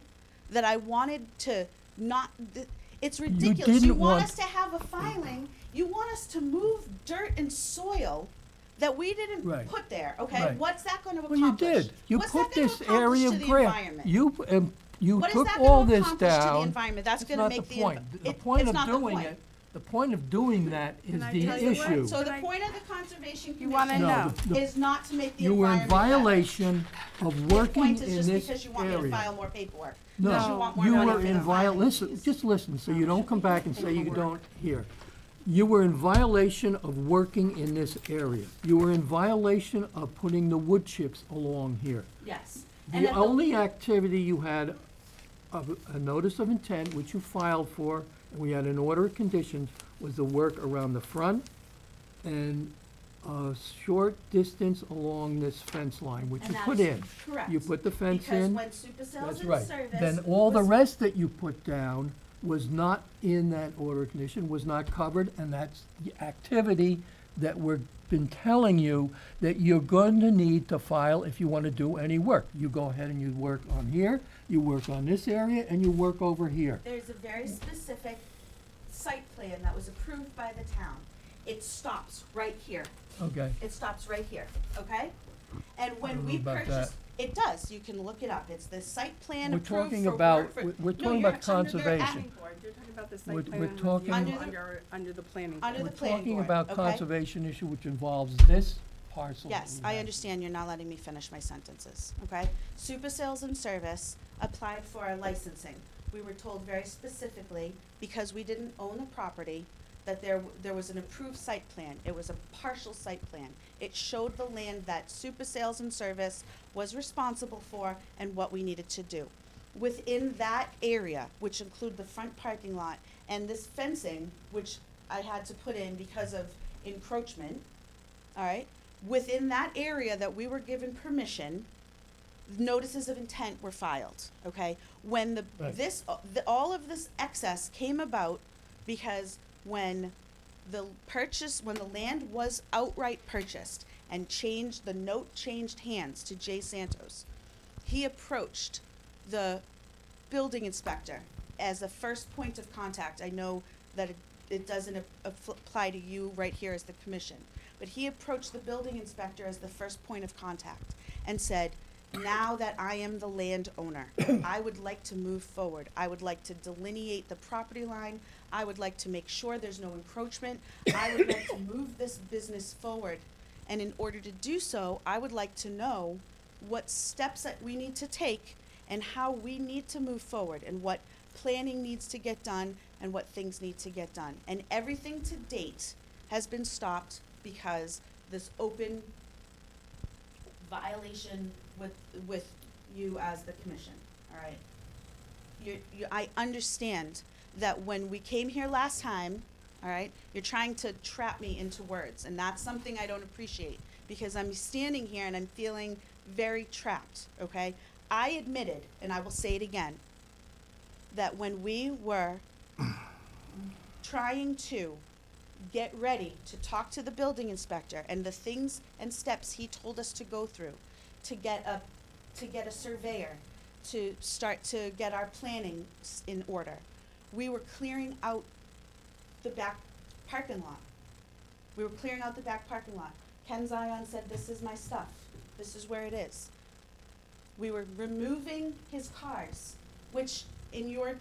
M: that I wanted to not, it's ridiculous. You
D: didn't
M: want
D: want-
M: us to have a filing, you want us to move dirt and soil that we didn't
D: Right.
M: put there, okay?
D: Right.
M: What's that gonna
D: Well,
M: accomplish?
D: you did. You
M: What's
D: put
M: that gonna
D: this
M: accomplish
D: area
M: to
D: of
M: the
D: grass.
M: environment?
D: You
M: What is
D: took
M: that
D: all
M: gonna
D: this
M: accomplish to the
D: down.
M: environment? That's
D: That's
M: gonna
D: not
M: make
D: the
M: the
D: point.
M: env-
D: The
M: it-
D: point
M: it's
D: of
M: not the
D: doing
M: point.
D: it, the point of doing that is
F: Can I
D: the
F: tell you what?
D: issue.
M: So the
F: Can I-
M: point of the Conservation
F: You wanna
M: Commission
F: know?
D: No,
M: is not to make the
D: You were in
M: environment better.
D: violation of
M: Your
D: working
M: point is
D: in
M: just
D: this
M: because you want me to
D: area.
M: file more paperwork. Because you
D: No,
M: want more
D: you
M: money
D: were
M: for
D: in
M: the filing
D: listen,
M: fees.
D: just listen, so you don't come back and say you don't hear. You were in violation of working in this area. You were in violation of putting the wood chips along here.
M: Yes. And
D: The
M: at
D: only activity you had of a notice of intent, which you filed for, and we had an order of conditions, was the work around the front and a short distance along this fence line, which
M: And
D: you
M: that
D: put
M: is
D: in.
M: correct.
D: You put the fence
M: Because
D: in.
M: when Super Sales
D: That's
M: in
D: right.
M: service
D: Then all the
M: was-
D: rest that you put down was not in that order of condition, was not covered, and that's the activity that we've been telling you that you're going to need to file if you want to do any work. You go ahead and you work on here, you work on this area, and you work over here.
M: There's a very specific site plan that was approved by the town. It stops right here.
D: Okay?
M: It stops right here, okay? And
D: I
M: when
D: don't
M: we
D: know about
M: purchased, it does, you can look it up. It's the site plan
D: We're
M: approved
D: talking
M: for
D: about,
M: work for.
D: we're
M: No,
D: talking
M: you're
D: about
M: under the
D: conservation.
F: Planning board, you're talking about the
D: We're-
F: site
D: we're
F: plan
D: talking-
F: review
M: Under
F: under the planning
M: under
F: board.
M: the
D: We're
M: planning
D: talking
M: board,
D: about
M: okay?
D: conservation issue, which involves this parcel. that
M: Yes,
D: we
M: I
D: have.
M: understand you're not letting me finish my sentences, okay? Super Sales and Service applied for a licensing. we were told very specifically, because we didn't own the property, that there was an approved site plan. It was a partial site plan. It showed the land that Super Sales and Service was responsible for and what we needed to do. Within that area, which include the front parking lot and this fencing, which I had to put in because of encroachment, all right? Within that area that we were given permission, notices of intent were filed, okay? When all of this excess came about because when the land was outright purchased and the note changed hands to Jay Santos, he approached the building inspector as the first point of contact. I know that it doesn't apply to you right here as the commission, but he approached the building inspector as the first point of contact and said, now that I am the landowner, I would like to move forward. I would like to delineate the property line. I would like to make sure there's no encroachment. I would like to move this business forward. And in order to do so, I would like to know what steps that we need to take and how we need to move forward and what planning needs to get done and what things need to get done. And everything to date has been stopped because this open violation with you as the commission, all right? I understand that when we came here last time, all right, you're trying to trap me into words, and that's something I don't appreciate because I'm standing here and I'm feeling very trapped, okay? I admitted, and I will say it again, that when we were trying to get ready to talk to the building inspector and the things and steps he told us to go through to get a surveyor, to start to get our planning in order, we were clearing out the back parking lot. We were clearing out the back parking lot. Ken Zion said, this is my stuff. This is where it is. We were removing his cars, which in your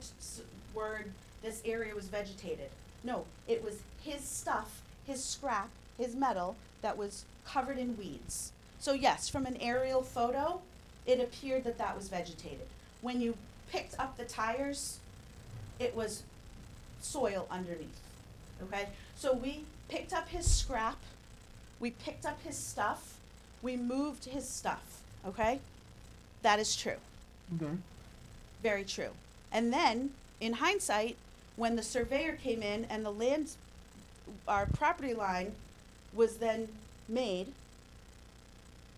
M: word, this area was vegetated. No, it was his stuff, his scrap, his metal that was covered in weeds. So yes, from an aerial photo, it appeared that that was vegetated. When you picked up the tires, it was soil underneath, okay? So we picked up his scrap, we picked up his stuff, we moved his stuff, okay? That is true.
D: Okay.
M: Very true. And then, in hindsight, when the surveyor came in and our property line was then made,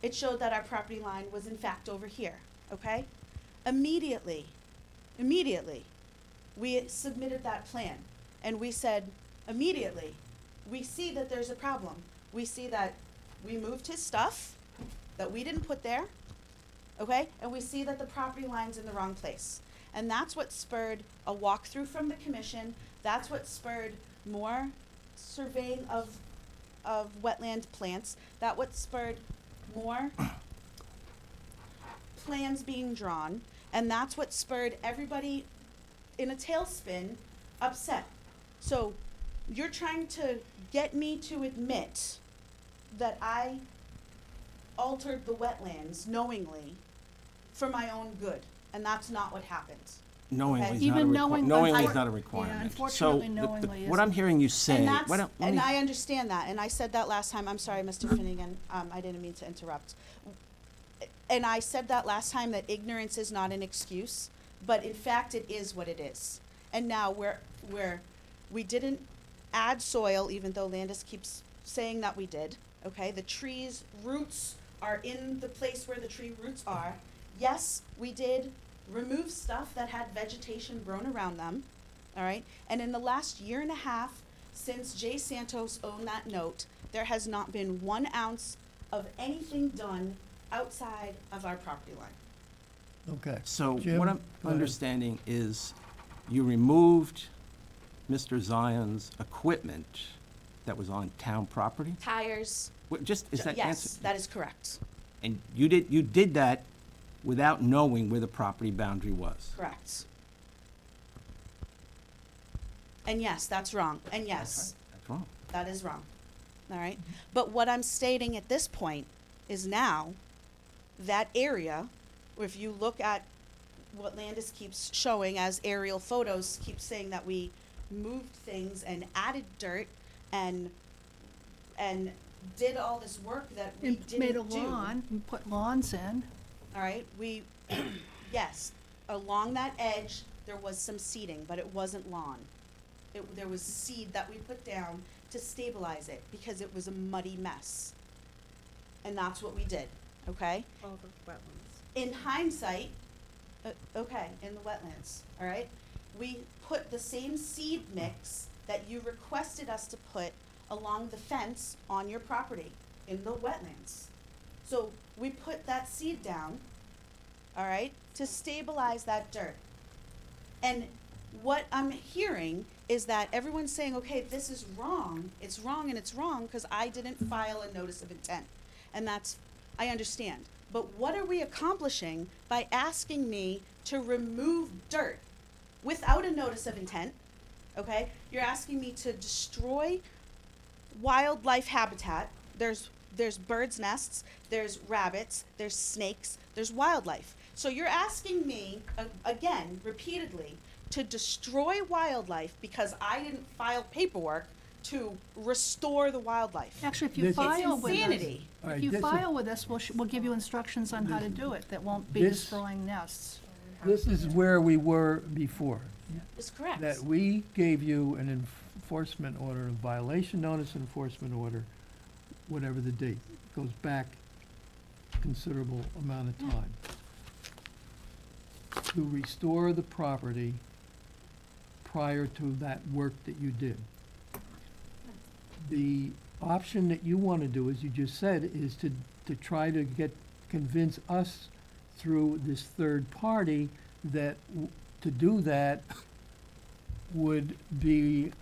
M: it showed that our property line was in fact over here, okay? Immediately, we submitted that plan and we said, immediately, we see that there's a problem. We see that we moved his stuff that we didn't put there, okay? And we see that the property line's in the wrong place. And that's what spurred a walkthrough from the commission. That's what spurred more surveying of wetland plants. That's what spurred more plans being drawn. And that's what spurred everybody in a tailspin upset. So you're trying to get me to admit that I altered the wetlands knowingly for my own good. And that's not what happened.
J: Knowingly
M: Okay.
J: is not a
G: Even knowing-
J: is not a requirement.
G: unfortunately,
J: So
G: knowingly
J: what I'm hearing you say,
M: And that's,
J: why don't- let
M: and
J: me-
M: I understand that, and I said that last time, I'm sorry, Mr. Finnegan, I didn't mean to interrupt. And I said that last time, that ignorance is not an excuse, but in fact it is what it is. And now we didn't add soil, even though Landis keeps saying that we did, okay? The trees' roots are in the place where the tree roots are. Yes, we did remove stuff that had vegetation grown around them, all right? And in the last year and a half, since Jay Santos owned that note, there has not been 1 ounce of anything done outside of our property line.
D: Okay.
J: So
D: Jim,
J: what I'm
D: go ahead.
J: understanding is you removed Mr. Zion's equipment that was on town property?
M: Tires,
J: Is that
M: yes,
J: answer?
M: that is correct,
J: And you did that without knowing where the property boundary was?
M: correct. And yes, that's wrong, and yes,
J: That's wrong.
M: that is wrong, all right? But what I'm stating at this point is now, that area, if you look at what Landis keeps showing as aerial photos keeps saying that we moved things and added dirt and did all this work that we
G: And
M: didn't
G: made a
M: do.
G: lawn, and put lawns in.
M: All right, we, yes, along that edge, there was some seeding, but it wasn't lawn. There was seed that we put down to stabilize it because it was a muddy mess. And that's what we did, okay?
F: All the wetlands.
M: In hindsight, okay, in the wetlands, all right? We put the same seed mix that you requested us to put along the fence on your property in the wetlands. So we put that seed down, all right, to stabilize that dirt. And what I'm hearing is that everyone's saying, okay, this is wrong, it's wrong and it's wrong because I didn't file a notice of intent. And that's, I understand. But what are we accomplishing by asking me to remove dirt without a notice of intent, okay? You're asking me to destroy wildlife habitat. There's birds' nests, there's rabbits, there's snakes, there's wildlife. So you're asking me, again, repeatedly, to destroy wildlife because I didn't file paperwork to restore the wildlife.
G: Actually, if you
D: This-
G: file
M: It's
G: with us,
M: insanity.
D: All right,
G: if you
D: this is-
G: file with us, we'll give you instructions on how to do it that won't be
D: This-
G: destroying nests.
D: This is where we were before,
M: It's correct.
D: that we gave you an enforcement order, a violation notice enforcement order, whatever the date, goes back considerable amount of time. To restore the property prior to that work that you did. The option that you want to do, as you just said, is to try to convince us through this third party that to do that would be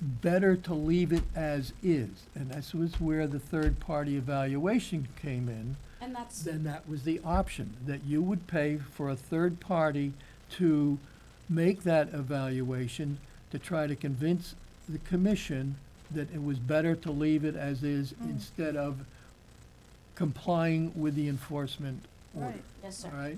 D: better to leave it as is. And this was where the third party evaluation came in.
M: And that's,
D: Then that was the option, that you would pay for a third party to make that evaluation to try to convince the commission that it was better to leave it as is instead of complying with the enforcement order.
G: Right.
M: yes, sir.
D: All right?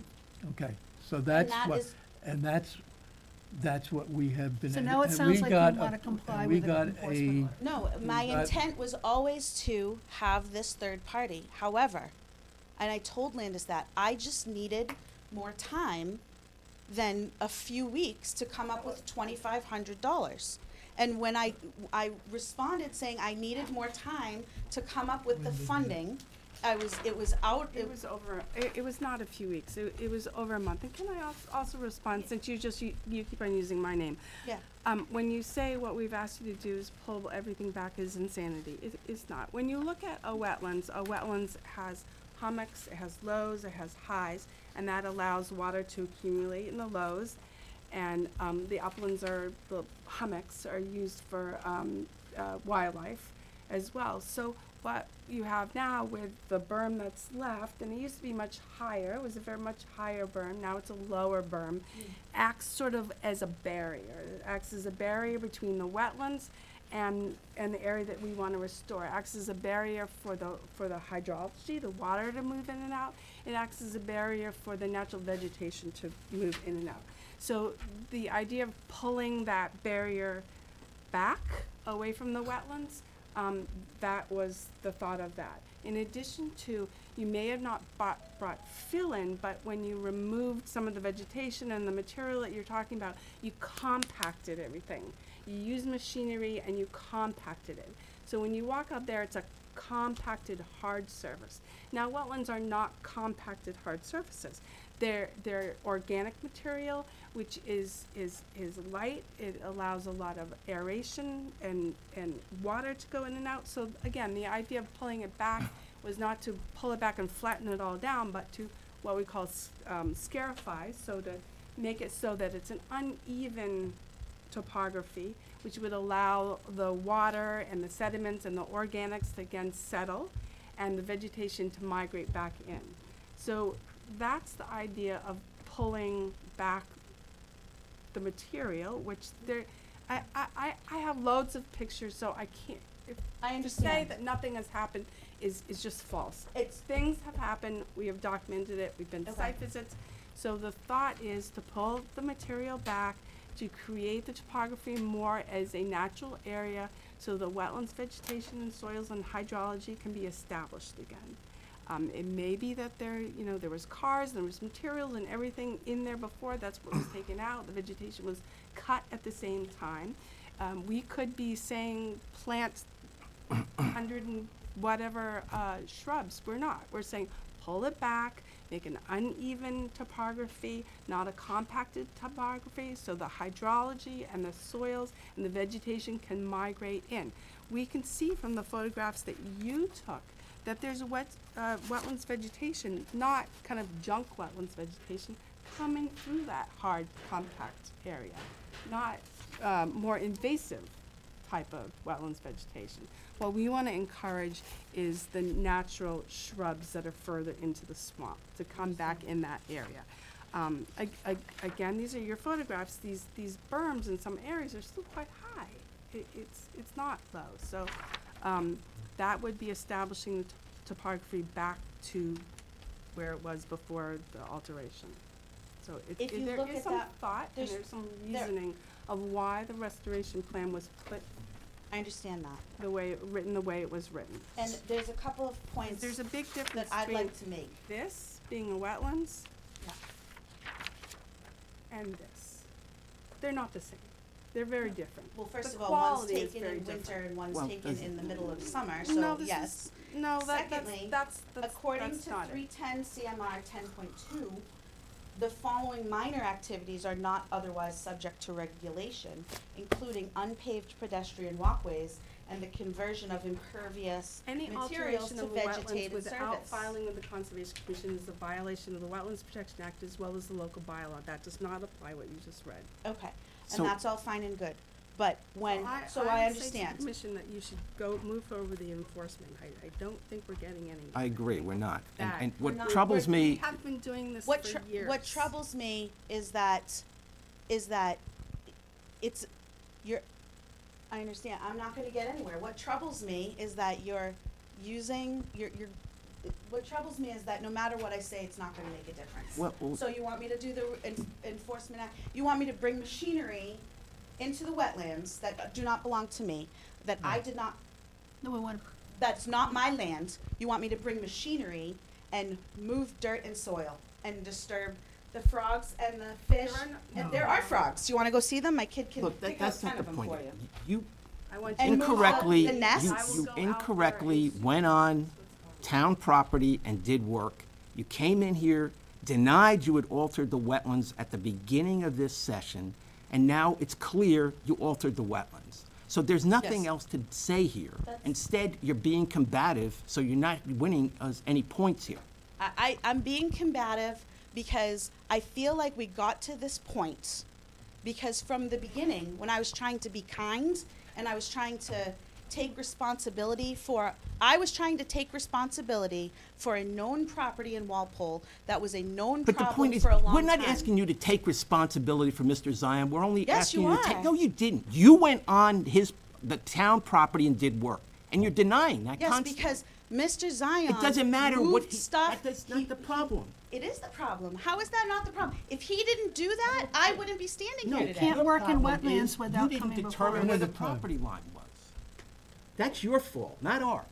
D: Okay, so that's
M: that
D: what,
M: is-
D: and that's what we have been.
G: So
D: and-
G: now it
D: and
G: sounds
D: we
G: like
D: got
G: you
D: a-
G: wanna comply
D: and we
G: with the
D: got
G: enforcement order.
M: No, my
D: got-
M: intent was always to have this third party. However, and I told Landis that, I just needed more time than a few weeks to come up with $2,500. And when I responded saying I needed more time to come up with the funding, it was out.
F: It was over, it was not a few weeks, it was over a month. And can I also respond, since you keep on using my name?
M: Yeah.
F: When you say what we've asked you to do is pull everything back is insanity, it's not. When you look at a wetlands has hummocks, it has lows, it has highs, and that allows water to accumulate in the lows. And the uplands the hummocks are used for wildlife as well. So what you have now with the berm that's left, and it used to be much higher, it was a very much higher berm, now it's a lower berm, acts sort of as a barrier. It acts as a barrier between the wetlands and the area that we want to restore. It acts as a barrier for the hydrology, the water to move in and out. It acts as a barrier for the natural vegetation to move in and out. So the idea of pulling that barrier back away from the wetlands, that was the thought of that. In addition to, you may have not brought fill in, but when you removed some of the vegetation and the material that you're talking about, you compacted everything. You used machinery and you compacted it. So when you walk out there, it's a compacted hard surface. Now, wetlands are not compacted hard surfaces. They're organic material, which is light. It allows a lot of aeration and water to go in and out. So again, the idea of pulling it back was not to pull it back and flatten it all down, but to what we call scarify, so to make it so that it's an uneven topography, which would allow the water and the sediments and the organics to again settle and the vegetation to migrate back in. So that's the idea of pulling back the material, which I have loads of pictures, so I can't,
M: I
F: to say
M: understand.
F: that nothing has happened is just false. Things have happened, we have documented it, we've been to
M: Okay.
F: site visits, So the thought is to pull the material back, to create the topography more as a natural area, so the wetlands, vegetation, and soils and hydrology can be established again. It may be that there was cars, there was materials and everything in there before, that's what was taken out, the vegetation was cut at the same time. We could be saying plant 100 and whatever shrubs, we're not. We're saying pull it back, make an uneven topography, not a compacted topography, so the hydrology and the soils and the vegetation can migrate in. We can see from the photographs that you took that there's a wetlands vegetation, not kind of junk wetlands vegetation, coming through that hard, compact area, not more invasive type of wetlands vegetation. What we want to encourage is the natural shrubs that are further into the swamp to come back in that area. Again, these are your photographs. These berms in some areas are still quite high. It's not low. So that would be establishing the topography back to where it was before the alteration. So there is some thought and there's some reasoning of why the restoration plan was put.
M: I understand that.
F: Written the way it was written.
M: And there's a couple of points
F: There's a big difference
M: that I'd
F: between
M: like to make.
F: this being a wetlands
M: Yeah.
F: and this. They're not the same. They're very different.
M: Well, first
F: The
M: of all, one's
F: quality is
M: taken
F: very
M: in winter
F: different.
M: and one's
J: Well,
M: taken in the middle of summer,
F: No,
M: so
F: this
M: yes.
F: No,
M: Secondly,
F: that's
M: According
F: that's
M: to
F: not it.
M: 310 CMR 10.2, the following minor activities are not otherwise subject to regulation, including unpaved pedestrian walkways and the conversion of impervious
F: Any
M: materials
F: alteration
M: to
F: of a wetlands
M: vegetated
F: without
M: surface.
F: filing with the Conservation Commission is a violation of the Wetlands Protection Act as well as the local bylaw. That does not apply what you just read.
M: Okay,
J: So-
M: and that's all fine and good, but when, so
F: would say
M: I
F: to the
M: understand.
F: Commission that you should move over the enforcement. I don't think we're getting anywhere.
J: I agree, we're not.
F: That-
J: And
M: We're
J: what
M: not-
J: troubles
F: We
J: me,
F: have been doing this
M: What
F: for years.
M: what troubles me is that it's, I understand, I'm not gonna get anywhere. What troubles me is that you're using, what troubles me is that no matter what I say, it's not gonna make a difference.
J: well,
M: So you want me to do the enforcement act, you want me to bring machinery into the wetlands that do not belong to me, that I did not,
G: No, we want,
M: that's not my land. You want me to bring machinery and move dirt and soil and disturb the frogs and the fish?
F: There are no-
M: And there are frogs. You wanna go see them? My kid can
J: look,
M: pick out
J: that's
M: 10
J: not
M: of
J: the
M: them
J: point.
M: for you.
J: You
F: I want you
M: And
F: to
M: move
J: incorrectly,
M: the nests?
J: you
F: I will
J: you
F: go out there
J: incorrectly
F: and
J: went on town property and did work. You came in here, denied you had altered the wetlands at the beginning of this session, and now it's clear you altered the wetlands. So there's nothing
M: Yes.
J: else to say here.
M: That's-
J: Instead, you're being combative, so you're not winning us any points here.
M: I'm being combative because I feel like we got to this point because from the beginning, when I was trying to be kind and I was trying to take responsibility for a known property in Walpole that was a known
J: But the
M: problem
J: point is,
M: for a long
J: we're not
M: time.
J: asking you to take responsibility for Mr. Zion. We're only
M: Yes,
J: asking
M: you
J: you to take.
M: are.
J: No, you didn't. You went on the town property and did work, and you're denying that
M: Yes,
J: constantly.
M: because Mr. Zion
J: It doesn't matter what
M: moved
J: he,
M: stuff.
J: that's not the problem.
M: It is the problem. How is that not the problem? If he didn't do that, I wouldn't be standing
J: No,
M: here today.
G: can't
J: your
G: work in
J: problem
G: wetlands
J: is
G: without coming
J: You didn't
G: before
J: determine
G: us.
J: where the
D: Another time.
J: property line was. That's your fault, not ours.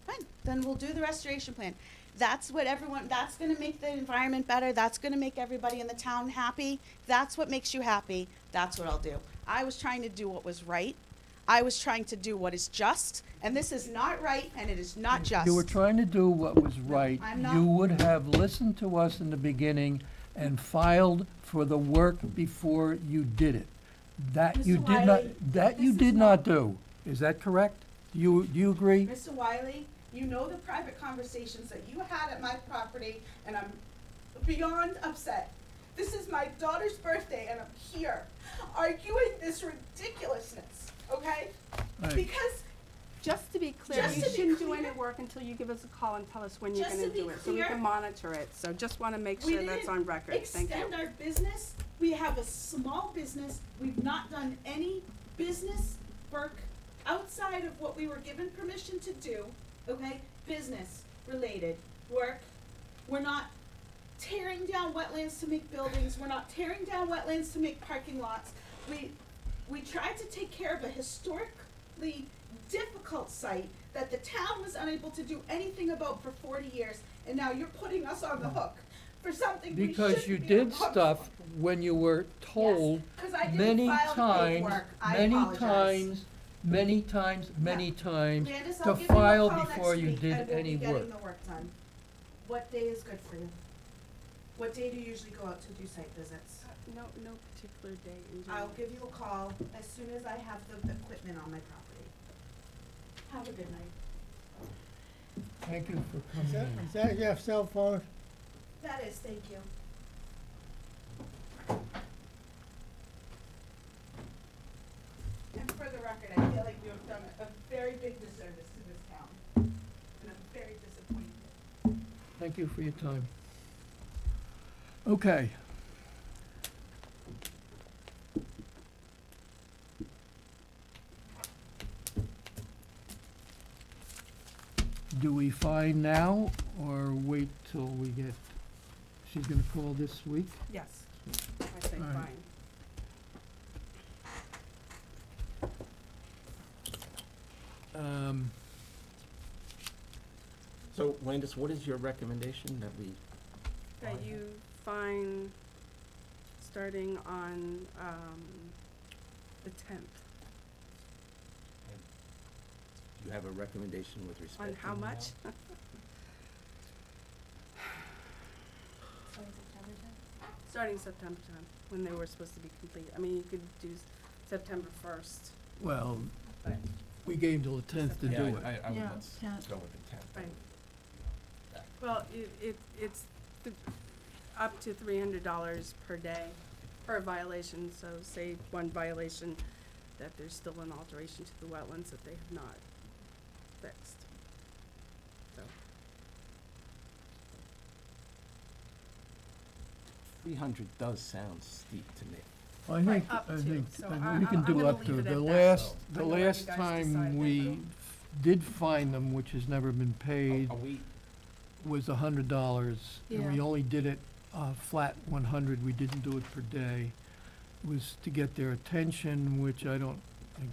M: Fine, then we'll do the restoration plan. That's what that's gonna make the environment better, that's gonna make everybody in the town happy. That's what makes you happy, that's what I'll do. I was trying to do what was right. I was trying to do what is just, and this is not right, and it is not just.
D: You were trying to do what was right.
M: I'm not.
D: You would have listened to us in the beginning and filed for the work before you did it. That you
M: Mr.
D: did not,
M: Wiley,
D: that you
M: this is
D: did
M: not-
D: not do. Is that correct? Do you agree?
M: Mr. Wiley, you know the private conversations that you had at my property, and I'm beyond upset. This is my daughter's birthday, and I'm here arguing this ridiculousness, okay?
D: Right.
M: Because
F: Just to be clear,
M: Just
F: you
M: to be
F: shouldn't do
M: clear-
F: any work until you give us a call and tell us when you're
M: Just
F: gonna
M: to be
F: do it, so we
M: clear,
F: can monitor it. So just wanna make
M: we
F: sure that's
M: didn't
F: on record. Thank you.
M: extend our business. We have a small business. We've not done any business work outside of what we were given permission to do, okay? Business related work. We're not tearing down wetlands to make buildings, we're not tearing down wetlands to make parking lots. We tried to take care of a historically difficult site that the town was unable to do anything about for 40 years, and now you're putting us on the hook for something we
D: Because
M: shouldn't
D: you
M: be on
D: did
M: the hook
D: stuff
M: for.
D: when you were told
M: Yes, 'cause I didn't
D: many
M: file the
D: times,
M: paperwork. I
D: many
M: apologize.
D: times, many times
M: Landis,
D: to
M: I'll give you a
D: file
M: call
D: before
M: next
D: you
M: week,
D: did
M: and we'll
D: any
M: be
D: work.
M: getting the work done. What day is good for you? What day do you usually go out to do site visits?
F: No particular day in
M: I'll give you a call as soon as I have the equipment on my property. Have a good night.
D: Thank you for coming in.
K: Is that your cell phone?
M: That is, thank you. And for the record, I feel like you have done a very big disservice to this town, and I'm very disappointed.
D: Thank you for your time. Okay. Do we find now, or wait till we get, she's gonna call this week?
F: Yes, I say
D: All right.
F: fine.
J: So, Landis, what is your recommendation that we?
F: That you find, starting on, the 10th.
J: Do you have a recommendation with respect
F: On
J: to
F: how much? Starting September 10th, when they were supposed to be complete. I mean, you could do September 1st,
D: Well,
F: but,
D: we gave till the 10th to do it.
J: I would
G: Yeah,
J: let's
G: yeah.
J: go with the 10th.
F: right. Well, it's up to $300 per day per violation, so say one violation that there's still an alteration to the wetlands that they have not fixed. So,
J: 300 does sound steep to me.
D: I think,
F: Right, up
D: I
F: to,
D: think,
F: so
D: I think
F: I-
D: we can
F: I'm
D: do
F: gonna
D: up to.
F: leave it
D: The
F: at that.
D: last,
F: I
D: the
F: know what you
D: last
F: guys
D: time
F: decide.
D: we did find them, which has never been paid,
J: Are we,
D: was $100. And we
G: Yeah.
D: only did it, flat 100, we didn't do it per day. It was to get their attention, which I don't,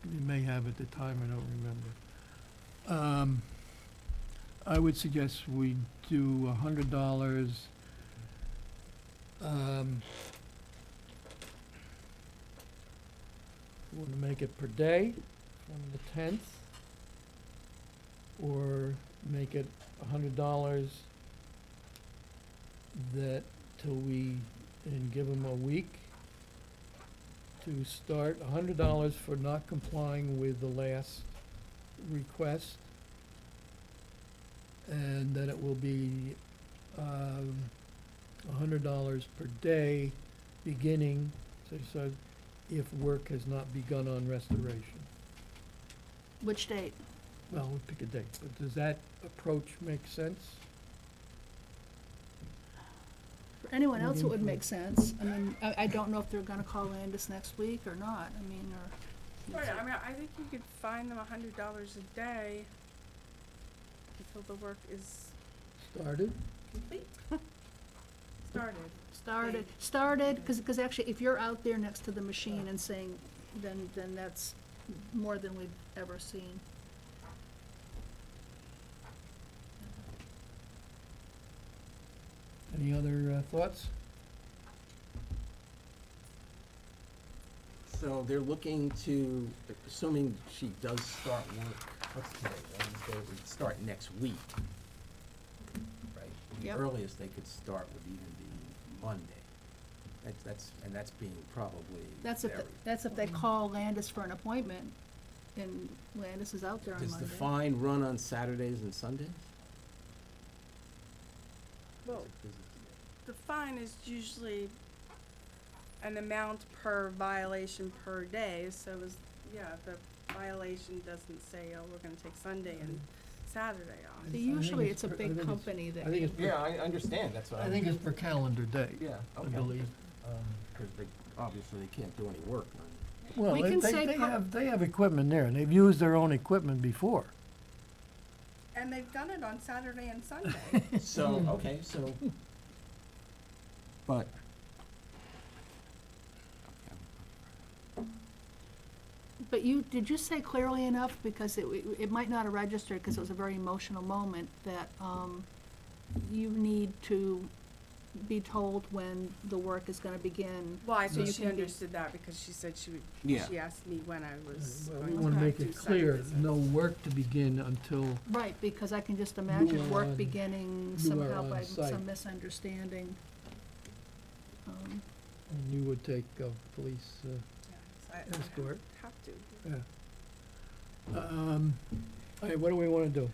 D: they may have at the time, I don't remember. I would suggest we do $100. Want to make it per day from the 10th? Or make it $100 that till we, and give them a week to start, $100 for not complying with the last request. And then it will be, $100 per day, beginning, so if work has not begun on restoration.
G: Which date?
D: Well, we'll pick a date, but does that approach make sense?
G: For anyone else, it
D: Moving
G: would make
D: forward.
G: sense. I mean, I don't know if they're gonna call Landis next week or not, I mean, or.
F: right, I mean, I think you could fine them $100 a day until the work is
D: Started?
F: complete.
G: Started, cause actually, if you're out there next to the machine and saying, then that's more than we've ever seen.
D: Any other thoughts?
J: so they're looking to, assuming she does start work, what's today, Wednesday, would start next week, right?
G: Yep.
J: The earliest they could start would even be Monday. That's being probably
G: That's if,
J: very.
G: that's if they call Landis for an appointment, and Landis is out there on
J: Does
G: Monday.
J: the fine run on Saturdays and Sundays?
F: Well, the fine is usually an amount per violation per day, so is, yeah, the violation doesn't say, oh, we're gonna take Sunday and Saturday off.
D: I think
G: Usually
D: it's
G: it's a
D: per- I
G: big
D: think it's-
G: company that.
D: I think it's per-
J: Yeah, I understand, that's what
D: I think it's per calendar day.
J: Yeah,
D: I
J: okay.
D: believe.
J: Because they, obviously they can't do any work on
D: Well,
G: We
D: they,
G: can
D: they
G: say
D: they
G: per-
D: have equipment there, and they've used their own equipment before.
F: And they've done it on Saturday and Sunday.
J: it. So, okay, so but.
G: But did you say clearly enough, because it might not have registered, because it was a very emotional moment, that, you need to be told when the work is gonna begin?
F: Well, I think
G: you
F: she
G: can be-
F: understood that because she said she would,
J: Yeah.
F: she asked me when I was
D: Well,
F: going
D: we
F: to
D: wanna
F: have
D: make
F: to
D: it
F: site
D: clear,
F: visits.
D: no work to begin until,
G: Right, because I can just imagine
D: are
G: work
D: on-
G: beginning
D: you are
G: somehow
D: on
G: by
D: site.
G: some misunderstanding.
D: and you would take a police
F: Yes, I
D: escort.
F: have to.
D: Yeah. All right, what do we wanna do?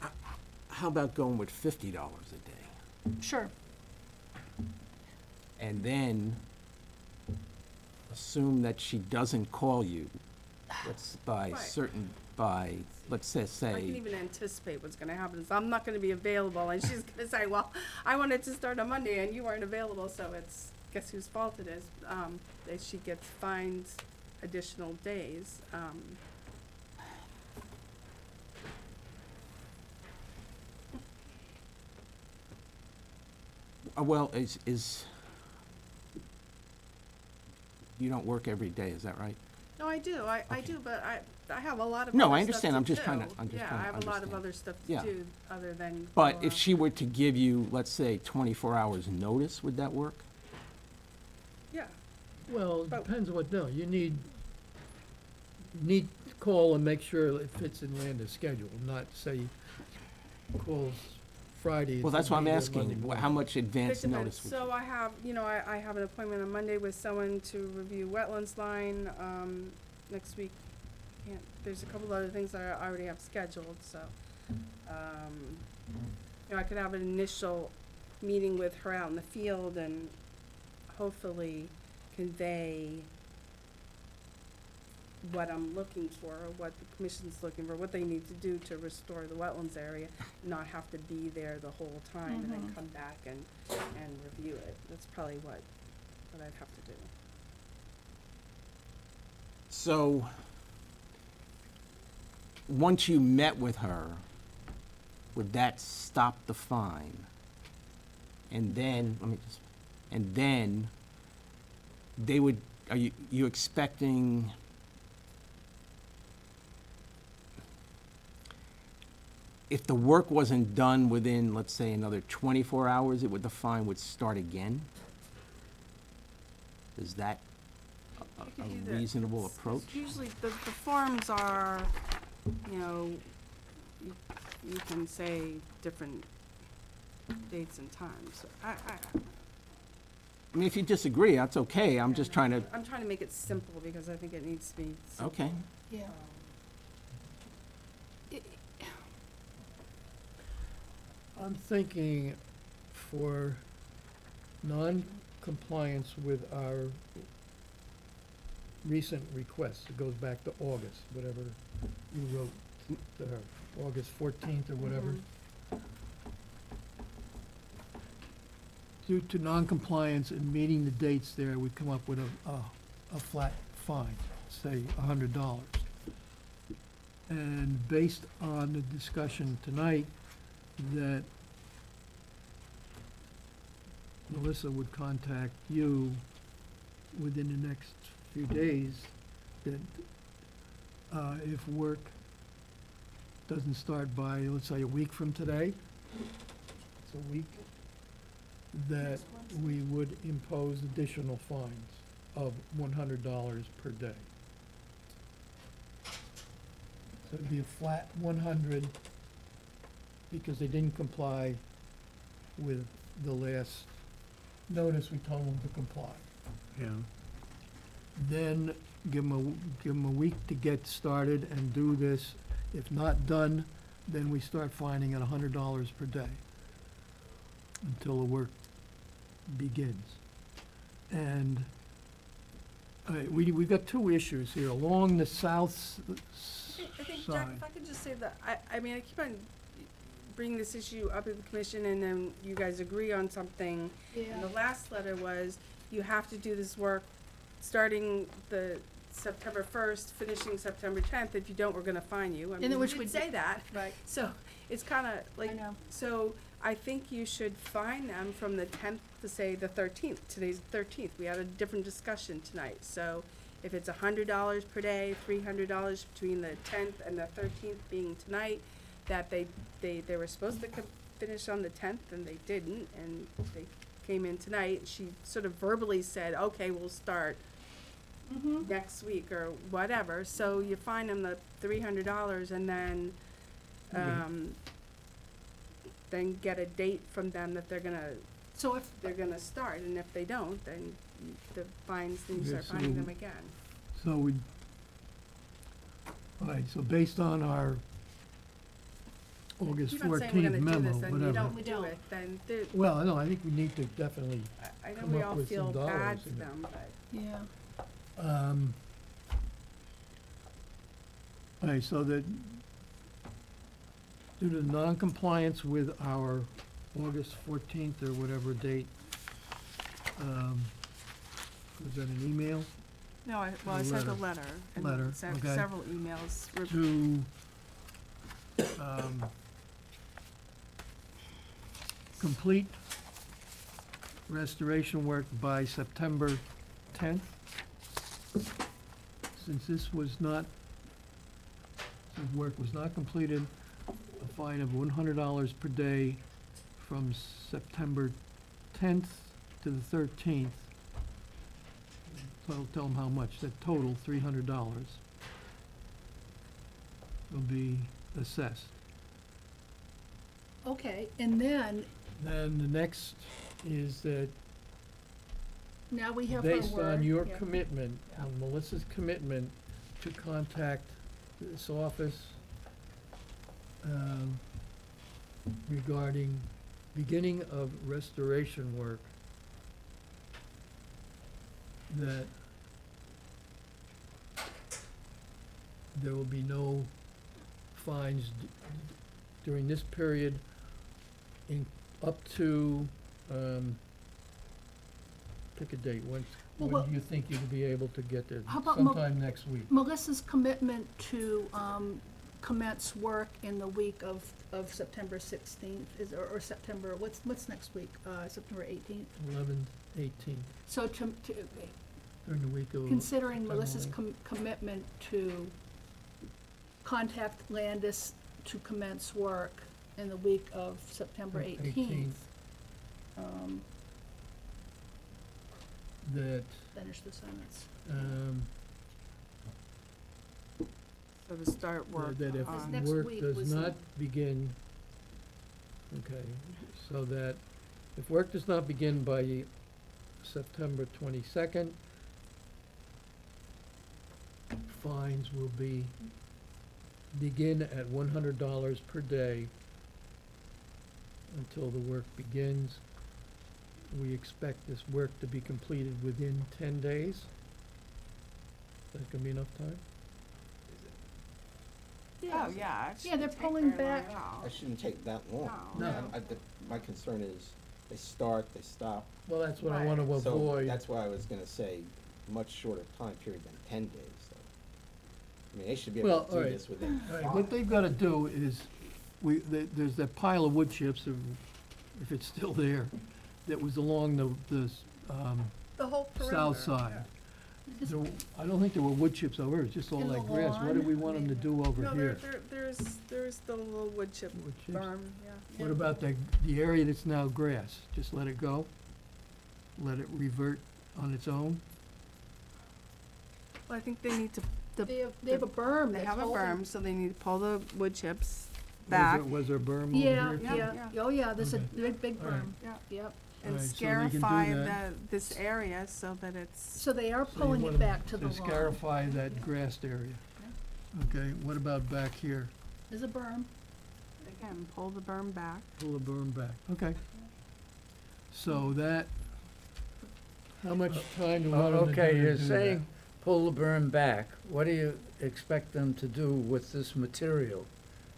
J: How about going with $50 a day?
G: Sure.
J: And then assume that she doesn't call you, let's let's just
F: I can
J: say,
F: even anticipate what's gonna happen, is I'm not gonna be available, and she's gonna say, well, I wanted to start on Monday and you weren't available, so it's, guess whose fault it is, that she gets fined additional days,
J: well, you don't work every day, is that right?
F: No, I do, I
J: Okay.
F: do, but I have a lot of
J: No,
F: other
J: I
F: stuff
J: understand.
F: to
J: I'm just
F: do.
J: trying to- I'm just
F: Yeah,
J: trying
F: I
J: to
F: have a lot of
J: understand.
F: other stuff
J: Yeah.
F: to do, other than.
J: But
F: go
J: if
F: out.
J: she were to give you, let's say, 24 hours notice, would that work?
F: Yeah,
D: Well, it
F: But-
D: depends what, no, you need to call and make sure it fits in Landis' schedule, not say calls Friday.
J: Well,
D: it's
J: that's
D: gonna
J: what I'm
D: be there
J: asking,
D: Monday
J: how
D: morning.
J: much
F: it
J: advance
F: depends,
J: notice would you?
F: so I have, I have an appointment on Monday with someone to review wetlands line, next week. There's a couple other things I already have scheduled, so, I could have an initial meeting with her out in the field and hopefully convey what I'm looking for, or what the commission's looking for, what they need to do to restore the wetlands area, not have to be there the whole time and then
G: Mhm.
F: come back and review it. That's probably what I'd have to do.
J: So, once you met with her, would that stop the fine? And then, they would, are you expecting, if the work wasn't done within, let's say, another 24 hours, the fine would start again? Is that
F: You
J: a
F: could do that.
J: reasonable
F: It's
J: approach?
F: usually, the forms are, you can say different dates and times.
J: I mean, if you disagree, that's okay, I'm just trying to,
F: I'm trying to make it simple because I think it needs to be simple.
J: okay.
G: Yeah.
D: I'm thinking for non-compliance with our recent requests, it goes back to August, whatever you wrote to her, August 14th or whatever.
F: Mhm.
D: Due to non-compliance and meeting the dates there, we come up with a flat fine, say $100. And based on the discussion tonight, that Melissa would contact you within the next few days, that if work doesn't start by, let's say, a week from today, it's a week, that we would impose additional fines of $100 per day. So it'd be a flat 100 because they didn't comply with the last notice we told them to comply.
H: Yeah.
D: Then give them a week to get started and do this. If not done, then we start fining at $100 per day until the work begins. And we've got two issues here. Along the south
F: I think, Jack,
D: side.
F: if I could just say that, I mean, I keep on bringing this issue up at the commission and then you guys agree on something. And the last letter was, you have to do this work starting the September 1st, finishing September 10th. If you don't, we're gonna fine you. I mean,
G: which
F: we
G: we
F: did say
G: did.
F: that.
G: Right.
F: So it's kinda like,
G: I know.
F: so I think you should fine them from the 10th to say the 13th. Today's the 13th. We had a different discussion tonight. So if it's $100 per day, $300 between the 10th and the 13th being tonight, that they were supposed to finish on the 10th and they didn't, and they came in tonight. She sort of verbally said, okay, we'll start next week or whatever. So you fine them the $300 and then get a date from them that they're gonna start, and if they don't, then the fines, then you
D: Okay,
F: start
D: so
F: fining them again.
D: So we, all right, so based on our August
F: Keep on saying
D: 14th
F: we're gonna do
D: memo,
F: this, then you
D: whatever.
F: don't
G: We
F: do
G: don't.
F: it, then there,
D: Well, no, I think we need to definitely,
F: I know
D: come
F: we
D: up
F: all
D: with some
F: feel bad
D: dollars
F: for
D: in it.
F: them, but.
G: Yeah.
D: all right, so that due to non-compliance with our August 14th or whatever date, was that an email?
F: No, I
D: A
F: sent a
D: letter.
F: letter. And
D: Letter,
F: sent
D: okay.
F: several emails.
D: To complete restoration work by September 10th. Since this was not, since work was not completed, a fine of $100 per day from September 10th to the 13th. So tell them how much, that total, $300, will be assessed.
G: Okay, and then,
D: Then the next is that
G: now we have her word.
D: based on your
G: yeah.
D: commitment, on Melissa's commitment to contact this office regarding beginning of restoration work, that there will be no fines during this period up to, pick a date, when
G: Well,
D: do you think you'll be able to get there?
G: How about
D: Sometime next week.
G: Melissa's commitment to commence work in the week of September 16th, or September, what's next week? September 18th?
D: 11th, 18th,
G: So
D: during the week of.
G: considering
D: September
G: Melissa's
D: 8th.
G: commitment to contact Landis to commence work in the week of September 18th.
D: That,
G: Finish the sentence.
F: So to start work
D: that if
F: on.
G: next
D: work
G: week
D: does
G: was
D: not begin, okay, so that if work does not begin by September 22nd, fines will begin at $100 per day until the work begins. We expect this work to be completed within 10 days. That gonna be enough time?
F: Oh, yeah. it
G: Yeah, they're
F: shouldn't take
G: pulling
F: very long
G: back.
F: at all.
J: That shouldn't take that long.
F: No.
D: No.
J: My concern is, they start, they stop.
D: Well, that's what I
F: Right.
D: wanna
J: So
D: avoid.
J: that's why I was gonna say, much shorter time period than 10 days, though. I mean, they should be able
D: Well,
J: to do
D: all right.
J: this within
D: All right,
J: 5.
D: what they've gotta do is, there's that pile of wood chips, if it's still there, that was along the
F: The whole perimeter.
D: south side. I don't think there were wood chips over, it's just all
G: In the
D: that grass. What do
G: lawn?
D: we want them to do over
F: No,
D: here?
F: there's the little wood chip
D: Wood chips?
F: berm, yeah.
D: What about the area that's now grass? Just let it go? Let it revert on its own?
F: Well, I think they need to,
G: They have a berm
F: they
G: that's
F: have a
G: holding-
F: berm, so they need to pull the wood chips
D: Was
F: back.
D: there a berm over
G: Yeah,
D: here?
F: Yeah,
G: yeah,
F: yeah.
G: oh yeah, there's a
D: Okay.
G: big
D: All right.
G: berm,
F: Yeah.
G: yep.
F: And
D: Alright, so they can do
F: scarify
D: that.
F: this area so that it's,
G: So they are
D: So you
G: pulling
D: want
G: it back to the lawn.
D: scarify that grassed area. Okay, what about back here?
G: There's a berm.
F: again, pull the berm back.
D: Pull the berm back, okay. So that, how much time do you want them to do
H: Okay, you're
D: to do
H: saying
D: that?
H: pull the berm back. What do you expect them to do with this material?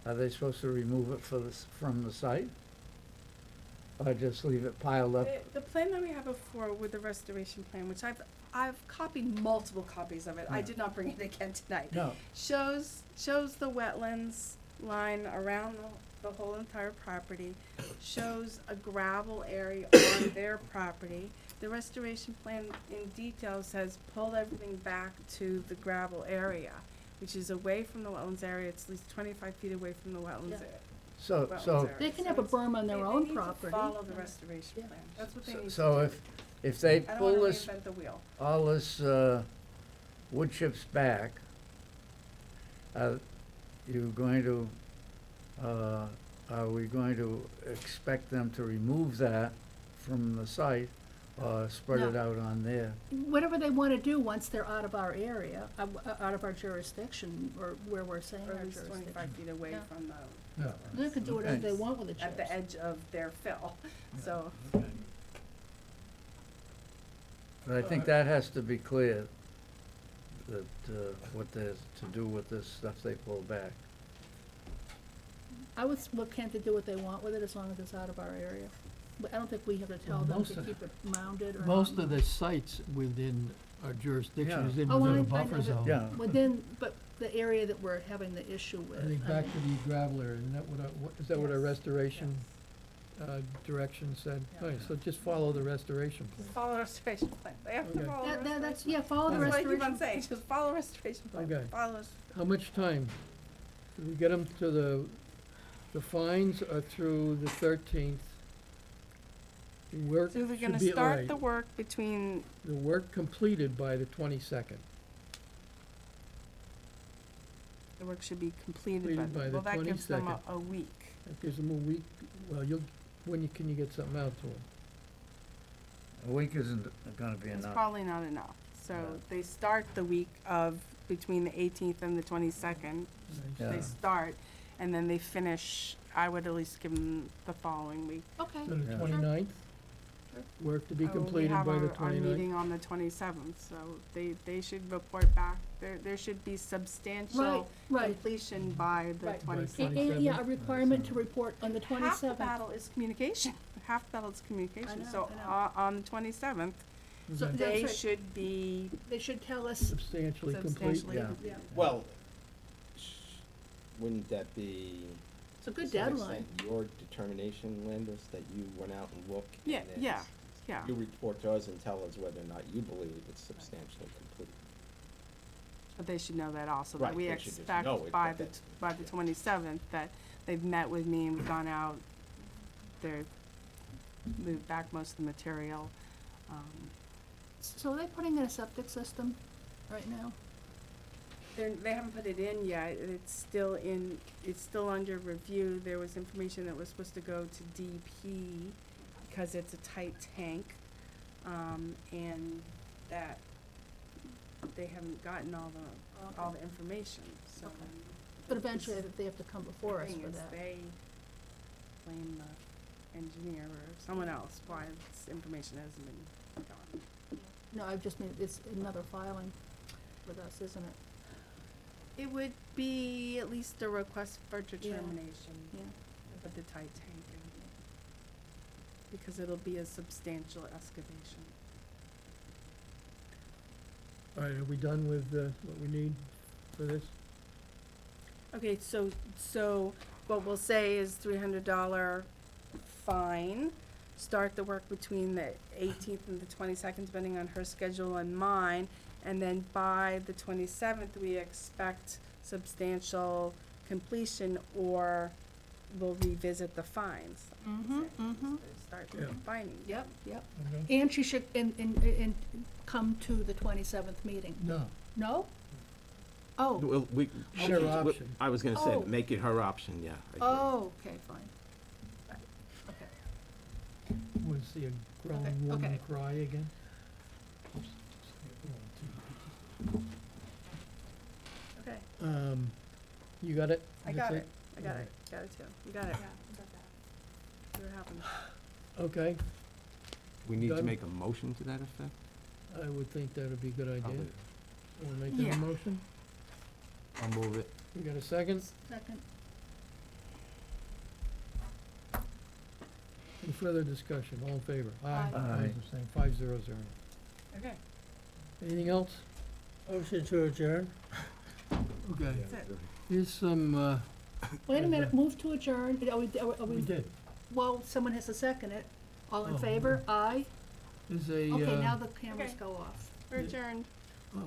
H: Are they supposed to remove it from the site? Or just leave it piled up?
F: The plan that we have before with the restoration plan, which I've copied multiple copies of it, I
H: Yeah.
F: did not bring it again tonight.
H: No,
F: Shows the wetlands line around the whole entire property, shows a gravel area on their property. The restoration plan in detail says pull everything back to the gravel area, which is away from the wetlands area. It's at least 25 feet away from the wetlands
G: Yeah.
F: area.
H: So,
F: wetlands
H: so,
F: area.
G: They can
F: So
G: have a
F: it's-
G: berm on their
F: they
G: own
F: need to
G: property.
F: follow the
G: Yeah.
F: restoration
G: Yeah.
F: plan. That's what they need to do.
H: so if they
F: I don't
H: pull
F: wanna
H: this,
F: reinvent the wheel.
H: all this, wood chips back, you going to, are we going to expect them to remove that from the site or spread it
G: No.
H: out on there?
G: Whatever they wanna do once they're out of our area, out of our jurisdiction, or where we're saying
F: Or
G: our
F: at least 25
G: jurisdiction.
F: feet away
G: Yeah.
F: from the.
H: Yeah.
G: They can do whatever
H: Okay.
G: they want with the chips.
F: At the edge of their fill, so.
H: But I think that has to be clear, that, what there's to do with this stuff they pull back.
G: What can't they do what they want with it as long as it's out of our area? But I don't think we have to tell
D: Well,
G: them
D: most
G: to
D: of-
G: keep it mounded or.
D: Most
G: not.
D: of the sites within our jurisdiction
H: Yeah.
D: is in
G: Oh,
D: within
G: I
D: a
G: know
D: buffer
G: that.
D: zone.
H: Yeah.
G: Within, but the area that we're having the issue with.
D: I think
G: I
D: back
G: mean,
D: to the gravel area, isn't that is that what our
F: Yes.
D: restoration, direction said?
F: Yeah.
D: Right, so just follow the restoration plan.
F: Just follow the restoration plan. They have to
D: Okay.
F: follow the restoration.
G: That's, yeah, follow the
F: That's what I keep
G: restoration.
F: on saying, just follow restoration plan.
D: Okay.
F: Follow.
D: How much time? Did we get them to the fines are through the 13th? The work
F: So they're
D: should
F: gonna
D: be,
F: start
D: alright,
F: the work between,
D: the work completed by the 22nd.
F: the work should be completed
D: Completed by the
F: well, that gives them
D: 22nd.
F: a week.
D: That gives them a week, well, can you get something out to them?
H: A week isn't gonna be
F: It's
H: enough.
F: probably not enough. So
H: Yeah.
F: they start the week of, between the 18th and the 22nd.
H: Yeah.
F: They start, and then they finish, I would at least give them the following week.
G: Okay.
D: So the
H: Yeah.
D: 29th? Work to be
F: We
D: completed
F: have
D: by the
F: our
D: 29th?
F: meeting on the 27th, so they should report back. There should be
G: Right,
F: substantial
G: right.
F: completion by the
G: Right.
F: 27th.
G: And, yeah, a requirement to report on the
F: Half the
G: 27th.
F: battle is communication. Half the battle is communication.
G: know,
F: So,
G: I know.
F: on the 27th,
G: So
D: Okay.
G: that's
F: they
G: right.
F: should be
G: They should tell us,
D: Substantially complete?
F: substantially,
H: Yeah.
F: yeah.
N: Well, wouldn't that be,
G: it's a
N: to
G: good
N: some
G: deadline.
N: extent, your determination, Landis, that you went out and looked?
F: Yeah,
N: and
F: yeah,
N: it's-
F: yeah.
N: You report to us and tell us whether or not you believe it's substantially complete.
F: But they should know that also,
N: Right,
F: that we
N: they should just
F: expect
N: know it,
F: by
N: but
F: the,
N: that's-
F: by the 27th, that they've met with me and gone out, they're, moved back most of the material.
G: So are they putting in a septic system right now?
F: They haven't put it in yet, it's still under review. There was information that was supposed to go to DP because it's a tight tank, and that they haven't gotten all the information, so.
G: Okay. But eventually they have to come before us
F: thing
G: for
F: is
G: that.
F: they blame the engineer or someone else why this information hasn't been gotten.
G: No, I just mean, it's another filing with us, isn't it?
F: It would be at least a request for determination.
G: Yeah.
F: Of the tight tank, because it'll be a substantial excavation.
D: All right, are we done with what we need for this?
F: Okay, so what we'll say is $300 fine. Start the work between the 18th and the 22nd, depending on her schedule and mine. And then by the 27th, we expect substantial completion, or we'll revisit the fines. Start
D: Yeah.
F: fining.
G: Yep, yep.
D: Okay.
G: And she should, and come to the 27th meeting.
D: No.
G: No? Oh,
N: Well, we.
D: Her
N: we-
D: option.
N: I was gonna say,
G: Oh.
N: make it her option, yeah. I agree.
G: oh, okay, fine. Okay.
D: Want to see a grown
G: Okay,
D: woman
G: okay.
D: cry again?
F: Okay,
D: You got it?
F: I
D: That's
F: got it. Got it too. You got it.
G: Yeah.
F: What happened?
D: Okay,
N: We need to
D: Done.
N: make a motion to that effect?
D: I would think that would be a good
N: I'll
D: idea.
N: do it.
D: Want to make that
F: Yeah.
D: a motion?
N: I'll move it.
D: We got a second?
G: Second.
D: Any further discussion? All in favor?
G: Aye.
H: Aye.
D: Same, 500.
F: Okay,
D: Anything else?
K: Motion to adjourn?
D: Okay.
F: that's it.
D: Here's some,
G: Wait a minute, move to adjourn. Are we?
D: We did.
G: Well, someone has to second it. All in favor? Aye.
D: There's a,
G: Okay, now the cameras
F: Okay.
G: go off.
F: We're adjourned.
D: oh.